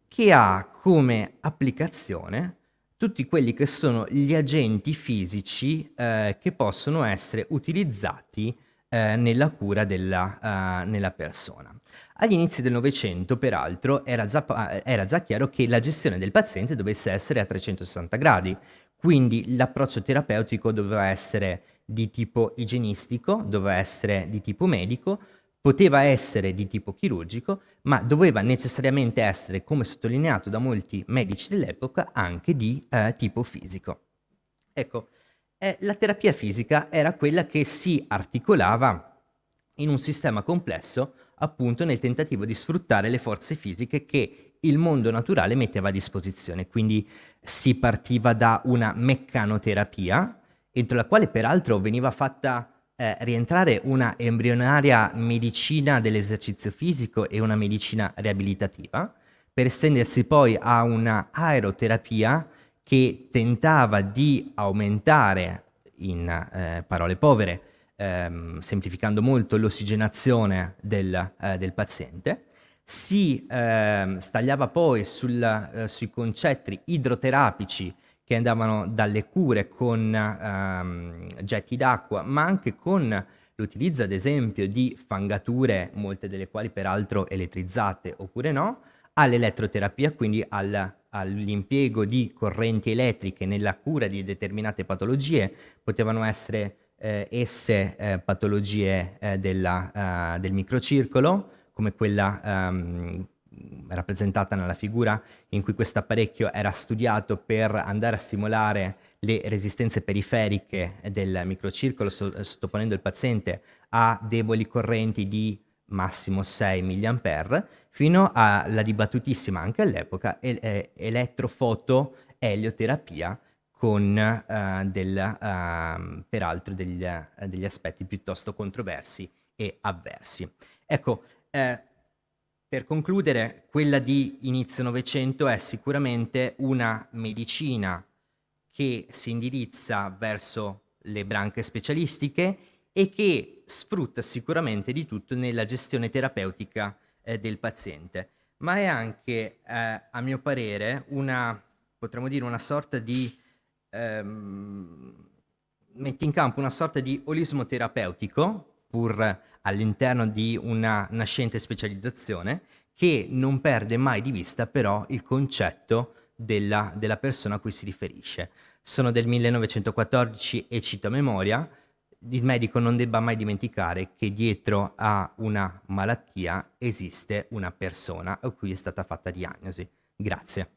che ha come applicazione tutti quelli che sono gli agenti fisici che possono essere utilizzati nella cura nella persona. Agli inizi del Novecento, peraltro, era già chiaro che la gestione del paziente dovesse essere a 360 gradi, quindi l'approccio terapeutico doveva essere di tipo igienistico, doveva essere di tipo medico, poteva essere di tipo chirurgico, ma doveva necessariamente essere, come sottolineato da molti medici dell'epoca, anche di tipo fisico. Ecco, la terapia fisica era quella che si articolava in un sistema complesso, appunto nel tentativo di sfruttare le forze fisiche che il mondo naturale metteva a disposizione. Quindi si partiva da una meccanoterapia, entro la quale peraltro veniva fatta rientrare una embrionaria medicina dell'esercizio fisico e una medicina riabilitativa, per estendersi poi a una aeroterapia che tentava di aumentare, in parole povere, semplificando molto, l'ossigenazione del paziente. Si stagliava poi sui concetti idroterapici, che andavano dalle cure con getti d'acqua, ma anche con l'utilizzo ad esempio di fangature, molte delle quali peraltro elettrizzate oppure no, all'elettroterapia, quindi all'impiego di correnti elettriche nella cura di determinate patologie. Potevano essere esse patologie del microcircolo, come quella rappresentata nella figura in cui questo apparecchio era studiato per andare a stimolare le resistenze periferiche del microcircolo, sottoponendo il paziente a deboli correnti di massimo 6 mA, fino alla dibattutissima anche all'epoca elettrofotoelioterapia con peraltro degli aspetti piuttosto controversi e avversi. Ecco, per concludere, quella di inizio Novecento è sicuramente una medicina che si indirizza verso le branche specialistiche e che sfrutta sicuramente di tutto nella gestione terapeutica del paziente, ma è anche, a mio parere, potremmo dire una sorta di mette in campo una sorta di olismo terapeutico, pur all'interno di una nascente specializzazione, che non perde mai di vista però il concetto della persona a cui si riferisce. Sono del 1914 e cito a memoria: il medico non debba mai dimenticare che dietro a una malattia esiste una persona a cui è stata fatta diagnosi. Grazie.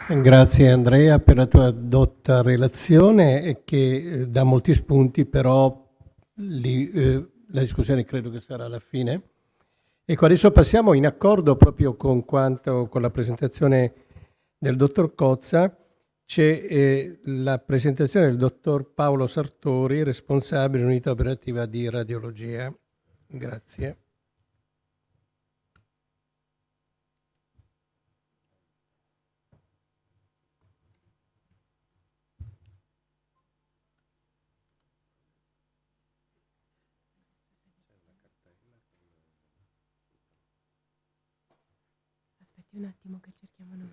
Grazie Andrea per la tua dotta relazione che dà molti spunti, però la discussione credo che sarà alla fine. Ecco, adesso passiamo in accordo proprio con la presentazione del dottor Cozza. C'è la presentazione del dottor Paolo Sartori, responsabile dell'unità operativa di radiologia. Grazie. Un attimo che cerchiamo noi.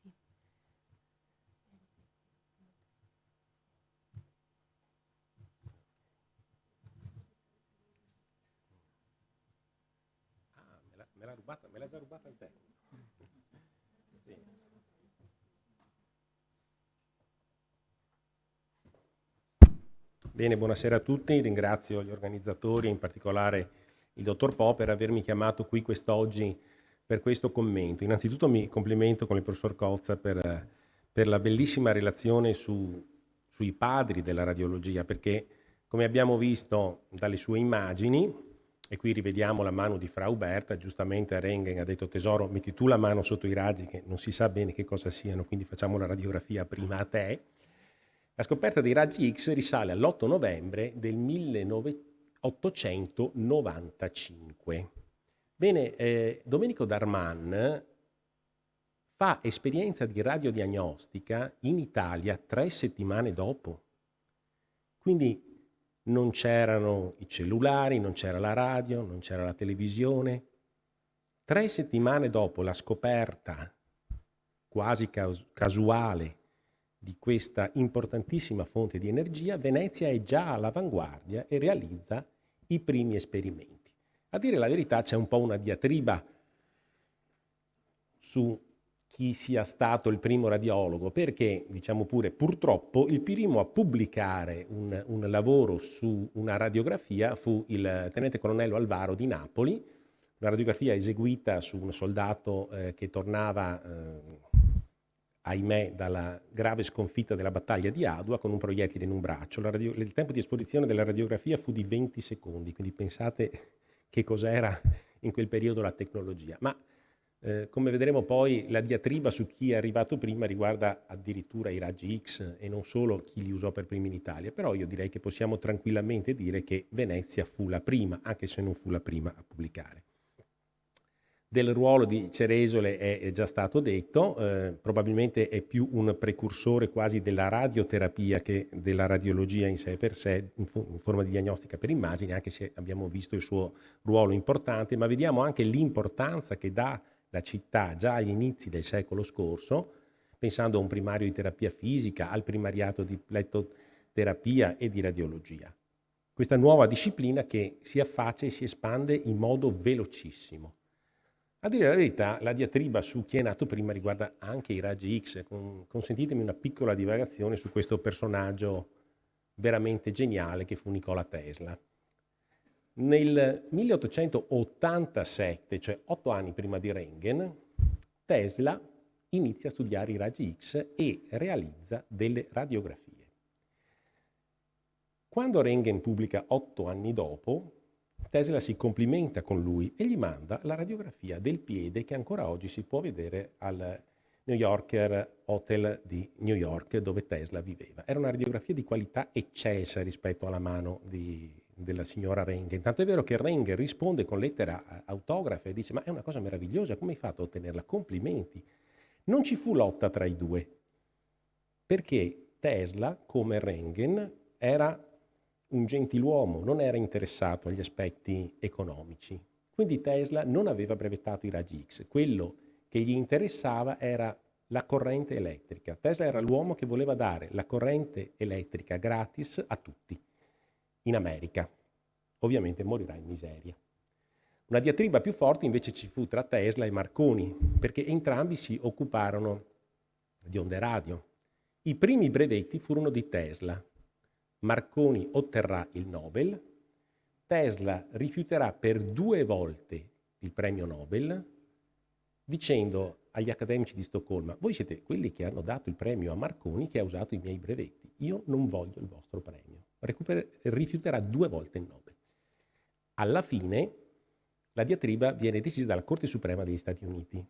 Sì. Me l'ha già rubata a te. Sì. Bene, buonasera a tutti, ringrazio gli organizzatori, in particolare il dottor Po, per avermi chiamato qui quest'oggi per questo commento. Innanzitutto mi complimento con il professor Cozza per la bellissima relazione sui padri della radiologia, perché come abbiamo visto dalle sue immagini, e qui rivediamo la mano di Fra Uberta, giustamente Röntgen ha detto: tesoro, metti tu la mano sotto i raggi che non si sa bene che cosa siano, quindi facciamo la radiografia prima a te. La scoperta dei raggi X risale all'8 novembre del 1895. Bene, Domenico Darman fa esperienza di radiodiagnostica in Italia 3 settimane dopo. Quindi non c'erano i cellulari, non c'era la radio, non c'era la televisione. 3 settimane dopo la scoperta quasi casuale di questa importantissima fonte di energia, Venezia è già all'avanguardia e realizza i primi esperimenti. A dire la verità c'è un po' una diatriba su chi sia stato il primo radiologo, perché, diciamo pure, purtroppo il primo a pubblicare un lavoro su una radiografia fu il tenente colonnello Alvaro di Napoli, una radiografia eseguita su un soldato che tornava ahimè dalla grave sconfitta della battaglia di Adua con un proiettile in un braccio. Il tempo di esposizione della radiografia fu di 20 secondi, quindi pensate che cos'era in quel periodo la tecnologia. Ma come vedremo poi la diatriba su chi è arrivato prima riguarda addirittura i raggi X e non solo chi li usò per primi in Italia, però io direi che possiamo tranquillamente dire che Venezia fu la prima, anche se non fu la prima a pubblicare. Del ruolo di Ceresole è già stato detto, probabilmente è più un precursore quasi della radioterapia che della radiologia in sé per sé, in forma di diagnostica per immagini, anche se abbiamo visto il suo ruolo importante, ma vediamo anche l'importanza che dà la città già agli inizi del secolo scorso, pensando a un primario di terapia fisica, al primariato di lettoterapia e di radiologia. Questa nuova disciplina che si affaccia e si espande in modo velocissimo. A dire la verità, la diatriba su chi è nato prima riguarda anche i raggi X. Consentitemi una piccola divagazione su questo personaggio veramente geniale che fu Nikola Tesla. Nel 1887, cioè 8 anni prima di Röntgen, Tesla inizia a studiare i raggi X e realizza delle radiografie. Quando Röntgen pubblica 8 anni dopo, Tesla si complimenta con lui e gli manda la radiografia del piede che ancora oggi si può vedere al New Yorker Hotel di New York, dove Tesla viveva. Era una radiografia di qualità eccelsa rispetto alla mano della signora Röntgen. Tanto è vero che Röntgen risponde con lettera autografa e dice: ma è una cosa meravigliosa, come hai fatto a ottenerla? Complimenti. Non ci fu lotta tra i due, perché Tesla, come Röntgen, era un gentiluomo, non era interessato agli aspetti economici. Quindi Tesla non aveva brevettato i raggi X. Quello che gli interessava era la corrente elettrica. Tesla era l'uomo che voleva dare la corrente elettrica gratis a tutti, in America. Ovviamente morirà in miseria. Una diatriba più forte invece ci fu tra Tesla e Marconi, perché entrambi si occuparono di onde radio. I primi brevetti furono di Tesla. Marconi otterrà il Nobel, Tesla rifiuterà per 2 volte il premio Nobel, dicendo agli accademici di Stoccolma: voi siete quelli che hanno dato il premio a Marconi che ha usato i miei brevetti, io non voglio il vostro premio. Rifiuterà 2 volte il Nobel. Alla fine la diatriba viene decisa dalla Corte Suprema degli Stati Uniti,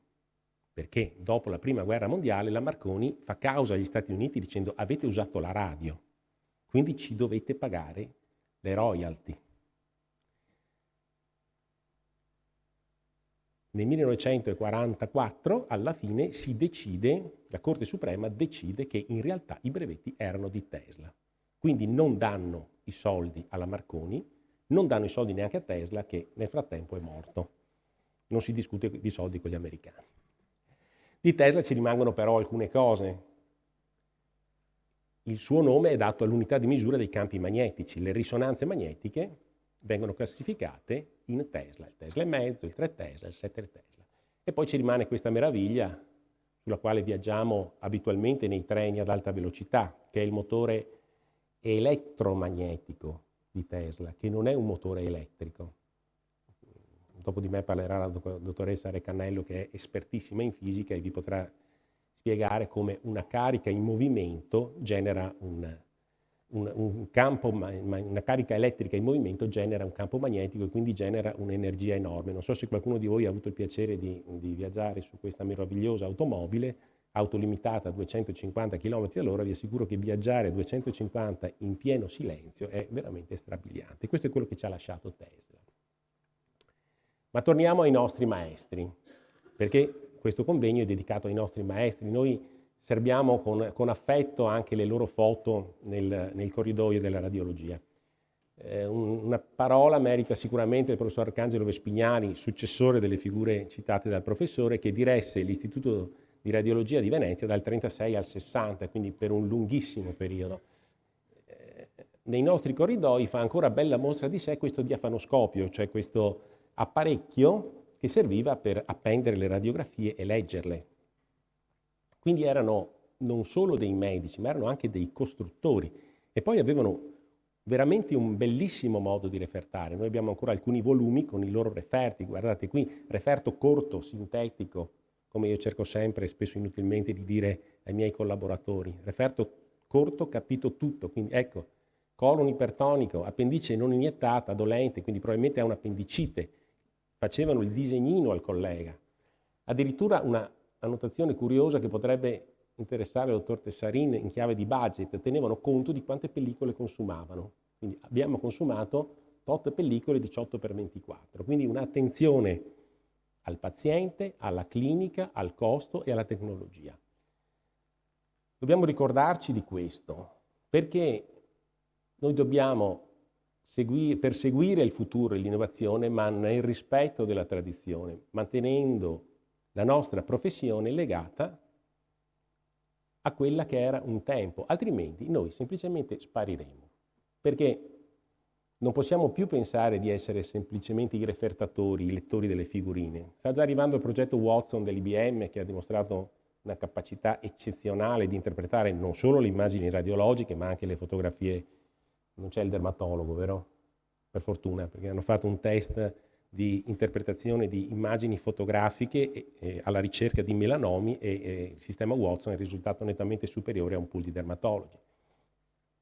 perché dopo la Prima Guerra Mondiale la Marconi fa causa agli Stati Uniti dicendo: avete usato la radio, quindi ci dovete pagare le royalty. Nel 1944, alla fine, la Corte Suprema decide che in realtà i brevetti erano di Tesla. Quindi non danno i soldi alla Marconi, non danno i soldi neanche a Tesla, che nel frattempo è morto. Non si discute di soldi con gli americani. Di Tesla ci rimangono però alcune cose. Il suo nome è dato all'unità di misura dei campi magnetici. Le risonanze magnetiche vengono classificate in Tesla, il Tesla e mezzo, il 3 Tesla, il 7 Tesla. E poi ci rimane questa meraviglia sulla quale viaggiamo abitualmente nei treni ad alta velocità, che è il motore elettromagnetico di Tesla, che non è un motore elettrico. Dopo di me parlerà la dottoressa Recannello, che è espertissima in fisica e vi potrà spiegare come una carica in movimento genera una carica elettrica in movimento genera un campo magnetico e quindi genera un'energia enorme. Non so se qualcuno di voi ha avuto il piacere di viaggiare su questa meravigliosa automobile, autolimitata a 250 km/h, vi assicuro che viaggiare a 250 in pieno silenzio è veramente strabiliante. Questo è quello che ci ha lasciato Tesla. Ma torniamo ai nostri maestri, perché questo convegno è dedicato ai nostri maestri. Noi serbiamo con affetto anche le loro foto nel corridoio della radiologia. Una parola merita sicuramente il professor Arcangelo Vespignani, successore delle figure citate dal professore, che diresse l'Istituto di Radiologia di Venezia dal 1936 al 60, quindi per un lunghissimo periodo. Nei nostri corridoi fa ancora bella mostra di sé questo diafanoscopio, cioè questo apparecchio che serviva per appendere le radiografie e leggerle. Quindi erano non solo dei medici, ma erano anche dei costruttori e poi avevano veramente un bellissimo modo di refertare. Noi abbiamo ancora alcuni volumi con i loro referti, guardate qui, referto corto, sintetico, come io cerco sempre e spesso inutilmente di dire ai miei collaboratori, referto corto, capito tutto, quindi ecco, colon ipertonico, appendice non iniettata, dolente, quindi probabilmente è un'appendicite. Facevano il disegnino al collega. Addirittura una annotazione curiosa che potrebbe interessare il dottor Tessarin in chiave di budget, tenevano conto di quante pellicole consumavano. Quindi abbiamo consumato tot pellicole 18x24, quindi un'attenzione al paziente, alla clinica, al costo e alla tecnologia. Dobbiamo ricordarci di questo, perché noi dobbiamo perseguire il futuro e l'innovazione, ma nel rispetto della tradizione, mantenendo la nostra professione legata a quella che era un tempo, altrimenti noi semplicemente spariremo, perché non possiamo più pensare di essere semplicemente i refertatori, i lettori delle figurine. Sta già arrivando il progetto Watson dell'IBM che ha dimostrato una capacità eccezionale di interpretare non solo le immagini radiologiche, ma anche le fotografie. Non c'è il dermatologo, vero? Per fortuna, perché hanno fatto un test di interpretazione di immagini fotografiche alla ricerca di melanomi e il sistema Watson è risultato nettamente superiore a un pool di dermatologi.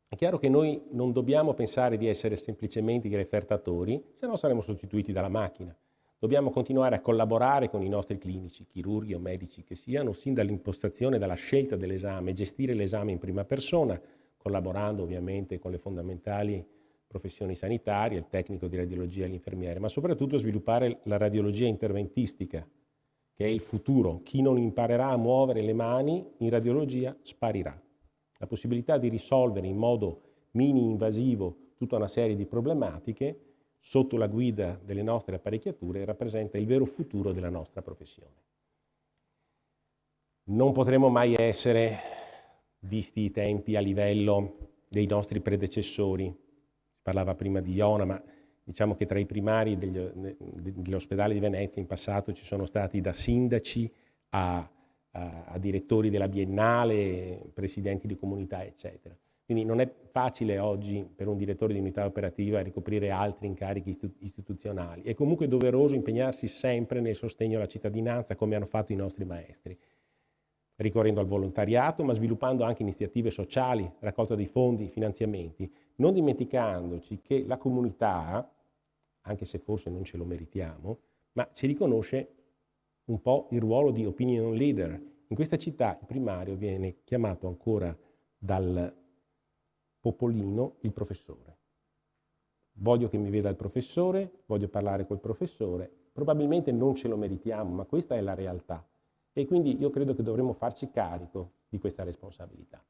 È chiaro che noi non dobbiamo pensare di essere semplicemente i refertatori, se no saremo sostituiti dalla macchina. Dobbiamo continuare a collaborare con i nostri clinici, chirurghi o medici che siano, sin dall'impostazione, dalla scelta dell'esame, gestire l'esame in prima persona, collaborando ovviamente con le fondamentali professioni sanitarie, il tecnico di radiologia e l'infermiere, ma soprattutto sviluppare la radiologia interventistica, che è il futuro. Chi non imparerà a muovere le mani in radiologia sparirà. La possibilità di risolvere in modo mini-invasivo tutta una serie di problematiche sotto la guida delle nostre apparecchiature rappresenta il vero futuro della nostra professione. Non potremo mai essere, visti i tempi, a livello dei nostri predecessori. Si parlava prima di Iona, ma diciamo che tra i primari dell'ospedale di Venezia in passato ci sono stati da sindaci a direttori della Biennale, presidenti di comunità, eccetera. Quindi non è facile oggi per un direttore di unità operativa ricoprire altri incarichi istituzionali. È comunque doveroso impegnarsi sempre nel sostegno alla cittadinanza, come hanno fatto i nostri maestri, ricorrendo al volontariato, ma sviluppando anche iniziative sociali, raccolta di fondi, finanziamenti, non dimenticandoci che la comunità, anche se forse non ce lo meritiamo, ma ci riconosce un po' il ruolo di opinion leader. In questa città il primario viene chiamato ancora dal popolino il professore. Voglio che mi veda il professore, voglio parlare col professore, probabilmente non ce lo meritiamo, ma questa è la realtà e quindi io credo che dovremmo farci carico di questa responsabilità.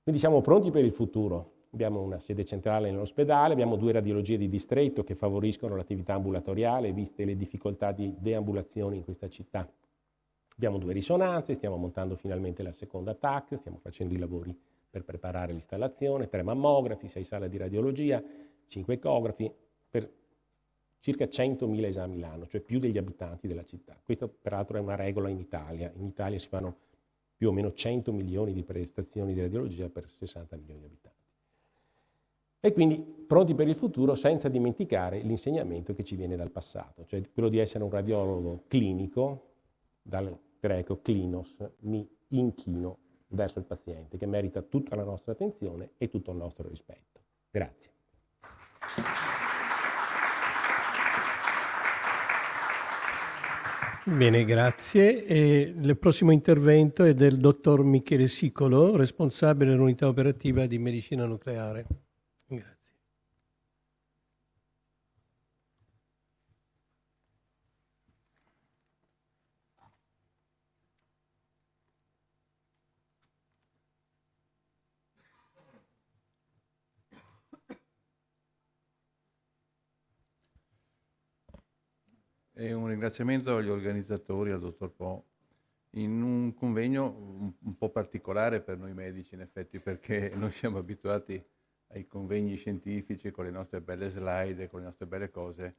Quindi siamo pronti per il futuro. Abbiamo una sede centrale nell'ospedale, abbiamo 2 radiologie di distretto che favoriscono l'attività ambulatoriale, viste le difficoltà di deambulazione in questa città. Abbiamo 2 risonanze, stiamo montando finalmente la seconda TAC, stiamo facendo i lavori per preparare l'installazione, 3 mammografi, 6 sale di radiologia, 5 ecografi, per circa 100.000 esami l'anno, cioè più degli abitanti della città. Questa peraltro è una regola in Italia. In Italia si fanno più o meno 100 milioni di prestazioni di radiologia per 60 milioni di abitanti. E quindi pronti per il futuro senza dimenticare l'insegnamento che ci viene dal passato, cioè quello di essere un radiologo clinico, dal greco klinos, mi inchino verso il paziente, che merita tutta la nostra attenzione e tutto il nostro rispetto. Grazie. Bene, grazie. E il prossimo intervento è del dottor Michele Sicolo, responsabile dell'unità operativa di medicina nucleare. Grazie. E un ringraziamento agli organizzatori, al dottor Po, in un convegno un po' particolare per noi medici, in effetti, perché noi siamo abituati ai convegni scientifici con le nostre belle slide, con le nostre belle cose,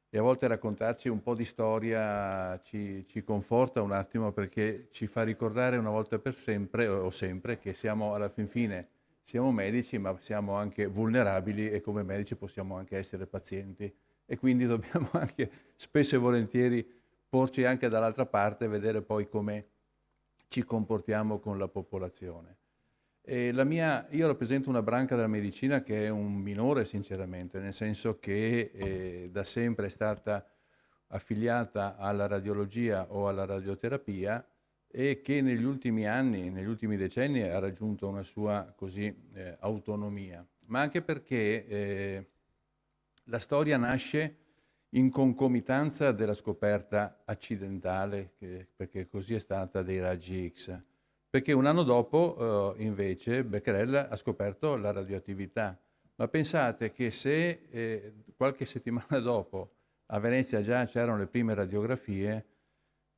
e a volte raccontarci un po' di storia ci conforta un attimo, perché ci fa ricordare una volta per sempre, o sempre, che siamo alla fin fine, siamo medici, ma siamo anche vulnerabili e come medici possiamo anche essere pazienti. E quindi dobbiamo anche spesso e volentieri porci anche dall'altra parte e vedere poi come ci comportiamo con la popolazione. Io rappresento una branca della medicina che è un minore sinceramente, nel senso che da sempre è stata affiliata alla radiologia o alla radioterapia e che negli ultimi anni, negli ultimi decenni ha raggiunto una sua autonomia, ma anche perché la storia nasce in concomitanza della scoperta accidentale, perché così è stata, dei raggi X. Perché un anno dopo, invece, Becquerel ha scoperto la radioattività. Ma pensate che se qualche settimana dopo a Venezia già c'erano le prime radiografie,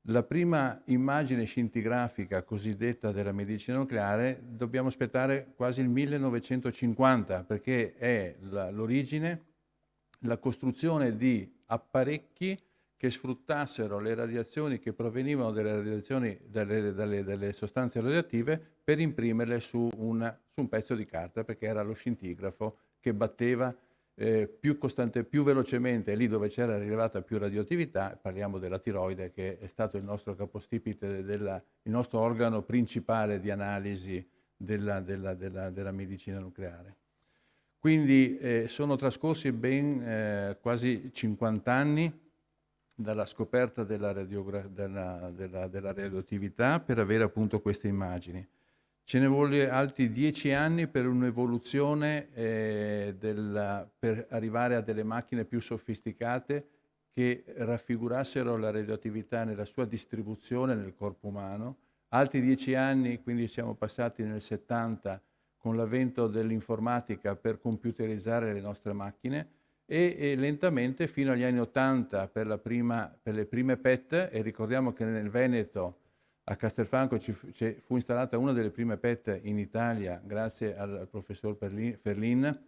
La prima immagine scintigrafica cosiddetta della medicina nucleare dobbiamo aspettare quasi il 1950, perché è l'origine, la costruzione di apparecchi che sfruttassero le radiazioni che provenivano dalle radiazioni, dalle sostanze radioattive, per imprimerle su un pezzo di carta, perché era lo scintigrafo che batteva più velocemente lì dove c'era rilevata più radioattività. Parliamo della tiroide, che è stato il nostro capostipite, il nostro organo principale di analisi della medicina nucleare. Quindi sono trascorsi ben quasi 50 anni dalla scoperta della radioattività per avere appunto queste immagini. Ce ne volle altri 10 anni per un'evoluzione per arrivare a delle macchine più sofisticate che raffigurassero la radioattività nella sua distribuzione nel corpo umano. Altri 10 anni, quindi siamo passati nel 70 con l'avvento dell'informatica per computerizzare le nostre macchine e lentamente fino agli anni 80 per le prime PET, e ricordiamo che nel Veneto a Castelfranco fu installata una delle prime PET in Italia grazie al professor Ferlin,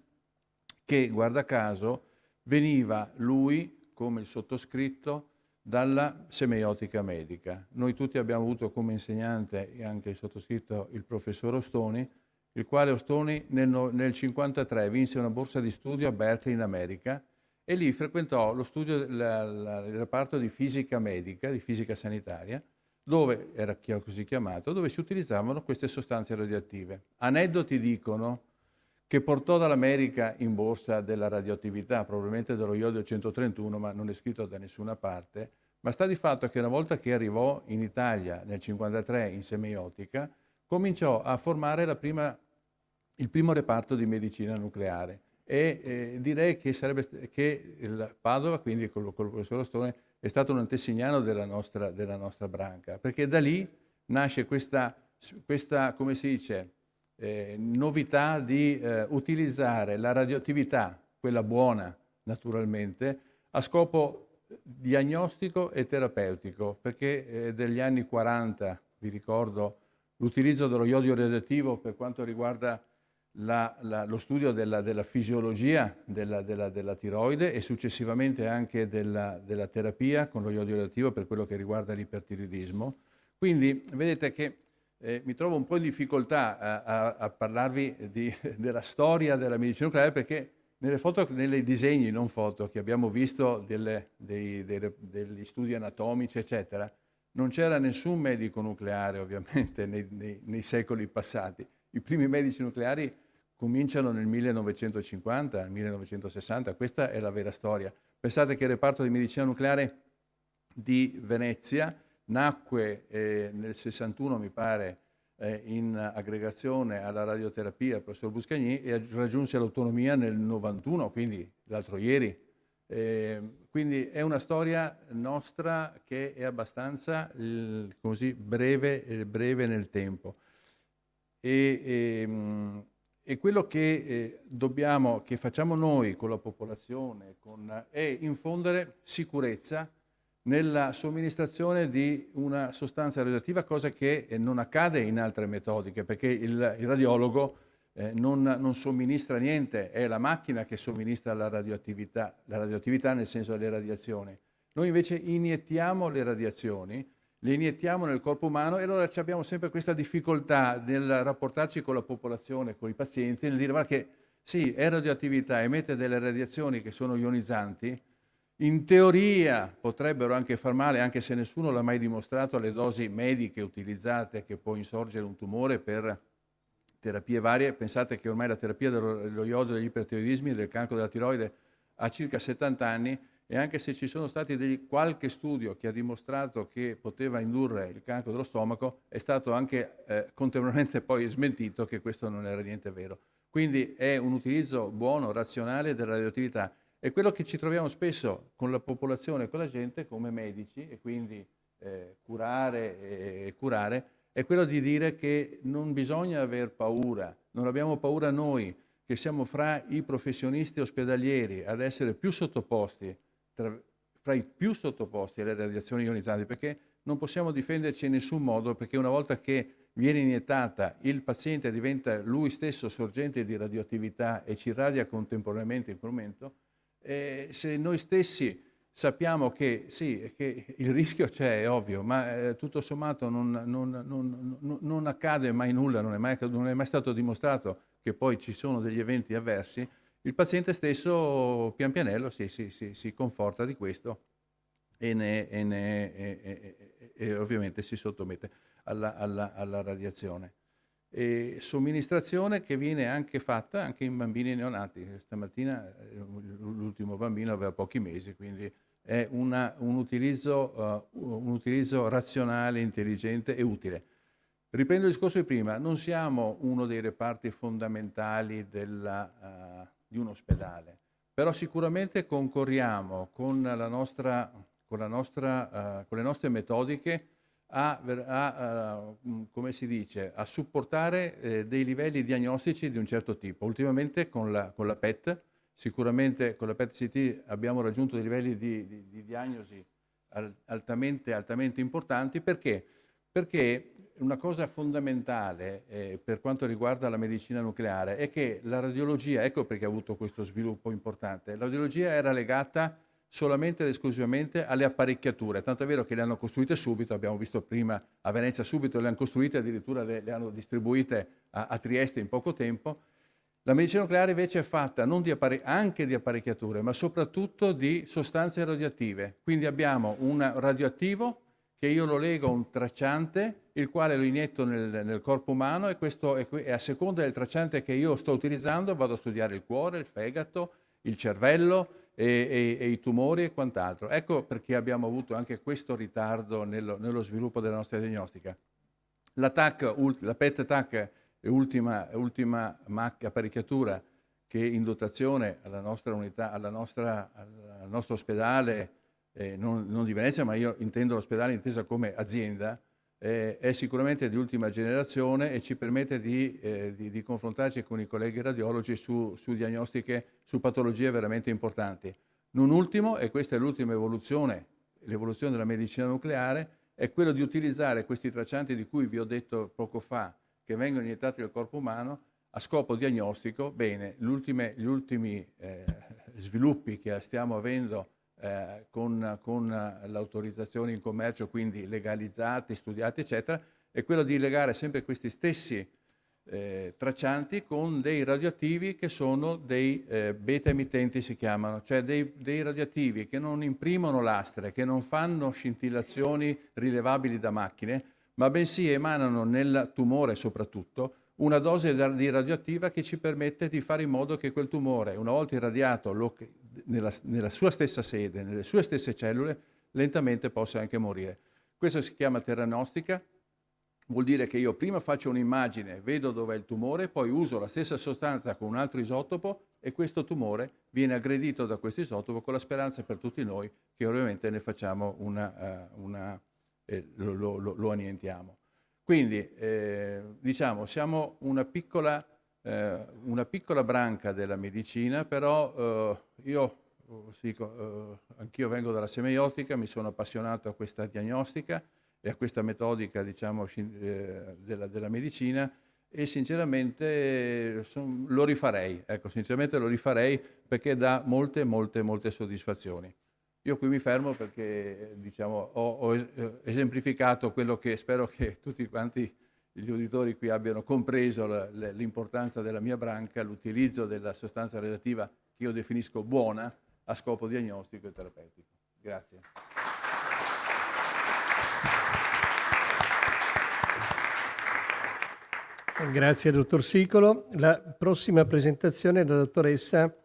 che guarda caso veniva lui, come il sottoscritto, dalla semeiotica medica. Noi tutti abbiamo avuto come insegnante, e anche il sottoscritto, il professor Ostoni, il quale Ostoni nel 1953 vinse una borsa di studio a Berkeley in America e lì frequentò lo studio, il reparto di fisica medica, di fisica sanitaria, dove era così chiamato, dove si utilizzavano queste sostanze radioattive. Aneddoti dicono che portò dall'America in borsa della radioattività, probabilmente dello iodio 131, ma non è scritto da nessuna parte, ma sta di fatto che una volta che arrivò in Italia nel 1953 in semeiotica, cominciò a formare il primo reparto di medicina nucleare e direi che il Padova, quindi con il professor Ostone, è stato un antesignano della nostra branca, perché da lì nasce questa come si dice, novità di utilizzare la radioattività, quella buona naturalmente, a scopo diagnostico e terapeutico, perché degli anni 40, vi ricordo, l'utilizzo dello iodio radioattivo per quanto riguarda lo studio della fisiologia della tiroide e successivamente anche della terapia con lo iodio radioattivo per quello che riguarda l'ipertiroidismo. Quindi vedete che mi trovo un po' in difficoltà a parlarvi della storia della medicina nucleare, perché nei disegni, non foto, che abbiamo visto degli studi anatomici, eccetera, non c'era nessun medico nucleare ovviamente nei secoli passati. I primi medici nucleari cominciano nel 1950, nel 1960, questa è la vera storia. Pensate che il reparto di medicina nucleare di Venezia nacque nel 61, mi pare, in aggregazione alla radioterapia al professor Buscagni e raggiunse l'autonomia nel 91, quindi l'altro ieri. Quindi è una storia nostra che è abbastanza così breve nel tempo. E quello che facciamo noi con la popolazione è infondere sicurezza nella somministrazione di una sostanza radioattiva, cosa che non accade in altre metodiche, perché il radiologo non somministra niente, è la macchina che somministra la radioattività nel senso delle radiazioni. Noi invece iniettiamo le radiazioni, le iniettiamo nel corpo umano e allora abbiamo sempre questa difficoltà nel rapportarci con la popolazione, con i pazienti, nel dire che sì, è radioattività, emette delle radiazioni che sono ionizzanti, in teoria potrebbero anche far male, anche se nessuno l'ha mai dimostrato alle dosi mediche utilizzate, che può insorgere un tumore per terapie varie. Pensate che ormai la terapia dello iodio, degli ipertiroidismi e del cancro della tiroide ha circa 70 anni e anche se ci sono stati qualche studio che ha dimostrato che poteva indurre il cancro dello stomaco, è stato anche contemporaneamente poi smentito che questo non era niente vero. Quindi è un utilizzo buono, razionale della radioattività. È quello che ci troviamo spesso con la popolazione, con la gente, come medici, e quindi curare, è quello di dire che non bisogna aver paura, non abbiamo paura noi, che siamo fra i professionisti ospedalieri ad essere più sottoposti, fra i più sottoposti alle radiazioni ionizzanti, perché non possiamo difenderci in nessun modo, perché una volta che viene iniettata, il paziente diventa lui stesso sorgente di radioattività e ci irradia contemporaneamente il frumento. Se noi stessi sappiamo che sì, che il rischio c'è, è ovvio, ma tutto sommato non accade mai nulla, non è mai stato dimostrato che poi ci sono degli eventi avversi, il paziente stesso pian pianello si conforta di questo e ovviamente si sottomette alla radiazione. E somministrazione che viene anche fatta anche in bambini neonati. Stamattina l'ultimo bambino aveva pochi mesi, quindi è un utilizzo razionale, intelligente e utile. Riprendo il discorso di prima, non siamo uno dei reparti fondamentali di un ospedale, però sicuramente concorriamo con le nostre metodiche come si dice, a supportare dei livelli diagnostici di un certo tipo. Ultimamente con la PET, sicuramente con la PET-CT abbiamo raggiunto dei livelli di diagnosi altamente importanti. Perché? Perché una cosa fondamentale per quanto riguarda la medicina nucleare è che la radiologia, ecco perché ha avuto questo sviluppo importante, la radiologia era legata solamente ed esclusivamente alle apparecchiature, tanto è vero che le hanno costruite subito, abbiamo visto prima a Venezia subito le hanno costruite, addirittura le hanno distribuite a Trieste in poco tempo. La medicina nucleare invece è fatta anche di apparecchiature, ma soprattutto di sostanze radioattive. Quindi abbiamo un radioattivo che io lo lego a un tracciante, il quale lo inietto nel corpo umano e a seconda del tracciante che io sto utilizzando vado a studiare il cuore, il fegato, il cervello, e i tumori e quant'altro. Ecco perché abbiamo avuto anche questo ritardo nello sviluppo della nostra diagnostica. La PET-TAC è ultima apparecchiatura che in dotazione alla nostra unità, al nostro ospedale, non di Venezia, ma io intendo l'ospedale intesa come azienda, è sicuramente di ultima generazione e ci permette di confrontarci con i colleghi radiologi su diagnostiche, su patologie veramente importanti. Non ultimo, e questa è l'ultima evoluzione, l'evoluzione della medicina nucleare, è quello di utilizzare questi traccianti di cui vi ho detto poco fa, che vengono iniettati nel corpo umano, a scopo diagnostico. Bene, gli ultimi sviluppi che stiamo avendo con l'autorizzazione in commercio, quindi legalizzati, studiati, eccetera, è quello di legare sempre questi stessi traccianti con dei radioattivi che sono dei beta emittenti, si chiamano, cioè dei radioattivi che non imprimono lastre, che non fanno scintillazioni rilevabili da macchine, ma bensì emanano nel tumore soprattutto una dose di radioattiva che ci permette di fare in modo che quel tumore, una volta irradiato nella sua stessa sede, nelle sue stesse cellule, lentamente possa anche morire. Questo si chiama terranostica, vuol dire che io prima faccio un'immagine, vedo dov'è il tumore, poi uso la stessa sostanza con un altro isotopo e questo tumore viene aggredito da questo isotopo con la speranza per tutti noi che ovviamente ne facciamo lo annientiamo. Quindi diciamo siamo una piccola branca della medicina, però anch'io vengo dalla semeiotica, mi sono appassionato a questa diagnostica e a questa metodica, diciamo, della medicina e sinceramente lo rifarei, ecco, sinceramente lo rifarei perché dà molte soddisfazioni. Io qui mi fermo perché, diciamo, ho esemplificato quello che spero che tutti quanti gli uditori qui abbiano compreso l'importanza della mia branca, l'utilizzo della sostanza radioattiva che io definisco buona a scopo diagnostico e terapeutico. Grazie. Grazie dottor Sicolo. La prossima presentazione è della dottoressa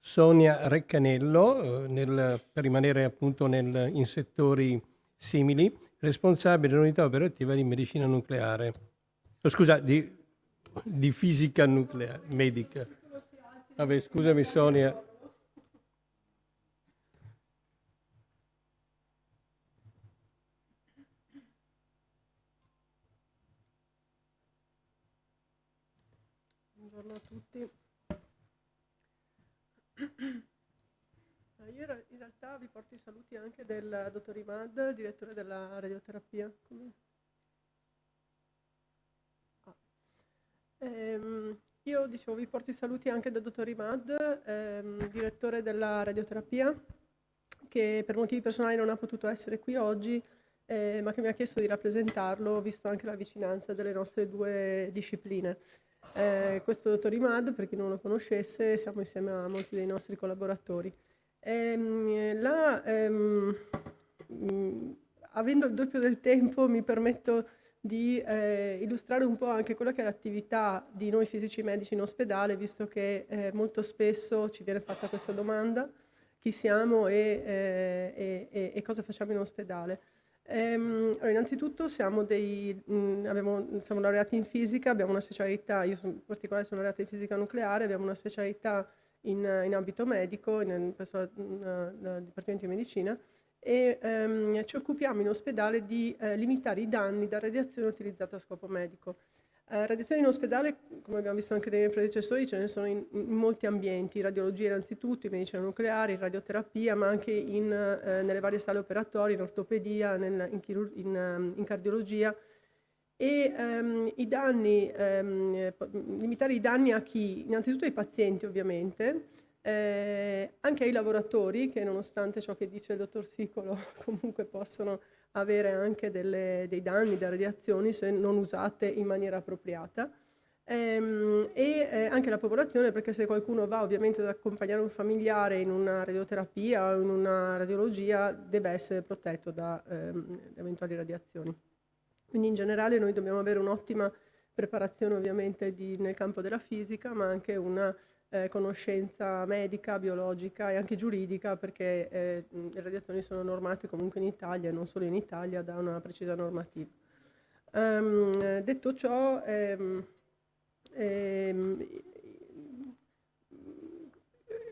Sonia Reccanello, per rimanere appunto in settori simili, responsabile dell'unità operativa di medicina nucleare. Di fisica nucleare, medica. Vabbè, scusami Sonia. Buongiorno a tutti. io in realtà vi porto i saluti anche del dottor Imad, direttore della radioterapia. Io dicevo, vi porto i saluti anche del dottor Imad, direttore della radioterapia, che per motivi personali non ha potuto essere qui oggi, ma che mi ha chiesto di rappresentarlo, visto anche la vicinanza delle nostre due discipline. Questo dottor Imad, per chi non lo conoscesse, siamo insieme a molti dei nostri collaboratori. Avendo il doppio del tempo, mi permetto di illustrare un po' anche quella che è l'attività di noi fisici medici in ospedale, visto che molto spesso ci viene fatta questa domanda: chi siamo e cosa facciamo in ospedale. Allora, innanzitutto siamo laureati in fisica, abbiamo una specialità, io in particolare sono laureata in fisica nucleare, abbiamo una specialità in ambito medico, presso il Dipartimento di Medicina, e ci occupiamo in ospedale di limitare i danni da radiazione utilizzata a scopo medico. Radiazioni in ospedale, come abbiamo visto anche dai miei predecessori, ce ne sono in molti ambienti: radiologia innanzitutto, in medicina nucleare, in radioterapia, ma anche nelle varie sale operatorie, in ortopedia, in cardiologia. E i danni, limitare i danni a chi? Innanzitutto ai pazienti, ovviamente, anche ai lavoratori, che nonostante ciò che dice il dottor Sicolo comunque possono avere anche dei danni da radiazioni se non usate in maniera appropriata, e anche la popolazione, perché se qualcuno va ovviamente ad accompagnare un familiare in una radioterapia o in una radiologia deve essere protetto da eventuali radiazioni. Quindi in generale noi dobbiamo avere un'ottima preparazione ovviamente nel campo della fisica, ma anche una conoscenza medica, biologica e anche giuridica, perché le radiazioni sono normate comunque in Italia e non solo in Italia da una precisa normativa. Detto ciò,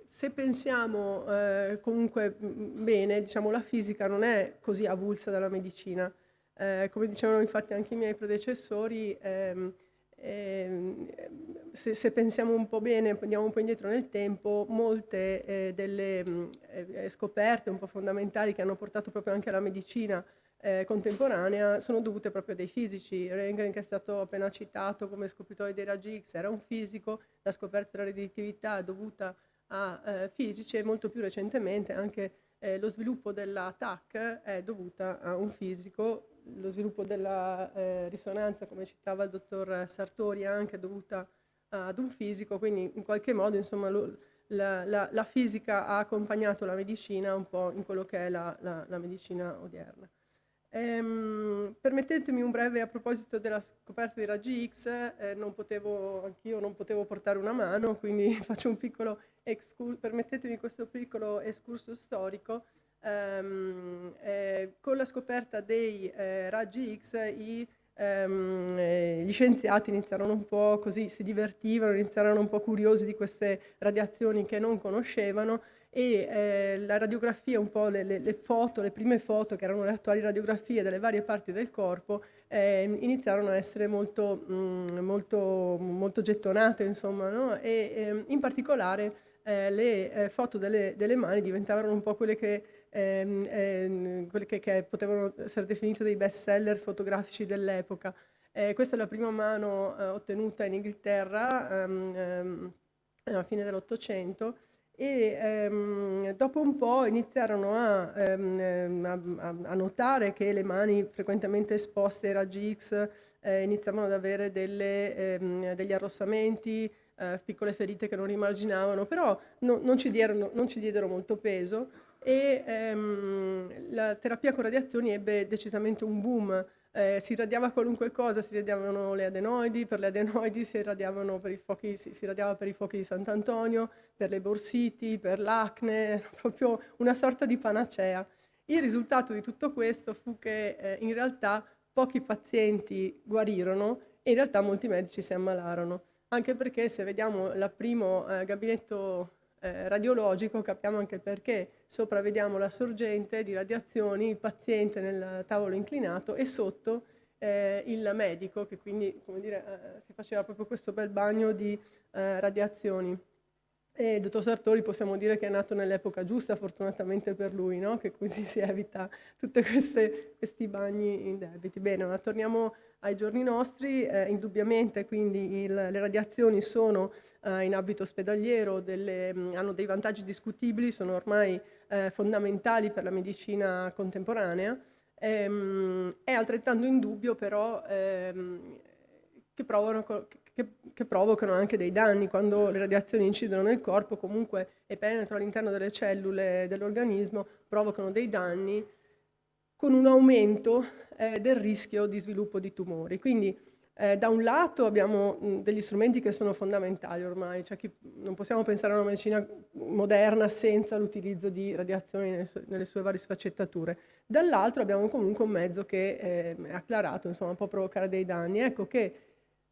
se pensiamo comunque bene, diciamo, la fisica non è così avulsa dalla medicina. Come dicevano infatti anche i miei predecessori, se pensiamo un po' bene, andiamo un po' indietro nel tempo, molte delle scoperte un po' fondamentali che hanno portato proprio anche alla medicina contemporanea sono dovute proprio a dei fisici. Röntgen, che è stato appena citato come scopritore dei raggi X, era un fisico. La scoperta della radioattività è dovuta a fisici, e molto più recentemente anche lo sviluppo della TAC è dovuta a un fisico. Lo sviluppo della risonanza, come citava il dottor Sartori, è anche dovuta ad un fisico. Quindi in qualche modo, insomma, la fisica ha accompagnato la medicina un po' in quello che è la medicina odierna. Permettetemi un breve, a proposito della scoperta dei raggi X, anch'io non potevo portare una mano, quindi faccio un piccolo permettetemi questo piccolo excursus storico. Con la scoperta dei raggi X gli scienziati iniziarono un po' così, si divertivano, iniziarono un po' curiosi di queste radiazioni che non conoscevano, e la radiografia, un po' le foto, le prime foto che erano le attuali radiografie delle varie parti del corpo, iniziarono a essere molto gettonate, insomma, no? E in particolare le foto delle mani diventavano un po' quelle che potevano essere definite dei best seller fotografici dell'epoca. Questa è la prima mano ottenuta in Inghilterra alla fine dell'Ottocento, e dopo un po' iniziarono a notare che le mani frequentemente esposte ai raggi X iniziavano ad avere degli arrossamenti, piccole ferite che non immaginavano, però non ci diedero molto peso, e la terapia con radiazioni ebbe decisamente un boom. Si irradiava qualunque cosa, si irradiavano le adenoidi, per le adenoidi si radiava per i fuochi di Sant'Antonio, per le borsiti, per l'acne, proprio una sorta di panacea. Il risultato di tutto questo fu che in realtà pochi pazienti guarirono e in realtà molti medici si ammalarono, anche perché se vediamo il primo gabinetto radiologico capiamo anche perché. Sopra vediamo la sorgente di radiazioni, il paziente nel tavolo inclinato, e sotto il medico che quindi, come dire, si faceva proprio questo bel bagno di radiazioni. E il dottor Sartori possiamo dire che è nato nell'epoca giusta, fortunatamente per lui, no? Che così si evita tutti questi bagni indebiti. Bene, ma torniamo ai giorni nostri. Indubbiamente quindi le radiazioni sono in ambito ospedaliero, hanno dei vantaggi discutibili, sono ormai fondamentali per la medicina contemporanea. È altrettanto indubbio però che provocano anche dei danni quando le radiazioni incidono nel corpo comunque e penetrano all'interno delle cellule dell'organismo, provocano dei danni con un aumento del rischio di sviluppo di tumori. Quindi da un lato abbiamo degli strumenti che sono fondamentali ormai, cioè non possiamo pensare a una medicina moderna senza l'utilizzo di radiazioni nelle sue varie sfaccettature. Dall'altro abbiamo comunque un mezzo che è acclarato, insomma, può provocare dei danni. Ecco che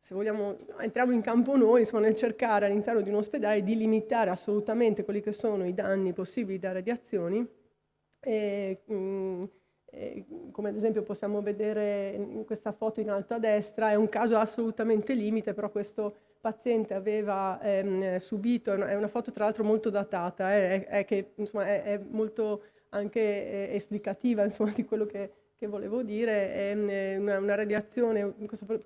se vogliamo, entriamo in campo noi, insomma, nel cercare all'interno di un ospedale di limitare assolutamente quelli che sono i danni possibili da radiazioni, come ad esempio possiamo vedere in questa foto in alto a destra, è un caso assolutamente limite, però questo paziente aveva subito, è una foto tra l'altro molto datata, che insomma, è molto anche esplicativa, insomma, di quello che volevo dire. È una radiazione,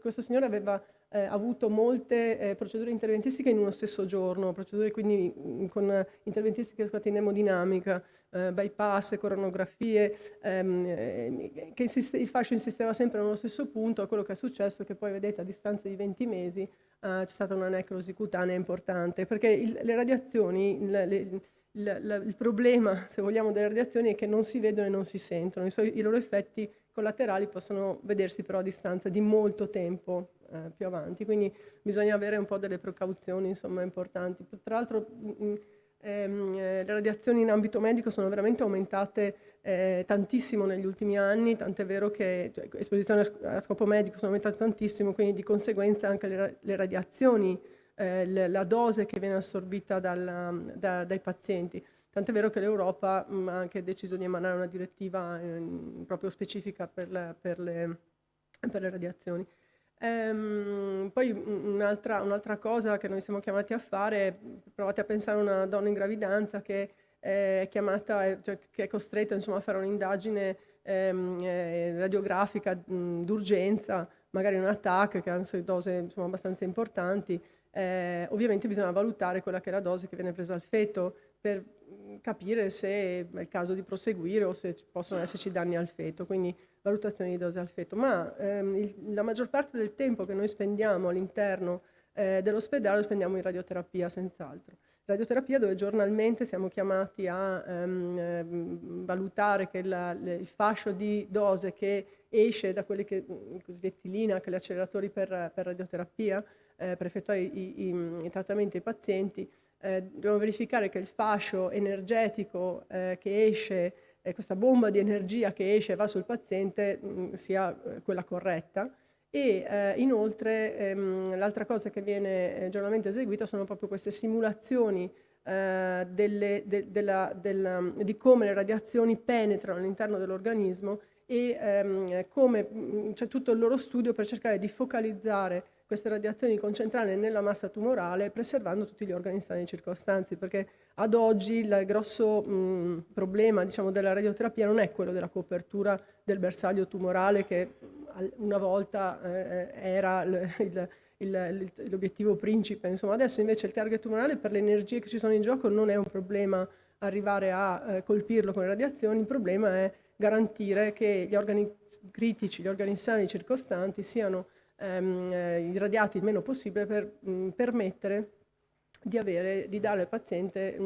questo signore aveva avuto molte procedure interventistiche in uno stesso giorno, procedure quindi con interventistiche in emodinamica, bypass, coronografie, che il fascio insisteva sempre nello stesso punto. Quello che è successo è che poi, vedete, a distanza di 20 mesi c'è stata una necrosi cutanea importante, perché le radiazioni, il problema, se vogliamo, delle radiazioni è che non si vedono e non si sentono. I loro effetti collaterali possono vedersi però a distanza di molto tempo più avanti, quindi bisogna avere un po' delle precauzioni, insomma, importanti. Tra l'altro le radiazioni in ambito medico sono veramente aumentate tantissimo negli ultimi anni, tant'è vero che esposizioni a scopo medico sono aumentate tantissimo, quindi di conseguenza anche le radiazioni, la dose che viene assorbita dai pazienti. Tant'è vero che l'Europa ha anche deciso di emanare una direttiva proprio specifica per le radiazioni. Poi un'altra cosa che noi siamo chiamati a fare, provate a pensare a una donna in gravidanza che è chiamata, cioè che è costretta, insomma, a fare un'indagine radiografica d'urgenza, magari un TAC che ha dose, insomma, abbastanza importanti. Ovviamente bisogna valutare quella che è la dose che viene presa al feto per capire se è il caso di proseguire o se possono esserci danni al feto, quindi valutazioni di dose al feto. Ma la maggior parte del tempo che noi spendiamo all'interno dell'ospedale lo spendiamo in radioterapia, senz'altro. Radioterapia dove giornalmente siamo chiamati a valutare che il fascio di dose che esce da quelli che i cosiddetti LINAC, gli acceleratori per radioterapia, per effettuare i trattamenti ai pazienti, dobbiamo verificare che il fascio energetico che esce, questa bomba di energia che esce e va sul paziente sia quella corretta. E inoltre l'altra cosa che viene giornalmente eseguita sono proprio queste simulazioni di come le radiazioni penetrano all'interno dell'organismo e come c'è tutto il loro studio per cercare di focalizzare queste radiazioni, concentrarle nella massa tumorale, preservando tutti gli organi sani circostanti, perché ad oggi il grosso problema, diciamo, della radioterapia non è quello della copertura del bersaglio tumorale, che una volta era l'obiettivo principe. Insomma, adesso invece il target tumorale, per le energie che ci sono in gioco, non è un problema arrivare a colpirlo con le radiazioni, il problema è garantire che gli organi critici, gli organi sani circostanti siano irradiati il meno possibile per permettere di dare al paziente i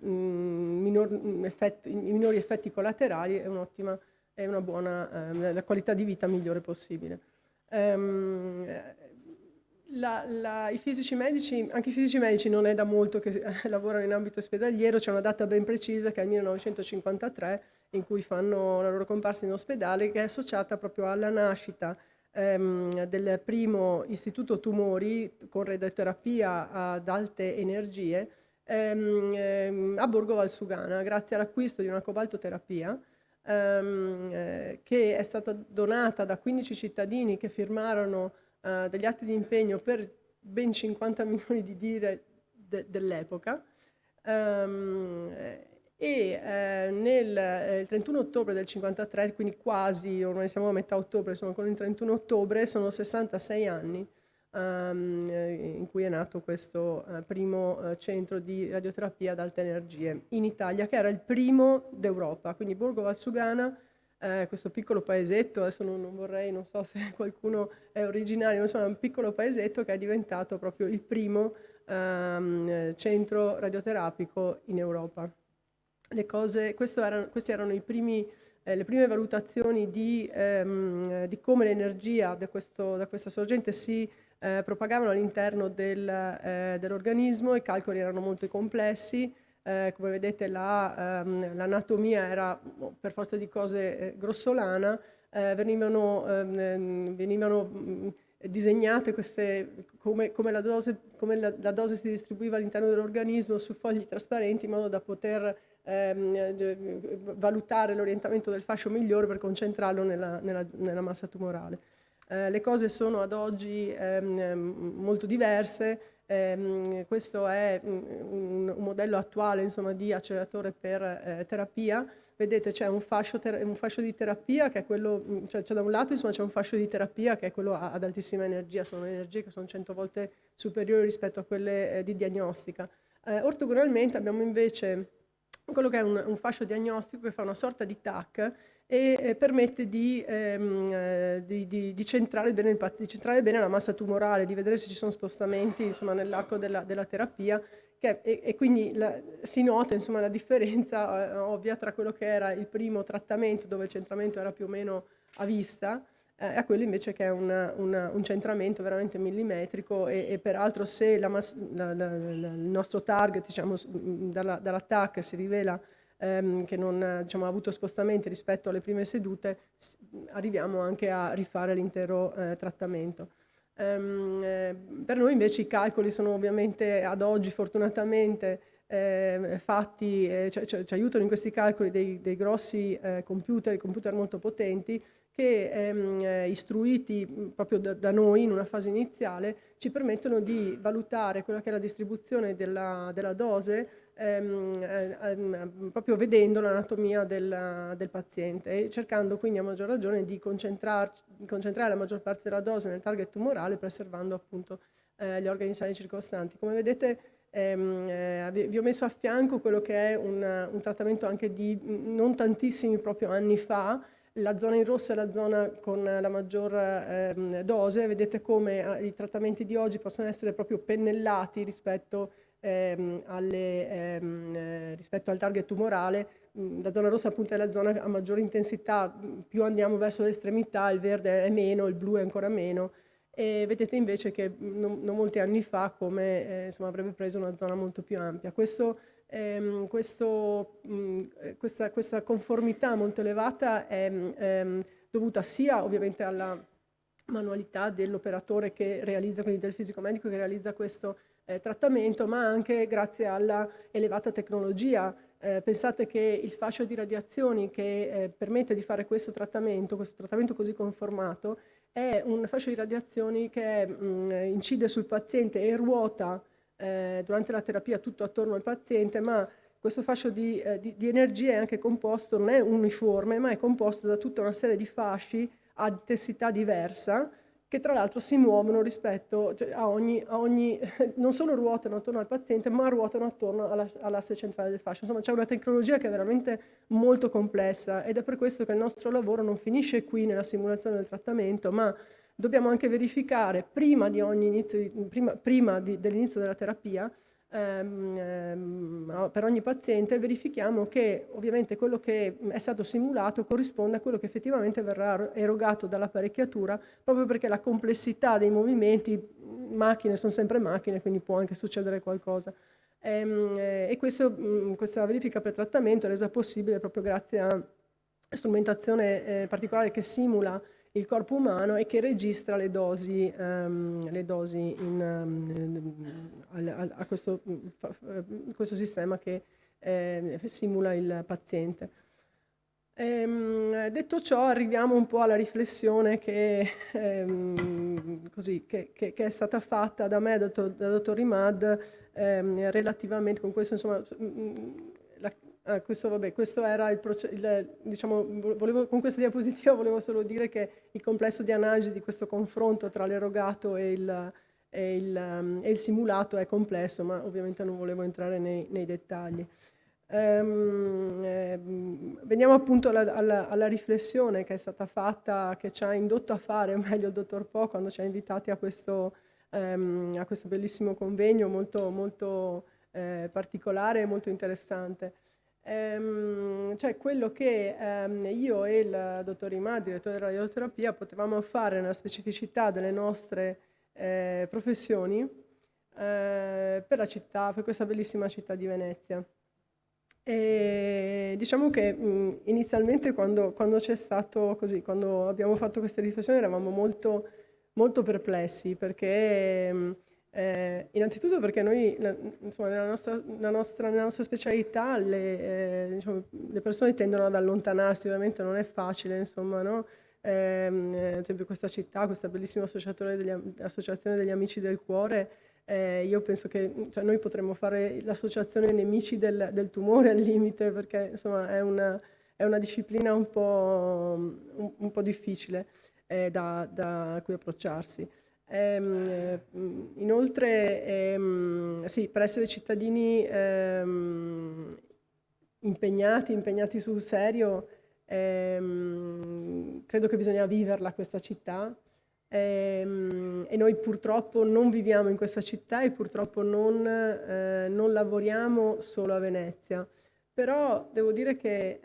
minori effetti collaterali e una buona la qualità di vita migliore possibile. I fisici medici, anche i fisici medici non è da molto che lavorano in ambito ospedaliero, c'è una data ben precisa che è il 1953 in cui fanno la loro comparsa in ospedale, che è associata proprio alla nascita del primo istituto tumori con radioterapia ad alte energie a Borgo Valsugana, grazie all'acquisto di una cobaltoterapia che è stata donata da 15 cittadini che firmarono degli atti di impegno per ben 50 milioni di lire dell'epoca. Il 31 ottobre del 53, quindi quasi, ormai siamo a metà ottobre, sono con il 31 ottobre, sono 66 anni in cui è nato questo primo centro di radioterapia ad alte energie in Italia, che era il primo d'Europa. Quindi Borgo Valsugana, questo piccolo paesetto, adesso non so se qualcuno è originario, ma insomma è un piccolo paesetto che è diventato proprio il primo centro radioterapico in Europa. Questi erano le prime valutazioni di come l'energia da questa sorgente si propagavano all'interno dell'organismo. I calcoli erano molto complessi, come vedete l'anatomia era per forza di cose grossolana, venivano disegnate come la dose si distribuiva all'interno dell'organismo su fogli trasparenti in modo da poter valutare l'orientamento del fascio migliore per concentrarlo nella massa tumorale. Le cose sono ad oggi molto diverse. Questo è un modello attuale, insomma, di acceleratore per terapia. Vedete, c'è un fascio di terapia che è quello, cioè da un lato insomma c'è un fascio di terapia che è quello ad altissima energia, sono energie che sono 100 volte superiori rispetto a quelle di diagnostica. Ortogonalmente abbiamo invece quello che è un fascio diagnostico che fa una sorta di TAC e permette di centrare bene la massa tumorale, di vedere se ci sono spostamenti insomma, nell'arco della terapia, e quindi si nota insomma, la differenza ovvia tra quello che era il primo trattamento, dove il centramento era più o meno a vista, a quello invece che è un centramento veramente millimetrico e peraltro se il nostro target, diciamo, dall'attacco si rivela che non diciamo, ha avuto spostamenti rispetto alle prime sedute, arriviamo anche a rifare l'intero trattamento. Per noi invece i calcoli sono ovviamente ad oggi fortunatamente fatti, ci aiutano in questi calcoli dei grossi computer molto potenti che istruiti proprio da noi in una fase iniziale ci permettono di valutare quella che è la distribuzione della dose proprio vedendo l'anatomia del paziente e cercando quindi a maggior ragione di concentrare la maggior parte della dose nel target tumorale preservando appunto gli organi sani circostanti. Come vedete vi ho messo a fianco quello che è un trattamento anche di non tantissimi proprio anni fa. La zona in rosso è la zona con la maggior dose, vedete come i trattamenti di oggi possono essere proprio pennellati rispetto al target tumorale. La zona rossa appunto è la zona a maggiore intensità, più andiamo verso l'estremità, il verde è meno, il blu è ancora meno. E vedete invece che non molti anni fa come insomma, avrebbe preso una zona molto più ampia. Questa conformità molto elevata è dovuta sia ovviamente alla manualità dell'operatore che realizza, quindi del fisico medico che realizza questo trattamento, ma anche grazie alla elevata tecnologia. Pensate che il fascio di radiazioni che permette di fare questo trattamento così conformato, è un fascio di radiazioni che incide sul paziente e ruota durante la terapia tutto attorno al paziente, ma questo fascio di energia è anche composto, non è uniforme, ma è composto da tutta una serie di fasci a intensità diversa, che tra l'altro si muovono rispetto a ogni non solo ruotano attorno al paziente, ma ruotano attorno all'asse centrale del fascio. Insomma, c'è una tecnologia che è veramente molto complessa ed è per questo che il nostro lavoro non finisce qui nella simulazione del trattamento, ma dobbiamo anche verificare prima dell'inizio della terapia per ogni paziente, verifichiamo che ovviamente quello che è stato simulato corrisponde a quello che effettivamente verrà erogato dall'apparecchiatura, proprio perché la complessità dei movimenti, macchine sono sempre macchine, quindi può anche succedere qualcosa. E questa verifica pre-trattamento è resa possibile proprio grazie a strumentazione particolare che simula il corpo umano e che registra le dosi a questo sistema che simula il paziente. Detto ciò, arriviamo un po' alla riflessione che è stata fatta da me, da dottor Imad, relativamente con questo, insomma, questo era diciamo, con questa diapositiva volevo solo dire che il complesso di analisi di questo confronto tra l'erogato e il simulato è complesso, ma ovviamente non volevo entrare nei dettagli. Veniamo appunto alla riflessione che è stata fatta, che ci ha indotto a fare, o meglio il dottor Po, quando ci ha invitati a questo bellissimo convegno molto, molto particolare e molto interessante. Cioè quello che io e il dottor Imad, direttore della radioterapia, potevamo fare nella specificità delle nostre professioni per la città, per questa bellissima città di Venezia. E diciamo che inizialmente quando c'è stato così, quando abbiamo fatto queste riflessioni eravamo molto, molto perplessi, perché innanzitutto perché noi, insomma, nella nostra specialità diciamo, le persone tendono ad allontanarsi, ovviamente non è facile, insomma, no? Ad esempio questa città, questa bellissima associazione degli Amici del Cuore, io penso che cioè, noi potremmo fare l'associazione Nemici del tumore al limite, perché insomma è una disciplina un po' difficile da cui approcciarsi. Inoltre, sì, per essere cittadini impegnati sul serio, credo che bisogna viverla questa città. E noi purtroppo non viviamo in questa città e purtroppo non lavoriamo solo a Venezia. Però devo dire che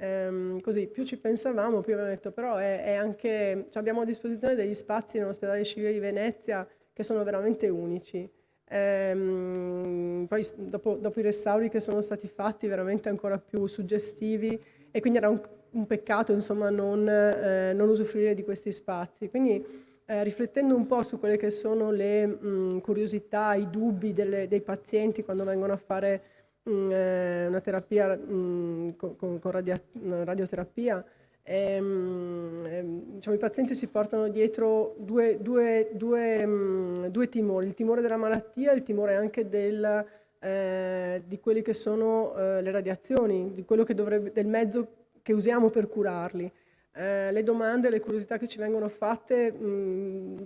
così più ci pensavamo, più abbiamo detto però è anche, cioè abbiamo a disposizione degli spazi nell'ospedale civile di Venezia che sono veramente unici. Poi dopo i restauri che sono stati fatti veramente ancora più suggestivi, e quindi era un peccato insomma non usufruire di questi spazi. Quindi riflettendo un po' su quelle che sono le curiosità, i dubbi dei pazienti quando vengono a fare una terapia con radioterapia, diciamo, i pazienti si portano dietro due timori, il timore della malattia e il timore anche di quelli che sono le radiazioni, di quello del mezzo che usiamo per curarli. Le domande, le curiosità che ci vengono fatte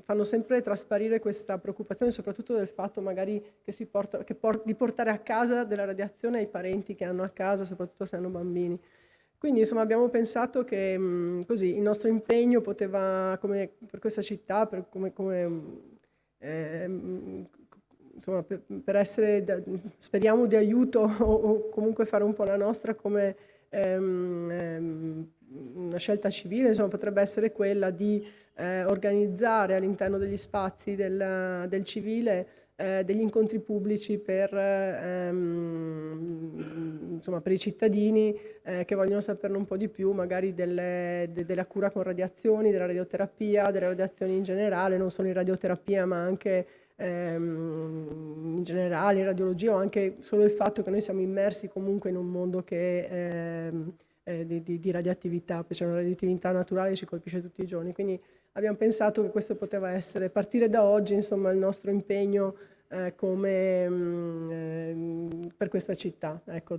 fanno sempre trasparire questa preoccupazione, soprattutto del fatto magari di portare a casa della radiazione ai parenti che hanno a casa, soprattutto se hanno bambini. Quindi insomma abbiamo pensato che così il nostro impegno poteva, come per questa città, insomma, per essere, speriamo, di aiuto o comunque fare un po' la nostra come una scelta civile, insomma, potrebbe essere quella di organizzare all'interno degli spazi del civile degli incontri pubblici insomma, per i cittadini che vogliono saperne un po' di più, magari della cura con radiazioni, della radioterapia, delle radiazioni in generale, non solo in radioterapia ma anche in generale in radiologia, o anche solo il fatto che noi siamo immersi comunque in un mondo che di radioattività, c'è una radioattività naturale che ci colpisce tutti i giorni, quindi abbiamo pensato che questo poteva essere, partire da oggi, insomma, il nostro impegno per questa città. Ecco,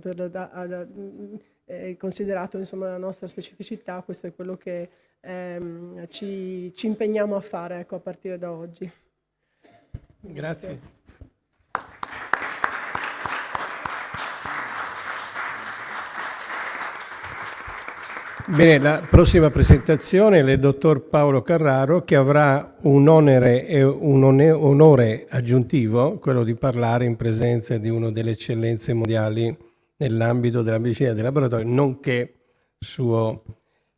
considerato insomma la nostra specificità, questo è quello che ci impegniamo a fare, ecco, a partire da oggi. Grazie. Bene, la prossima presentazione è del dottor Paolo Carraro, che avrà un onere e un onore aggiuntivo, quello di parlare in presenza di una delle eccellenze mondiali nell'ambito della medicina del laboratorio, nonché suo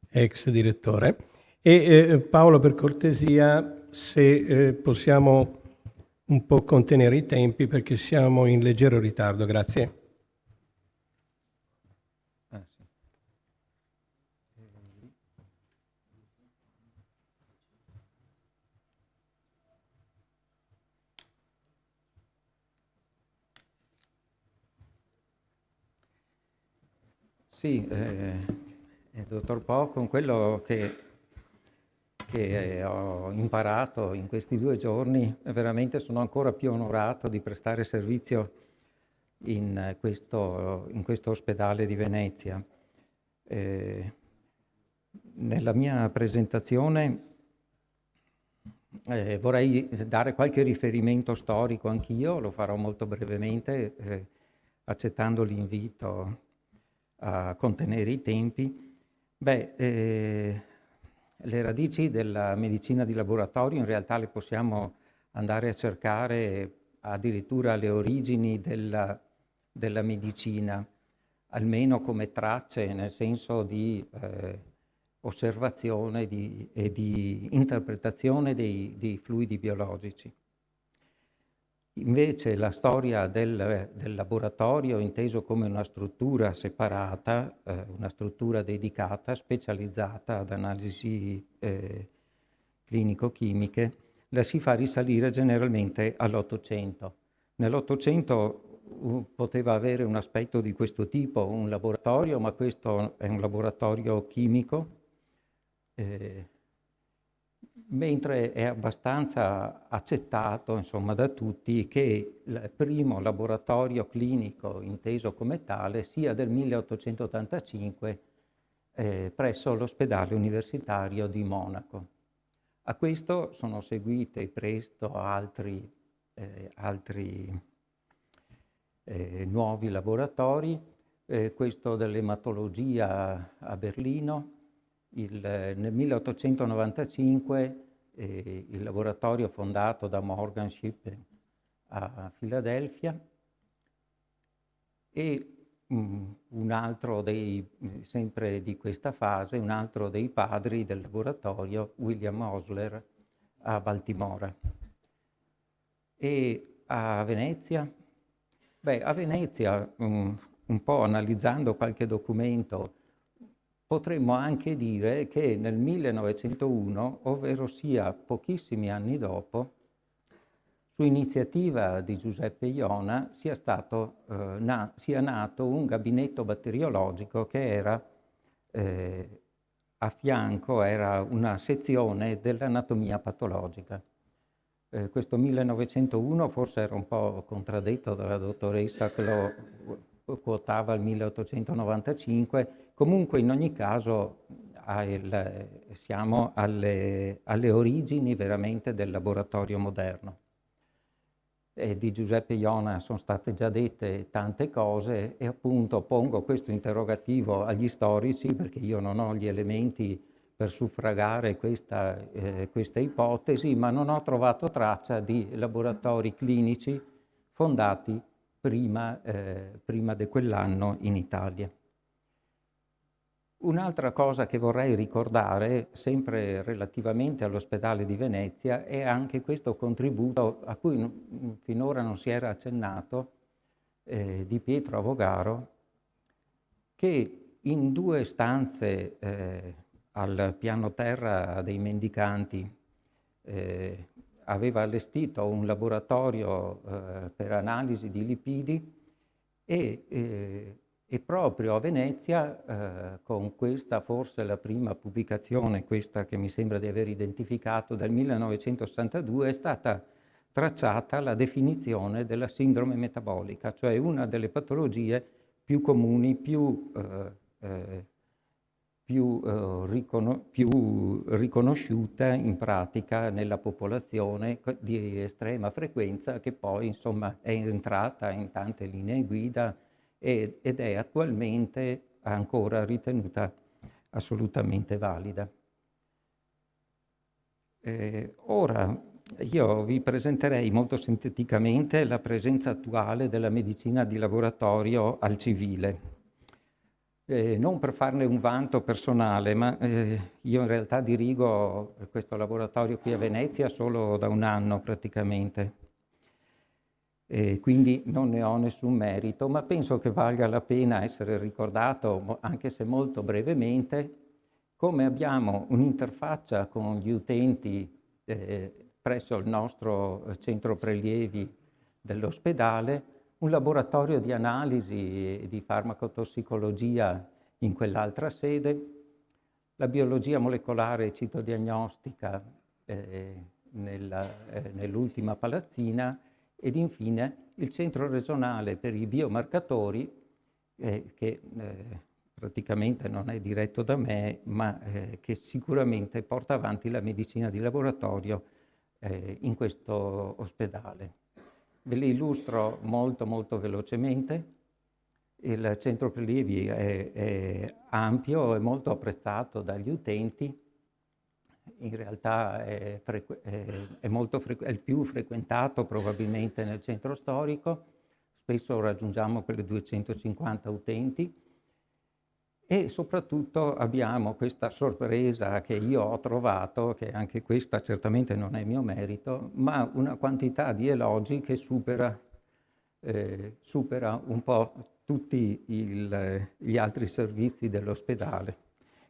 ex direttore. E Paolo, per cortesia, se possiamo un po' contenere i tempi perché siamo in leggero ritardo. Grazie. Sì, dottor Po, con quello che ho imparato in questi 2 giorni, veramente sono ancora più onorato di prestare servizio in questo ospedale di Venezia. Nella mia presentazione vorrei dare qualche riferimento storico anch'io, lo farò molto brevemente, accettando l'invito a contenere i tempi. Le radici della medicina di laboratorio in realtà le possiamo andare a cercare addirittura alle origini della medicina, almeno come tracce, nel senso di osservazione e di interpretazione dei fluidi biologici. Invece la storia del laboratorio, inteso come una struttura separata, una struttura dedicata, specializzata ad analisi clinico-chimiche, la si fa risalire generalmente all'Ottocento. Nell'Ottocento poteva avere un aspetto di questo tipo, un laboratorio, ma questo è un laboratorio chimico, mentre è abbastanza accettato, insomma, da tutti che il primo laboratorio clinico inteso come tale sia del 1885 presso l'ospedale universitario di Monaco. A questo sono seguite presto altri nuovi laboratori, questo dell'ematologia a Berlino. Nel 1895 il laboratorio fondato da Morganship a Filadelfia e un altro sempre di questa fase, un altro dei padri del laboratorio, William Osler, a Baltimora. E a Venezia? A Venezia, un po' analizzando qualche documento, potremmo anche dire che nel 1901, ovvero sia pochissimi anni dopo, su iniziativa di Giuseppe Iona, sia nato un gabinetto batteriologico che era a fianco, era una sezione dell'anatomia patologica. Questo 1901 forse era un po' contraddetto dalla dottoressa che lo quotava al 1895, comunque in ogni caso siamo alle origini veramente del laboratorio moderno. Di Giuseppe Iona sono state già dette tante cose e appunto pongo questo interrogativo agli storici perché io non ho gli elementi per suffragare questa ipotesi, ma non ho trovato traccia di laboratori clinici fondati prima di quell'anno in Italia. Un'altra cosa che vorrei ricordare, sempre relativamente all'ospedale di Venezia, è anche questo contributo a cui finora non si era accennato, di Pietro Avogaro, che in 2 stanze al piano terra dei Mendicanti aveva allestito un laboratorio per analisi di lipidi e proprio a Venezia, con questa forse la prima pubblicazione, questa che mi sembra di aver identificato del 1962, è stata tracciata la definizione della sindrome metabolica, cioè una delle patologie più comuni, più riconosciuta in pratica nella popolazione di estrema frequenza, che poi insomma è entrata in tante linee guida ed è attualmente ancora ritenuta assolutamente valida. Ora io vi presenterei molto sinteticamente la presenza attuale della medicina di laboratorio al civile. Non per farne un vanto personale, ma io in realtà dirigo questo laboratorio qui a Venezia solo da 1 anno praticamente. Quindi non ne ho nessun merito, ma penso che valga la pena essere ricordato, anche se molto brevemente, come abbiamo un'interfaccia con gli utenti presso il nostro centro prelievi dell'ospedale, un laboratorio di analisi e di farmacotossicologia in quell'altra sede la biologia molecolare citodiagnostica nell'ultima palazzina ed infine il Centro regionale per i biomarcatori che praticamente non è diretto da me, ma che sicuramente porta avanti la medicina di laboratorio in questo ospedale. Ve li illustro molto velocemente. Il centro prelievi è ampio e molto apprezzato dagli utenti. In realtà è il più frequentato probabilmente nel centro storico. Spesso raggiungiamo quelle 250 utenti. E soprattutto abbiamo questa sorpresa che io ho trovato, che anche questa certamente non è mio merito, ma una quantità di elogi che supera un po' tutti gli altri servizi dell'ospedale,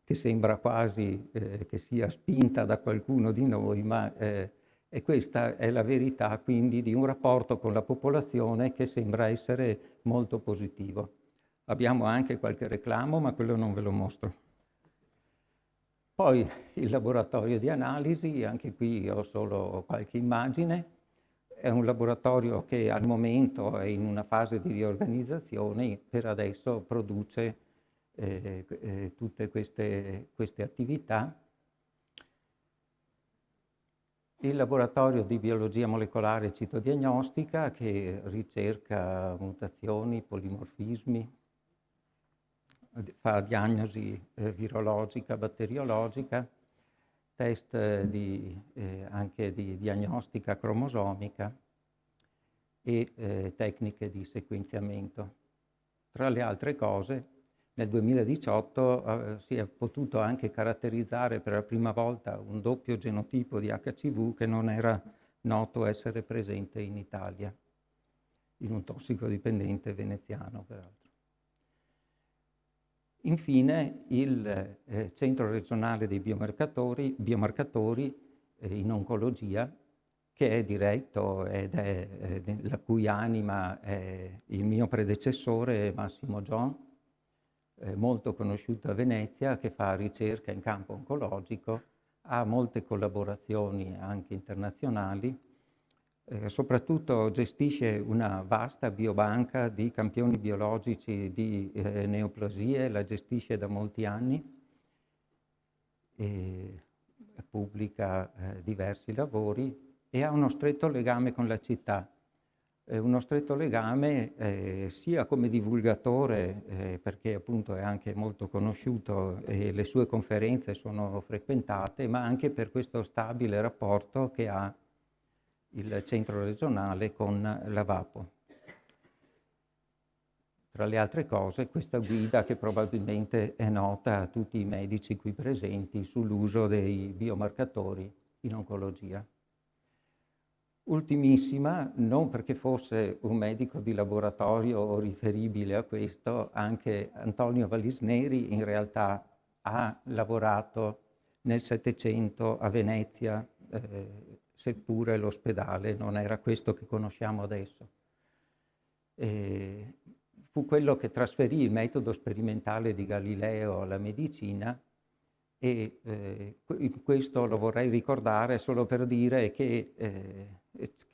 che sembra quasi che sia spinta da qualcuno di noi, ma e questa è la verità quindi di un rapporto con la popolazione che sembra essere molto positivo. Abbiamo anche qualche reclamo, ma quello non ve lo mostro. Poi il laboratorio di analisi, anche qui ho solo qualche immagine. È un laboratorio che al momento è in una fase di riorganizzazione, per adesso produce tutte queste attività. Il laboratorio di biologia molecolare citodiagnostica che ricerca mutazioni, polimorfismi, fa diagnosi virologica, batteriologica, test anche di diagnostica cromosomica e tecniche di sequenziamento. Tra le altre cose, nel 2018 si è potuto anche caratterizzare per la prima volta un doppio genotipo di HCV che non era noto essere presente in Italia, in un tossicodipendente veneziano peraltro. Infine il Centro regionale dei biomarcatori in oncologia, che è diretto ed è la cui anima è il mio predecessore Massimo Gion, molto conosciuto a Venezia, che fa ricerca in campo oncologico, ha molte collaborazioni anche internazionali, soprattutto gestisce una vasta biobanca di campioni biologici di neoplasie, la gestisce da molti anni e pubblica diversi lavori e ha uno stretto legame con la città. Uno stretto legame sia come divulgatore, perché appunto è anche molto conosciuto e le sue conferenze sono frequentate, ma anche per questo stabile rapporto che ha il centro regionale con la VAPO. Tra le altre cose, questa guida che probabilmente è nota a tutti i medici qui presenti sull'uso dei biomarcatori in oncologia. Ultimissima, non perché fosse un medico di laboratorio o riferibile a questo, anche Antonio Vallisneri in realtà ha lavorato nel Settecento a Venezia, seppure l'ospedale non era questo che conosciamo adesso. Fu quello che trasferì il metodo sperimentale di Galileo alla medicina e questo lo vorrei ricordare solo per dire che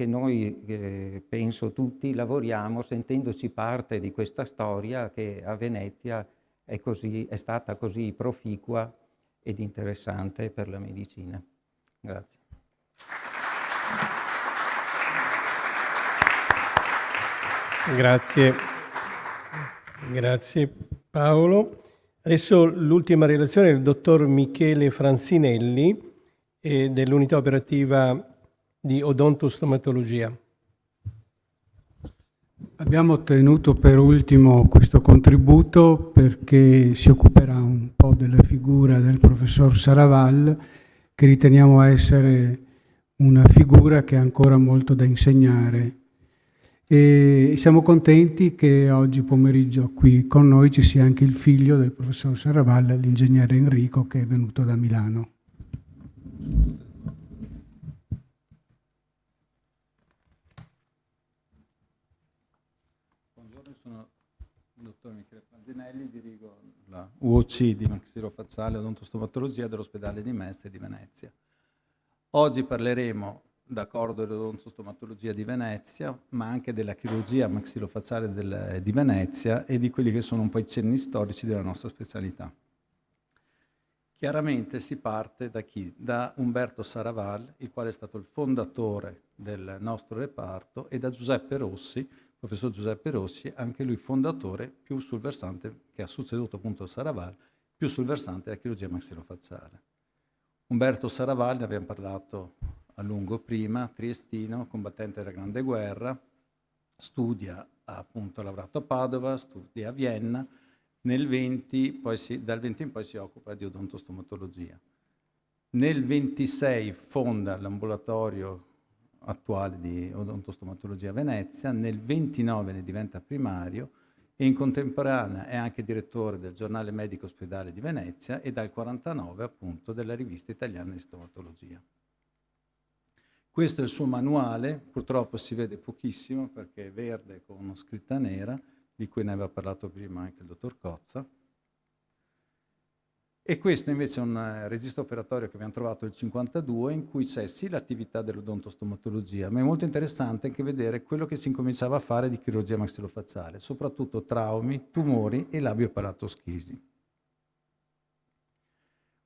noi, penso tutti, lavoriamo sentendoci parte di questa storia che a Venezia è stata così proficua ed interessante per la medicina. Grazie. Grazie Paolo. Adesso l'ultima relazione del dottor Michele Franzinelli dell'unità operativa di odontostomatologia. Abbiamo ottenuto per ultimo questo contributo perché si occuperà un po' della figura del professor Saraval, che riteniamo essere una figura che ha ancora molto da insegnare. E siamo contenti che oggi pomeriggio qui con noi ci sia anche il figlio del professor Saraval, l'ingegnere Enrico, che è venuto da Milano. Buongiorno, sono dottor Michele Franzinelli, dirigo la UOC di maxilofaziale e odontostomatologia dell'ospedale di Mestre di Venezia. Oggi parleremo, d'accordo, dell'odontostomatologia di Venezia, ma anche della chirurgia maxilofaziale di Venezia e di quelli che sono un po' i cenni storici della nostra specialità. Chiaramente si parte da chi? Da Umberto Saraval, il quale è stato il fondatore del nostro reparto, e da Giuseppe Rossi, professor Giuseppe Rossi, anche lui fondatore, più sul versante, che ha succeduto appunto Saraval, più sul versante della chirurgia maxilofaziale. Umberto Saraval, ne abbiamo parlato a lungo prima, triestino, combattente della Grande Guerra, studia, appunto, lavorato a Padova, studia a Vienna. Dal 20 in poi si occupa di odontostomatologia. Nel 26 fonda l'ambulatorio attuale di odontostomatologia a Venezia, nel 29 ne diventa primario e in contemporanea è anche direttore del giornale medico ospedale di Venezia e dal 49 appunto della rivista italiana di stomatologia. Questo è il suo manuale, purtroppo si vede pochissimo perché è verde con una scritta nera, di cui ne aveva parlato prima anche il dottor Cozza. E questo invece è un registro operatorio che abbiamo trovato nel 1952, in cui c'è sì l'attività dell'odontostomatologia, ma è molto interessante anche vedere quello che si incominciava a fare di chirurgia maxilofaziale, soprattutto traumi, tumori e labio-palattoschisi.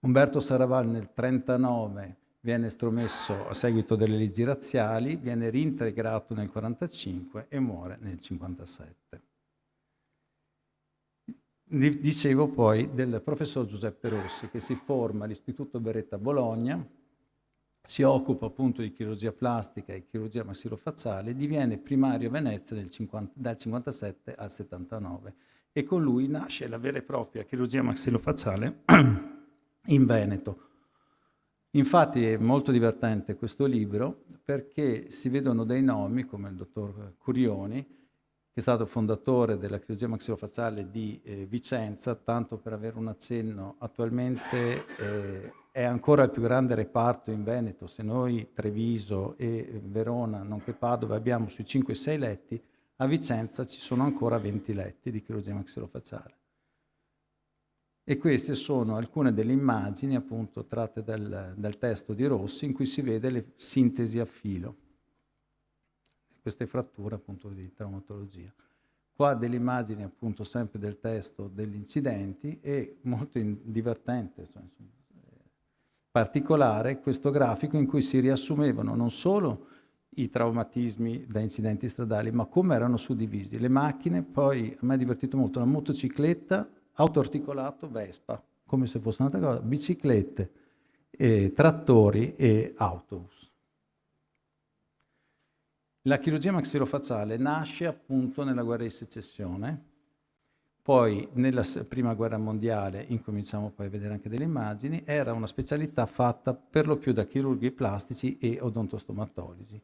Umberto Saraval nel 1939 viene estromesso a seguito delle leggi razziali, viene reintegrato nel 1945 e muore nel 1957. Dicevo poi del professor Giuseppe Rossi, che si forma all'Istituto Beretta a Bologna, si occupa appunto di chirurgia plastica e chirurgia maxilofaziale, diviene primario a Venezia dal 57 al 79 e con lui nasce la vera e propria chirurgia maxilofaziale in Veneto. Infatti è molto divertente questo libro perché si vedono dei nomi come il dottor Curioni, che è stato fondatore della chirurgia maxilofaziale di Vicenza, tanto per avere un accenno, attualmente è ancora il più grande reparto in Veneto. Se noi Treviso e Verona, nonché Padova, abbiamo sui 5-6 letti, a Vicenza ci sono ancora 20 letti di chirurgia maxilofaziale. E queste sono alcune delle immagini appunto tratte dal testo di Rossi, in cui si vede le sintesi a filo. Queste fratture appunto di traumatologia. Qua delle immagini appunto sempre del testo degli incidenti e molto divertente, cioè, particolare questo grafico in cui si riassumevano non solo i traumatismi da incidenti stradali, ma come erano suddivisi. Le macchine, poi a me è divertito molto, la motocicletta, autoarticolato, Vespa, come se fosse un'altra cosa, biciclette, trattori e autobus. La chirurgia maxilofaziale nasce appunto nella guerra di secessione, poi nella prima guerra mondiale, incominciamo poi a vedere anche delle immagini, era una specialità fatta per lo più da chirurghi plastici e odontostomatologi.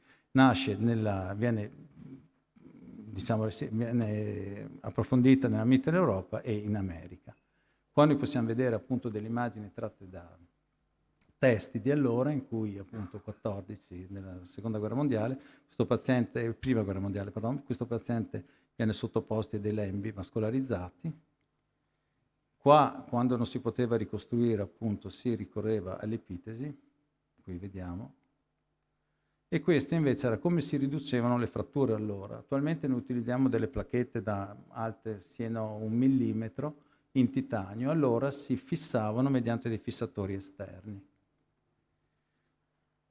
Viene approfondita nella Mitteleuropa e in America. Qua noi possiamo vedere appunto delle immagini tratte da testi di allora, in cui appunto 14 nella seconda guerra mondiale, prima guerra mondiale, questo paziente viene sottoposto a dei lembi vascolarizzati. Qua, quando non si poteva ricostruire, appunto, si ricorreva all'epitesi, qui vediamo, e queste invece era come si riducevano le fratture allora. Attualmente noi utilizziamo delle placchette da alte siano 1 millimetro in titanio, allora si fissavano mediante dei fissatori esterni.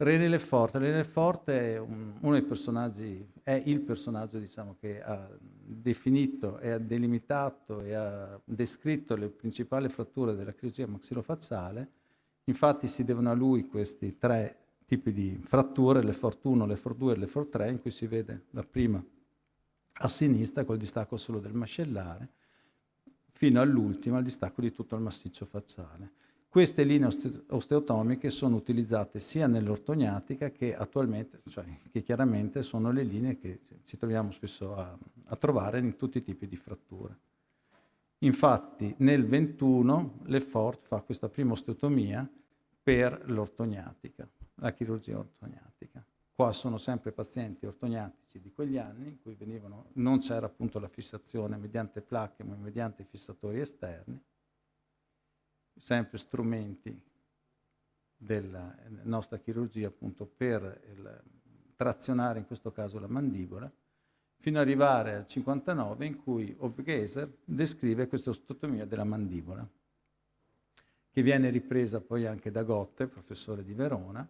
René Lefort è uno dei personaggi, è il personaggio diciamo, che ha definito e ha delimitato e ha descritto le principali fratture della chirurgia maxilofaziale. Infatti si devono a lui questi 3 tipi di fratture, Lefort 1, Lefort 2 e Lefort 3, in cui si vede la prima a sinistra col distacco solo del mascellare, fino all'ultima, il distacco di tutto il massiccio facciale. Queste linee osteotomiche sono utilizzate sia nell'ortognatica che attualmente, cioè che chiaramente sono le linee che ci troviamo spesso a trovare in tutti i tipi di fratture. Infatti nel 21 Lefort fa questa prima osteotomia per l'ortognatica, la chirurgia ortognatica. qua sono sempre pazienti ortognatrici di quegli anni in cui non c'era appunto la fissazione mediante placche ma mediante fissatori esterni, sempre strumenti della nostra chirurgia appunto per trazionare in questo caso la mandibola, fino ad arrivare al 59 in cui Hofgeser descrive questa osteotomia della mandibola, che viene ripresa poi anche da Gotte, professore di Verona,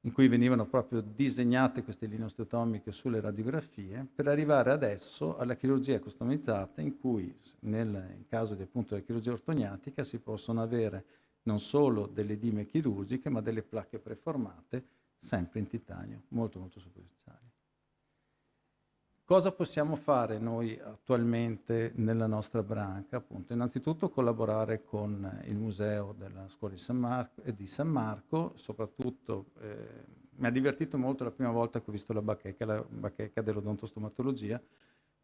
in cui venivano proprio disegnate queste linee osteotomiche sulle radiografie, per arrivare adesso alla chirurgia customizzata in cui in caso di appunto della chirurgia ortognatica si possono avere non solo delle dime chirurgiche ma delle placche preformate sempre in titanio, molto molto superficiali. Cosa possiamo fare noi attualmente nella nostra branca? Appunto, innanzitutto collaborare con il Museo della Scuola di San Marco, soprattutto mi ha divertito molto la prima volta che ho visto la bacheca dell'odontostomatologia,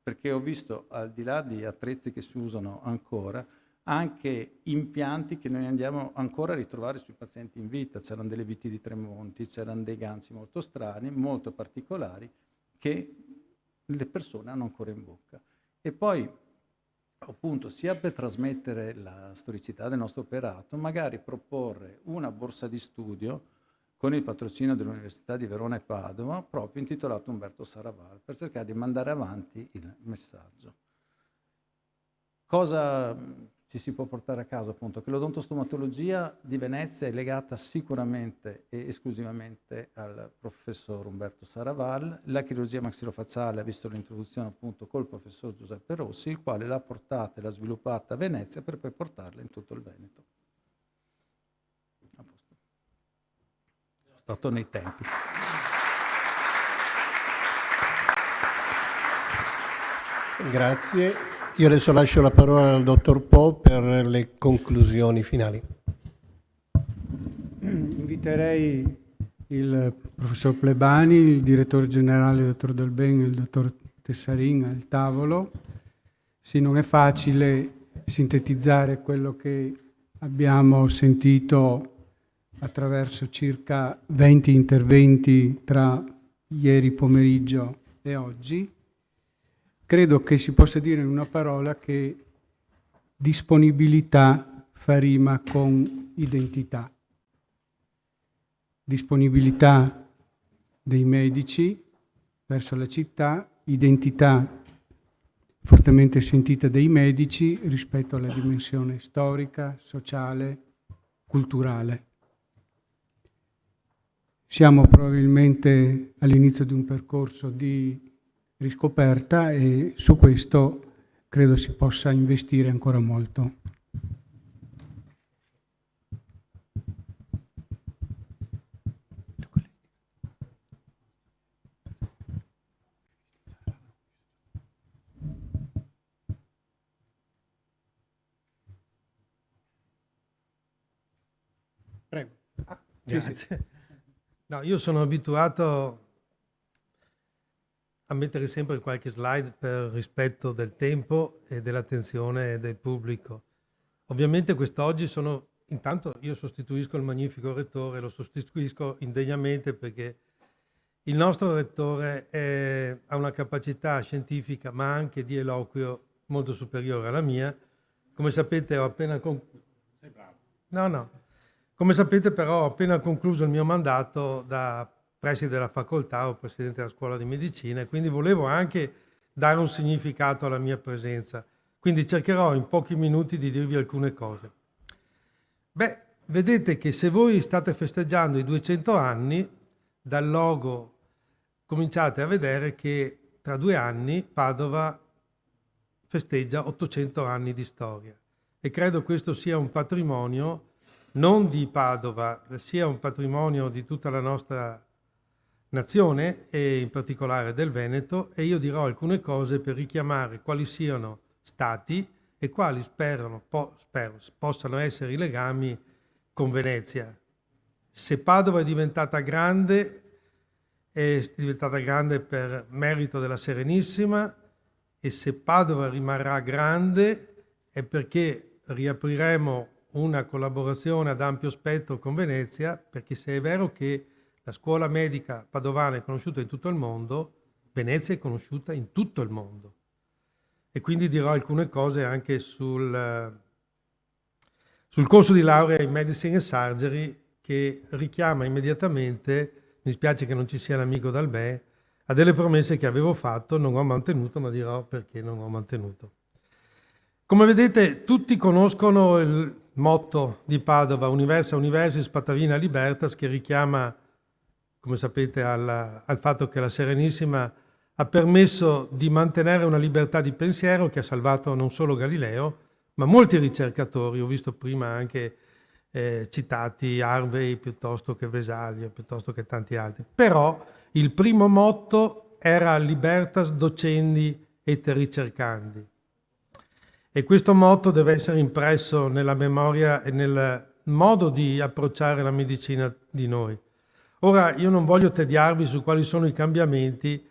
perché ho visto, al di là di attrezzi che si usano ancora, anche impianti che noi andiamo ancora a ritrovare sui pazienti in vita. C'erano delle viti di Tremonti, c'erano dei ganci molto strani, molto particolari, che le persone hanno ancora in bocca. E poi, appunto, sia per trasmettere la storicità del nostro operato, magari proporre una borsa di studio con il patrocinio dell'Università di Verona e Padova, proprio intitolato Umberto Saraval, per cercare di mandare avanti il messaggio. Cosa ci si può portare a casa? Appunto, che l'odontostomatologia di Venezia è legata sicuramente e esclusivamente al professor Umberto Saraval. La chirurgia maxillofacciale ha visto l'introduzione appunto col professor Giuseppe Rossi, il quale l'ha portata e l'ha sviluppata a Venezia per poi portarla in tutto il Veneto. A posto. Sono stato nei tempi. Grazie. Io adesso lascio la parola al dottor Po per le conclusioni finali. Inviterei il professor Plebani, il direttore generale, il dottor Delben e il dottor Tessarin al tavolo. Sì, non è facile sintetizzare quello che abbiamo sentito attraverso circa 20 interventi tra ieri pomeriggio e oggi. Credo che si possa dire in una parola che disponibilità fa rima con identità. Disponibilità dei medici verso la città, identità fortemente sentita dei medici rispetto alla dimensione storica, sociale, culturale. Siamo probabilmente all'inizio di un percorso di riscoperta e su questo credo si possa investire ancora molto. Prego. Grazie. Sì. No, io sono abituato a mettere sempre qualche slide per rispetto del tempo e dell'attenzione del pubblico. Ovviamente quest'oggi intanto io sostituisco il magnifico rettore, lo sostituisco indegnamente perché il nostro rettore ha una capacità scientifica ma anche di eloquio molto superiore alla mia. Come sapete ho appena Sei bravo. Come sapete però ho appena concluso il mio mandato da preside della facoltà o presidente della scuola di medicina e quindi volevo anche dare un significato alla mia presenza. Quindi cercherò in pochi minuti di dirvi alcune cose. Beh, vedete che se voi state festeggiando i 200 anni, dal logo cominciate a vedere che tra 2 anni Padova festeggia 800 anni di storia. E credo questo sia un patrimonio non di Padova, sia un patrimonio di tutta la nostra nazione e in particolare del Veneto, e io dirò alcune cose per richiamare quali siano stati e quali spero possano essere i legami con Venezia. Se Padova è diventata grande per merito della Serenissima, e se Padova rimarrà grande è perché riapriremo una collaborazione ad ampio spettro con Venezia, perché se è vero che la scuola medica padovana è conosciuta in tutto il mondo, Venezia è conosciuta in tutto il mondo. E quindi dirò alcune cose anche sul corso di laurea in Medicine and Surgery, che richiama immediatamente, mi spiace che non ci sia l'amico Dalbè, a delle promesse che avevo fatto, non ho mantenuto, ma dirò perché non ho mantenuto. Come vedete, tutti conoscono il motto di Padova, Universa Universis Patavina Libertas, che richiama, come sapete, al fatto che la Serenissima ha permesso di mantenere una libertà di pensiero che ha salvato non solo Galileo, ma molti ricercatori. Ho visto prima anche citati Harvey, piuttosto che Vesalio, piuttosto che tanti altri. Però il primo motto era Libertas Docendi et Ricercandi. E questo motto deve essere impresso nella memoria e nel modo di approcciare la medicina di noi. Ora, io non voglio tediarvi su quali sono i cambiamenti,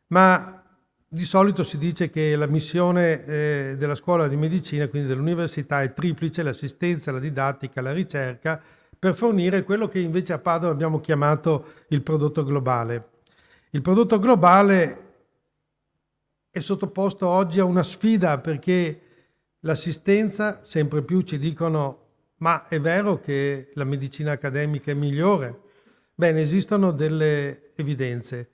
ma di solito si dice che la missione della scuola di medicina, quindi dell'università, è triplice: l'assistenza, la didattica, la ricerca, per fornire quello che invece a Padova abbiamo chiamato il prodotto globale. Il prodotto globale è sottoposto oggi a una sfida, perché l'assistenza, sempre più ci dicono: ma è vero che la medicina accademica è migliore? Bene, esistono delle evidenze.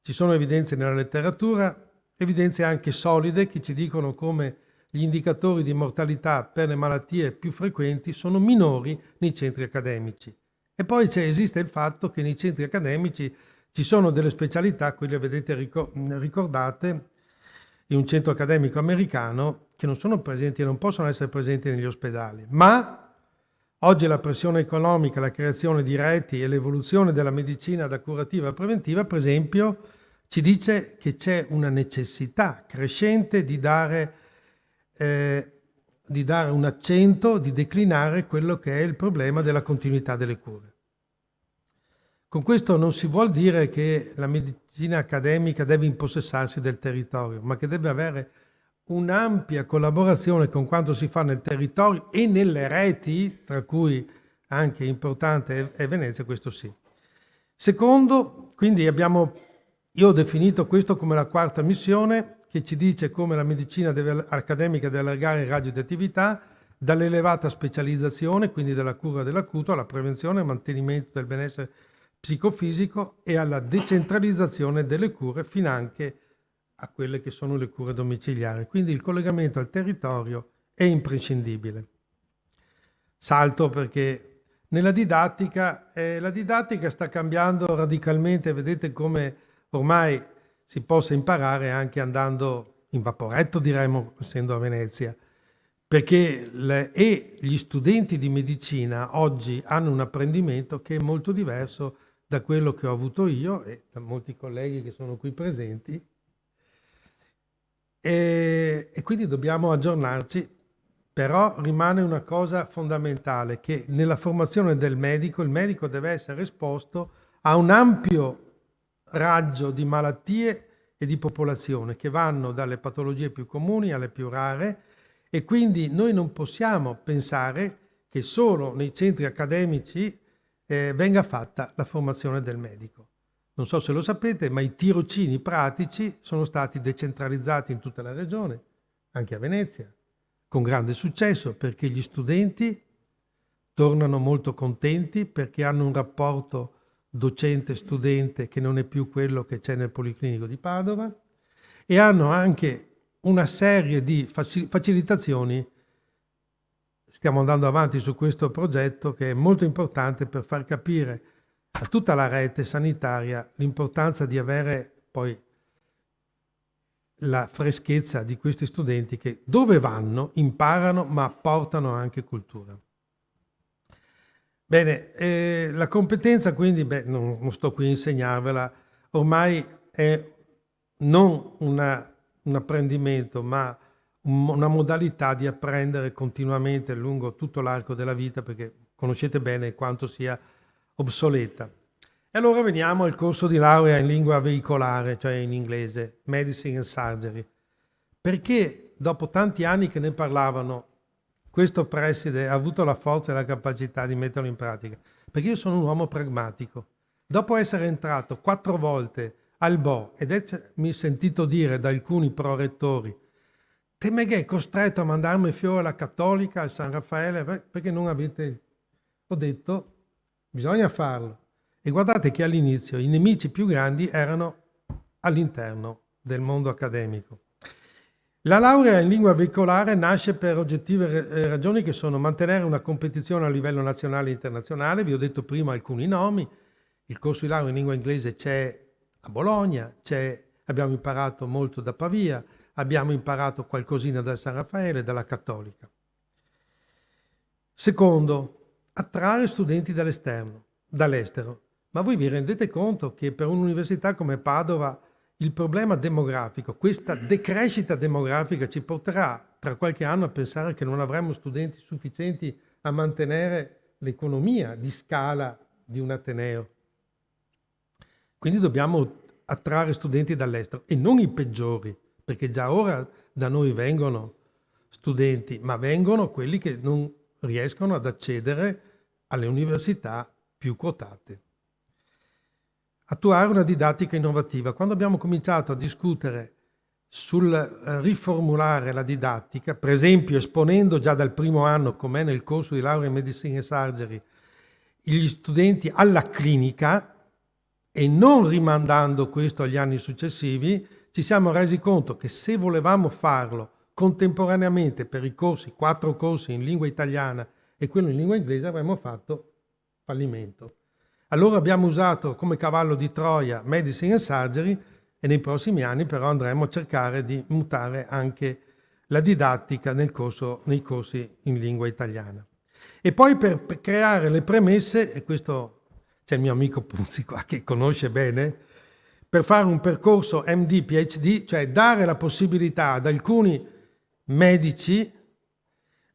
Ci sono evidenze nella letteratura, evidenze anche solide che ci dicono come gli indicatori di mortalità per le malattie più frequenti sono minori nei centri accademici. E poi esiste il fatto che nei centri accademici ci sono delle specialità, quelle vedete ricordate, in un centro accademico americano, che non sono presenti e non possono essere presenti negli ospedali. Ma oggi la pressione economica, la creazione di reti e l'evoluzione della medicina da curativa a preventiva, per esempio, ci dice che c'è una necessità crescente di dare un accento, di declinare quello che è il problema della continuità delle cure. Con questo non si vuol dire che la medicina accademica deve impossessarsi del territorio, ma che deve avere un'ampia collaborazione con quanto si fa nel territorio e nelle reti, tra cui anche importante è Venezia, questo sì. Secondo, quindi io ho definito questo come la quarta missione, che ci dice come la medicina accademica deve allargare il raggio di attività dall'elevata specializzazione, quindi dalla cura dell'acuto, alla prevenzione e mantenimento del benessere psicofisico, e alla decentralizzazione delle cure finanche a quelle che sono le cure domiciliari. Quindi il collegamento al territorio è imprescindibile. Salto perché nella didattica, la didattica sta cambiando radicalmente. Vedete come ormai si possa imparare anche andando in vaporetto, diremmo, essendo a Venezia, perché gli studenti di medicina oggi hanno un apprendimento che è molto diverso da quello che ho avuto io e da molti colleghi che sono qui presenti. E quindi dobbiamo aggiornarci, però rimane una cosa fondamentale, che nella formazione del medico, il medico deve essere esposto a un ampio raggio di malattie e di popolazione che vanno dalle patologie più comuni alle più rare, e quindi noi non possiamo pensare che solo nei centri accademici venga fatta la formazione del medico. Non so se lo sapete, ma i tirocini pratici sono stati decentralizzati in tutta la regione, anche a Venezia, con grande successo, perché gli studenti tornano molto contenti, perché hanno un rapporto docente-studente che non è più quello che c'è nel Policlinico di Padova, e hanno anche una serie di facilitazioni. Stiamo andando avanti su questo progetto che è molto importante per far capire a tutta la rete sanitaria l'importanza di avere poi la freschezza di questi studenti che dove vanno imparano ma portano anche cultura. Bene, la competenza quindi, non sto qui a insegnarvela, ormai è non un apprendimento ma una modalità di apprendere continuamente lungo tutto l'arco della vita, perché conoscete bene quanto sia obsoleta. E allora veniamo al corso di laurea in lingua veicolare, cioè in inglese, Medicine and Surgery. Perché dopo tanti anni che ne parlavano, questo preside ha avuto la forza e la capacità di metterlo in pratica? Perché io sono un uomo pragmatico. dopo essere entrato 4 volte al Bo ed essermi sentito dire da alcuni prorettori: te meghe è costretto a mandarmi fiore alla Cattolica, al San Raffaele, perché non avete... Ho detto, bisogna farlo. E guardate che all'inizio i nemici più grandi erano all'interno del mondo accademico. La laurea in lingua veicolare nasce per oggettive ragioni che sono mantenere una competizione a livello nazionale e internazionale. Vi ho detto prima alcuni nomi. Il corso di laurea in lingua inglese c'è a Bologna, abbiamo imparato molto da Pavia, abbiamo imparato qualcosina da San Raffaele, dalla Cattolica. Secondo, attrarre studenti dall'estero. Ma voi vi rendete conto che per un'università come Padova il problema demografico, questa decrescita demografica ci porterà tra qualche anno a pensare che non avremo studenti sufficienti a mantenere l'economia di scala di un ateneo. Quindi dobbiamo attrarre studenti dall'estero e non i peggiori, perché già ora da noi vengono studenti, ma vengono quelli che non riescono ad accedere alle università più quotate. Attuare una didattica innovativa. Quando abbiamo cominciato a discutere sul riformulare la didattica, per esempio esponendo già dal primo anno, com'è nel corso di laurea in Medicine e Surgery, gli studenti alla clinica e non rimandando questo agli anni successivi, ci siamo resi conto che se volevamo farlo contemporaneamente per i corsi, 4 corsi in lingua italiana e quello in lingua inglese, avremmo fatto fallimento. Allora abbiamo usato come cavallo di Troia Medicine and Surgery e nei prossimi anni però andremo a cercare di mutare anche la didattica nei corsi in lingua italiana. E poi per creare le premesse, e questo c'è il mio amico Punzi qua che conosce bene, per fare un percorso MD, PhD, cioè dare la possibilità ad alcuni medici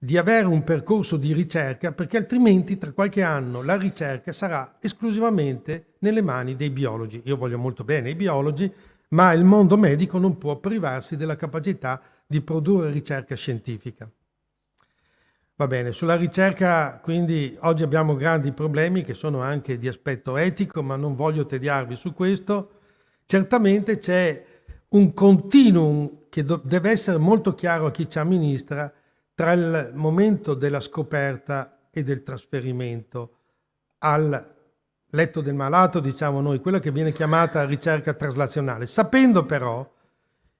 di avere un percorso di ricerca, perché altrimenti tra qualche anno la ricerca sarà esclusivamente nelle mani dei biologi. Io voglio molto bene i biologi, ma il mondo medico non può privarsi della capacità di produrre ricerca scientifica. Va bene, sulla ricerca quindi oggi abbiamo grandi problemi che sono anche di aspetto etico, ma non voglio tediarvi su questo. Certamente c'è un continuum che deve essere molto chiaro a chi ci amministra tra il momento della scoperta e del trasferimento al letto del malato, diciamo noi, quella che viene chiamata ricerca traslazionale, sapendo però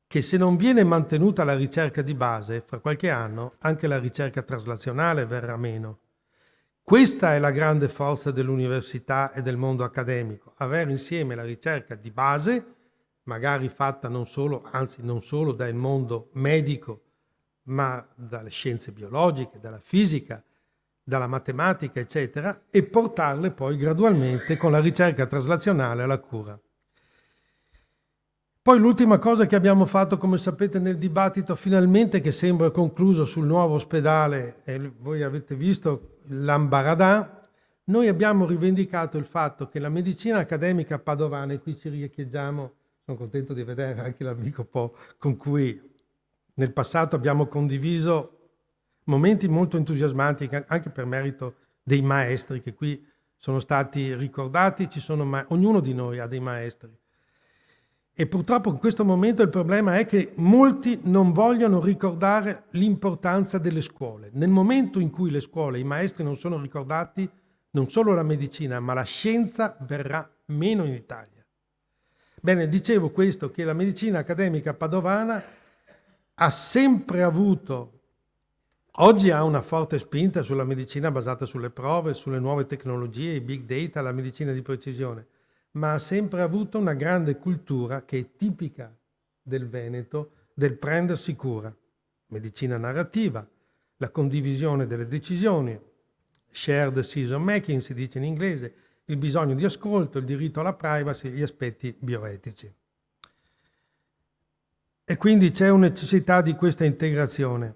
che se non viene mantenuta la ricerca di base, fra qualche anno anche la ricerca traslazionale verrà meno. Questa è la grande forza dell'università e del mondo accademico, avere insieme la ricerca di base, magari fatta non solo dal mondo medico, ma dalle scienze biologiche, dalla fisica, dalla matematica, eccetera, e portarle poi gradualmente con la ricerca traslazionale alla cura. Poi l'ultima cosa che abbiamo fatto, come sapete, nel dibattito finalmente che sembra concluso sul nuovo ospedale, e voi avete visto l'Ambaradà, noi abbiamo rivendicato il fatto che la medicina accademica padovana, e qui ci richieggiamo, sono contento di vedere anche l'amico Po con cui nel passato abbiamo condiviso momenti molto entusiasmanti anche per merito dei maestri che qui sono stati ricordati, ognuno di noi ha dei maestri. E purtroppo in questo momento il problema è che molti non vogliono ricordare l'importanza delle scuole. Nel momento in cui le scuole, i maestri non sono ricordati, non solo la medicina, ma la scienza verrà meno in Italia. Bene, dicevo questo, che la medicina accademica padovana ha sempre avuto, oggi ha una forte spinta sulla medicina basata sulle prove, sulle nuove tecnologie, i big data, la medicina di precisione, ma ha sempre avuto una grande cultura che è tipica del Veneto, del prendersi cura. Medicina narrativa, la condivisione delle decisioni, shared decision making si dice in inglese, il bisogno di ascolto, il diritto alla privacy, gli aspetti bioetici. E quindi c'è una necessità di questa integrazione.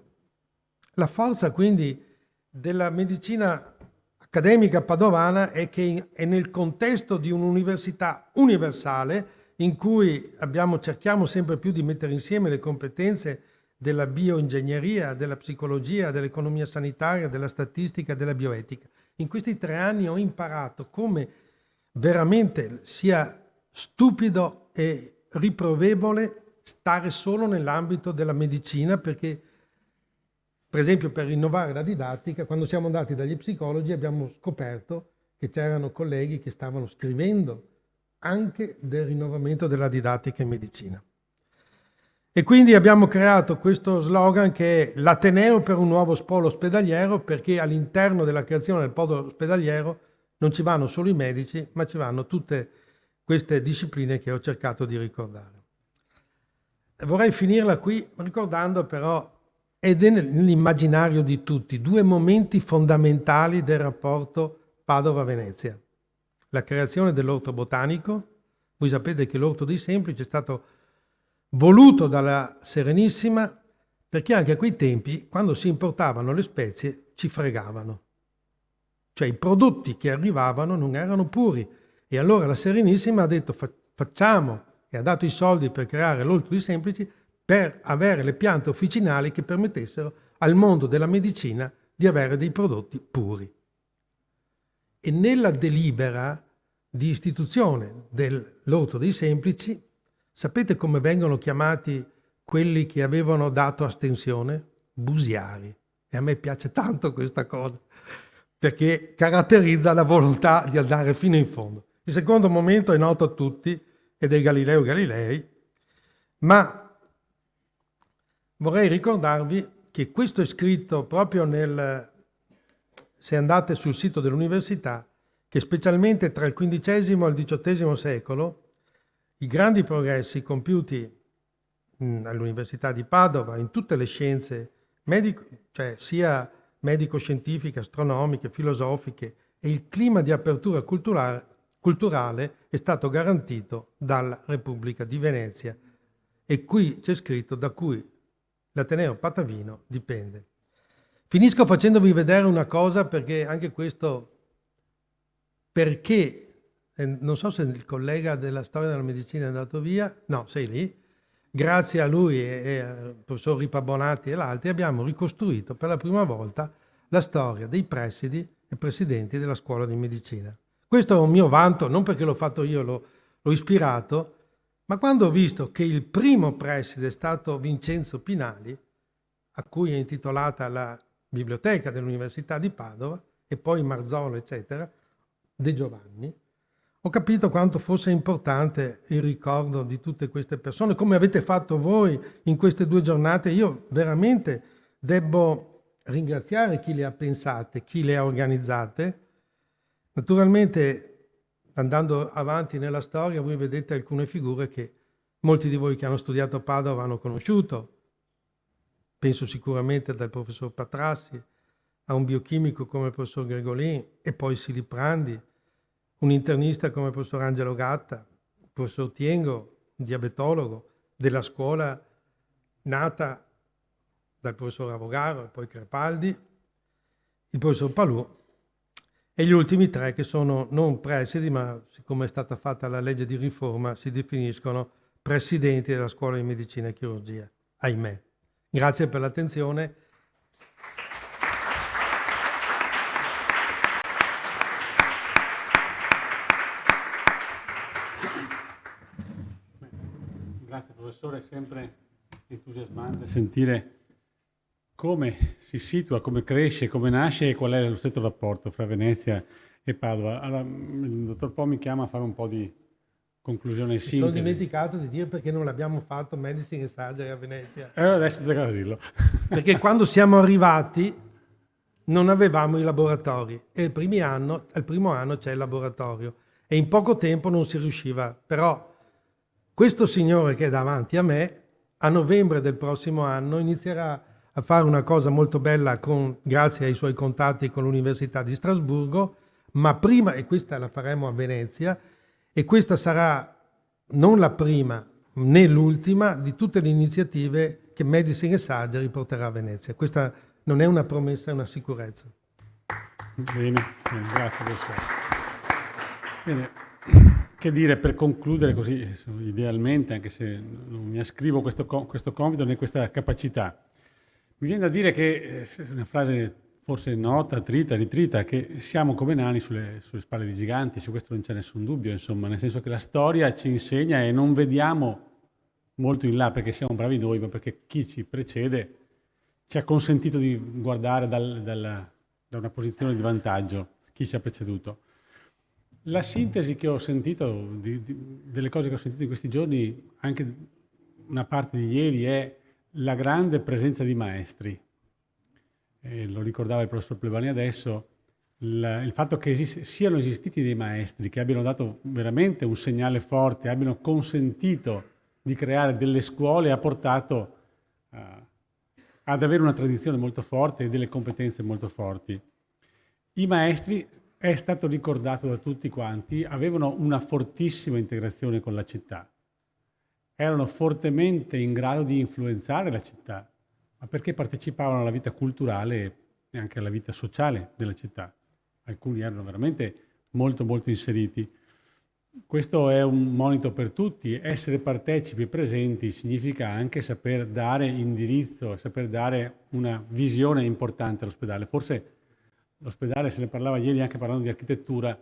La forza quindi della medicina accademica padovana è che è nel contesto di un'università universale in cui cerchiamo sempre più di mettere insieme le competenze della bioingegneria, della psicologia, dell'economia sanitaria, della statistica, della bioetica. In questi 3 anni ho imparato come veramente sia stupido e riprovevole stare solo nell'ambito della medicina, perché per esempio per rinnovare la didattica, quando siamo andati dagli psicologi abbiamo scoperto che c'erano colleghi che stavano scrivendo anche del rinnovamento della didattica in medicina. E quindi abbiamo creato questo slogan che è l'Ateneo per un nuovo polo ospedaliero, perché all'interno della creazione del polo ospedaliero non ci vanno solo i medici, ma ci vanno tutte queste discipline che ho cercato di ricordare. Vorrei finirla qui ricordando però, ed è nell'immaginario di tutti, due momenti fondamentali del rapporto Padova-Venezia. La creazione dell'orto botanico. Voi sapete che l'orto dei Semplici è stato voluto dalla Serenissima perché anche a quei tempi, quando si importavano le spezie, ci fregavano. Cioè i prodotti che arrivavano non erano puri. E allora la Serenissima ha detto facciamo, e ha dato i soldi per creare l'orto dei Semplici, per avere le piante officinali che permettessero al mondo della medicina di avere dei prodotti puri. E nella delibera di istituzione dell'orto dei Semplici, sapete come vengono chiamati quelli che avevano dato astensione? Busiari. E a me piace tanto questa cosa, perché caratterizza la volontà di andare fino in fondo. Il secondo momento è noto a tutti, ed è Galileo Galilei, ma vorrei ricordarvi che questo è scritto proprio se andate sul sito dell'università, che specialmente tra il XV e il XVIII secolo i grandi progressi compiuti all'Università di Padova in tutte le scienze cioè sia medico-scientifiche, astronomiche, filosofiche, e il clima di apertura culturale è stato garantito dalla Repubblica di Venezia, e qui c'è scritto da cui l'Ateneo Patavino dipende. Finisco facendovi vedere una cosa, perché anche questo, perché non so se il collega della storia della medicina è andato via, no, sei lì, grazie a lui e al professor Ripa Bonatti e altri abbiamo ricostruito per la prima volta la storia dei presidi e presidenti della scuola di medicina. Questo è un mio vanto, non perché l'ho fatto io, l'ho ispirato, ma quando ho visto che il primo preside è stato Vincenzo Pinali, a cui è intitolata la biblioteca dell'Università di Padova, e poi Marzolo, eccetera, De Giovanni, ho capito quanto fosse importante il ricordo di tutte queste persone, come avete fatto voi in queste 2 giornate. Io veramente debbo ringraziare chi le ha pensate, chi le ha organizzate. Naturalmente, andando avanti nella storia, voi vedete alcune figure che molti di voi che hanno studiato a Padova hanno conosciuto. Penso sicuramente dal professor Patrassi a un biochimico come il professor Gregolin, e poi Siliprandi, un internista come il professor Angelo Gatta, il professor Tiengo, un diabetologo della scuola nata dal professor Avogaro e poi Crepaldi, il professor Palù, e gli ultimi 3 che sono non presidi, ma siccome è stata fatta la legge di riforma si definiscono presidenti della scuola di medicina e chirurgia, ahimè. Grazie per l'attenzione. Grazie professore, è sempre entusiasmante sentire come si situa, come cresce, come nasce e qual è lo stretto rapporto fra Venezia e Padova. Allora, il dottor Po mi chiama a fare un po' di conclusione e sintesi. Mi sono dimenticato di dire perché non l'abbiamo fatto Medicine e Surgery a Venezia. Adesso devo dirlo. Perché quando siamo arrivati non avevamo i laboratori, e al primo anno c'è il laboratorio, e in poco tempo non si riusciva. Però questo signore che è davanti a me, a novembre del prossimo anno, inizierà a fare una cosa molto bella grazie ai suoi contatti con l'Università di Strasburgo, ma prima, e questa la faremo a Venezia, e questa sarà non la prima né l'ultima di tutte le iniziative che Medicine e Surgery porterà a Venezia. Questa non è una promessa, è una sicurezza. Bene, grazie professore. Bene, che dire per concludere così, idealmente, anche se non mi ascrivo questo compito né questa capacità. Mi viene da dire che, una frase forse nota, trita, ritrita, che siamo come nani sulle spalle di giganti, su questo non c'è nessun dubbio, insomma, nel senso che la storia ci insegna e non vediamo molto in là perché siamo bravi noi, ma perché chi ci precede ci ha consentito di guardare da una posizione di vantaggio, chi ci ha preceduto. La sintesi che ho sentito, delle cose che ho sentito in questi giorni, anche una parte di ieri, è la grande presenza di maestri. Lo ricordava il professor Plebani adesso, il fatto che siano esistiti dei maestri che abbiano dato veramente un segnale forte, abbiano consentito di creare delle scuole, ha portato ad avere una tradizione molto forte e delle competenze molto forti. I maestri, è stato ricordato da tutti quanti, avevano una fortissima integrazione con la città. Erano fortemente in grado di influenzare la città, ma perché partecipavano alla vita culturale e anche alla vita sociale della città. Alcuni erano veramente molto molto inseriti. Questo è un monito per tutti. Essere partecipi e presenti significa anche saper dare indirizzo, saper dare una visione importante all'ospedale. Forse l'ospedale, se ne parlava ieri anche parlando di architettura,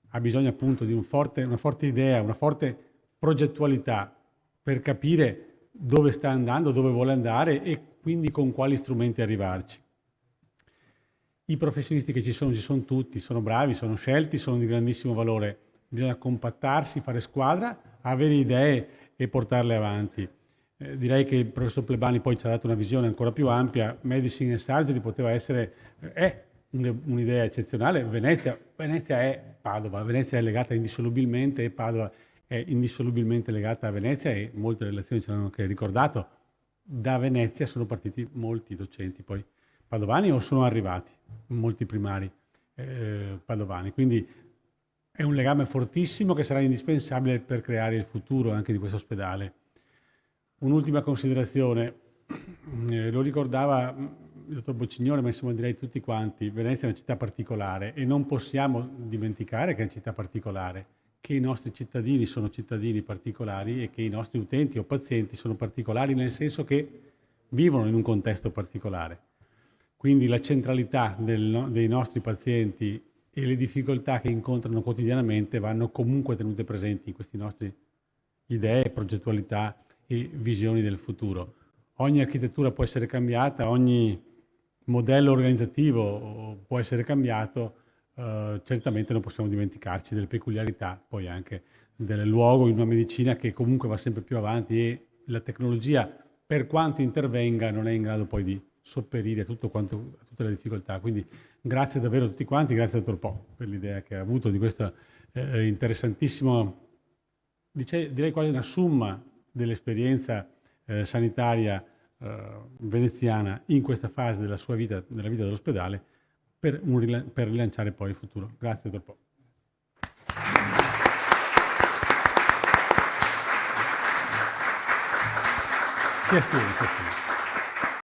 ha bisogno appunto di una forte idea, una forte progettualità per capire dove sta andando, dove vuole andare e quindi con quali strumenti arrivarci. I professionisti che ci sono tutti, sono bravi, sono scelti, sono di grandissimo valore. Bisogna compattarsi, fare squadra, avere idee e portarle avanti. Direi che il professor Plebani poi ci ha dato una visione ancora più ampia. Medicine and Surgery poteva essere, è un'idea eccezionale. Venezia è Padova, Venezia è legata indissolubilmente e Padova è indissolubilmente legata a Venezia e molte relazioni ce l'hanno anche ricordato. Da Venezia sono partiti molti docenti poi padovani o sono arrivati molti primari padovani. Quindi è un legame fortissimo che sarà indispensabile per creare il futuro anche di questo ospedale. Un'ultima considerazione, lo ricordava il dottor Boccignone, ma insomma direi tutti quanti, Venezia è una città particolare e non possiamo dimenticare che è una città particolare, che i nostri cittadini sono cittadini particolari e che i nostri utenti o pazienti sono particolari nel senso che vivono in un contesto particolare. Quindi la centralità dei nostri pazienti e le difficoltà che incontrano quotidianamente vanno comunque tenute presenti in queste nostre idee, progettualità e visioni del futuro. Ogni architettura può essere cambiata, ogni modello organizzativo può essere cambiato, certamente non possiamo dimenticarci delle peculiarità, poi anche del luogo in una medicina che comunque va sempre più avanti e la tecnologia, per quanto intervenga, non è in grado poi di sopperire a tutte le difficoltà. Quindi grazie davvero a tutti quanti, grazie al dottor Po per l'idea che ha avuto di questa interessantissima, direi quasi una summa dell'esperienza sanitaria veneziana in questa fase della sua vita, della vita dell'ospedale, per rilanciare poi il futuro. Grazie dottor Po. Si astiene.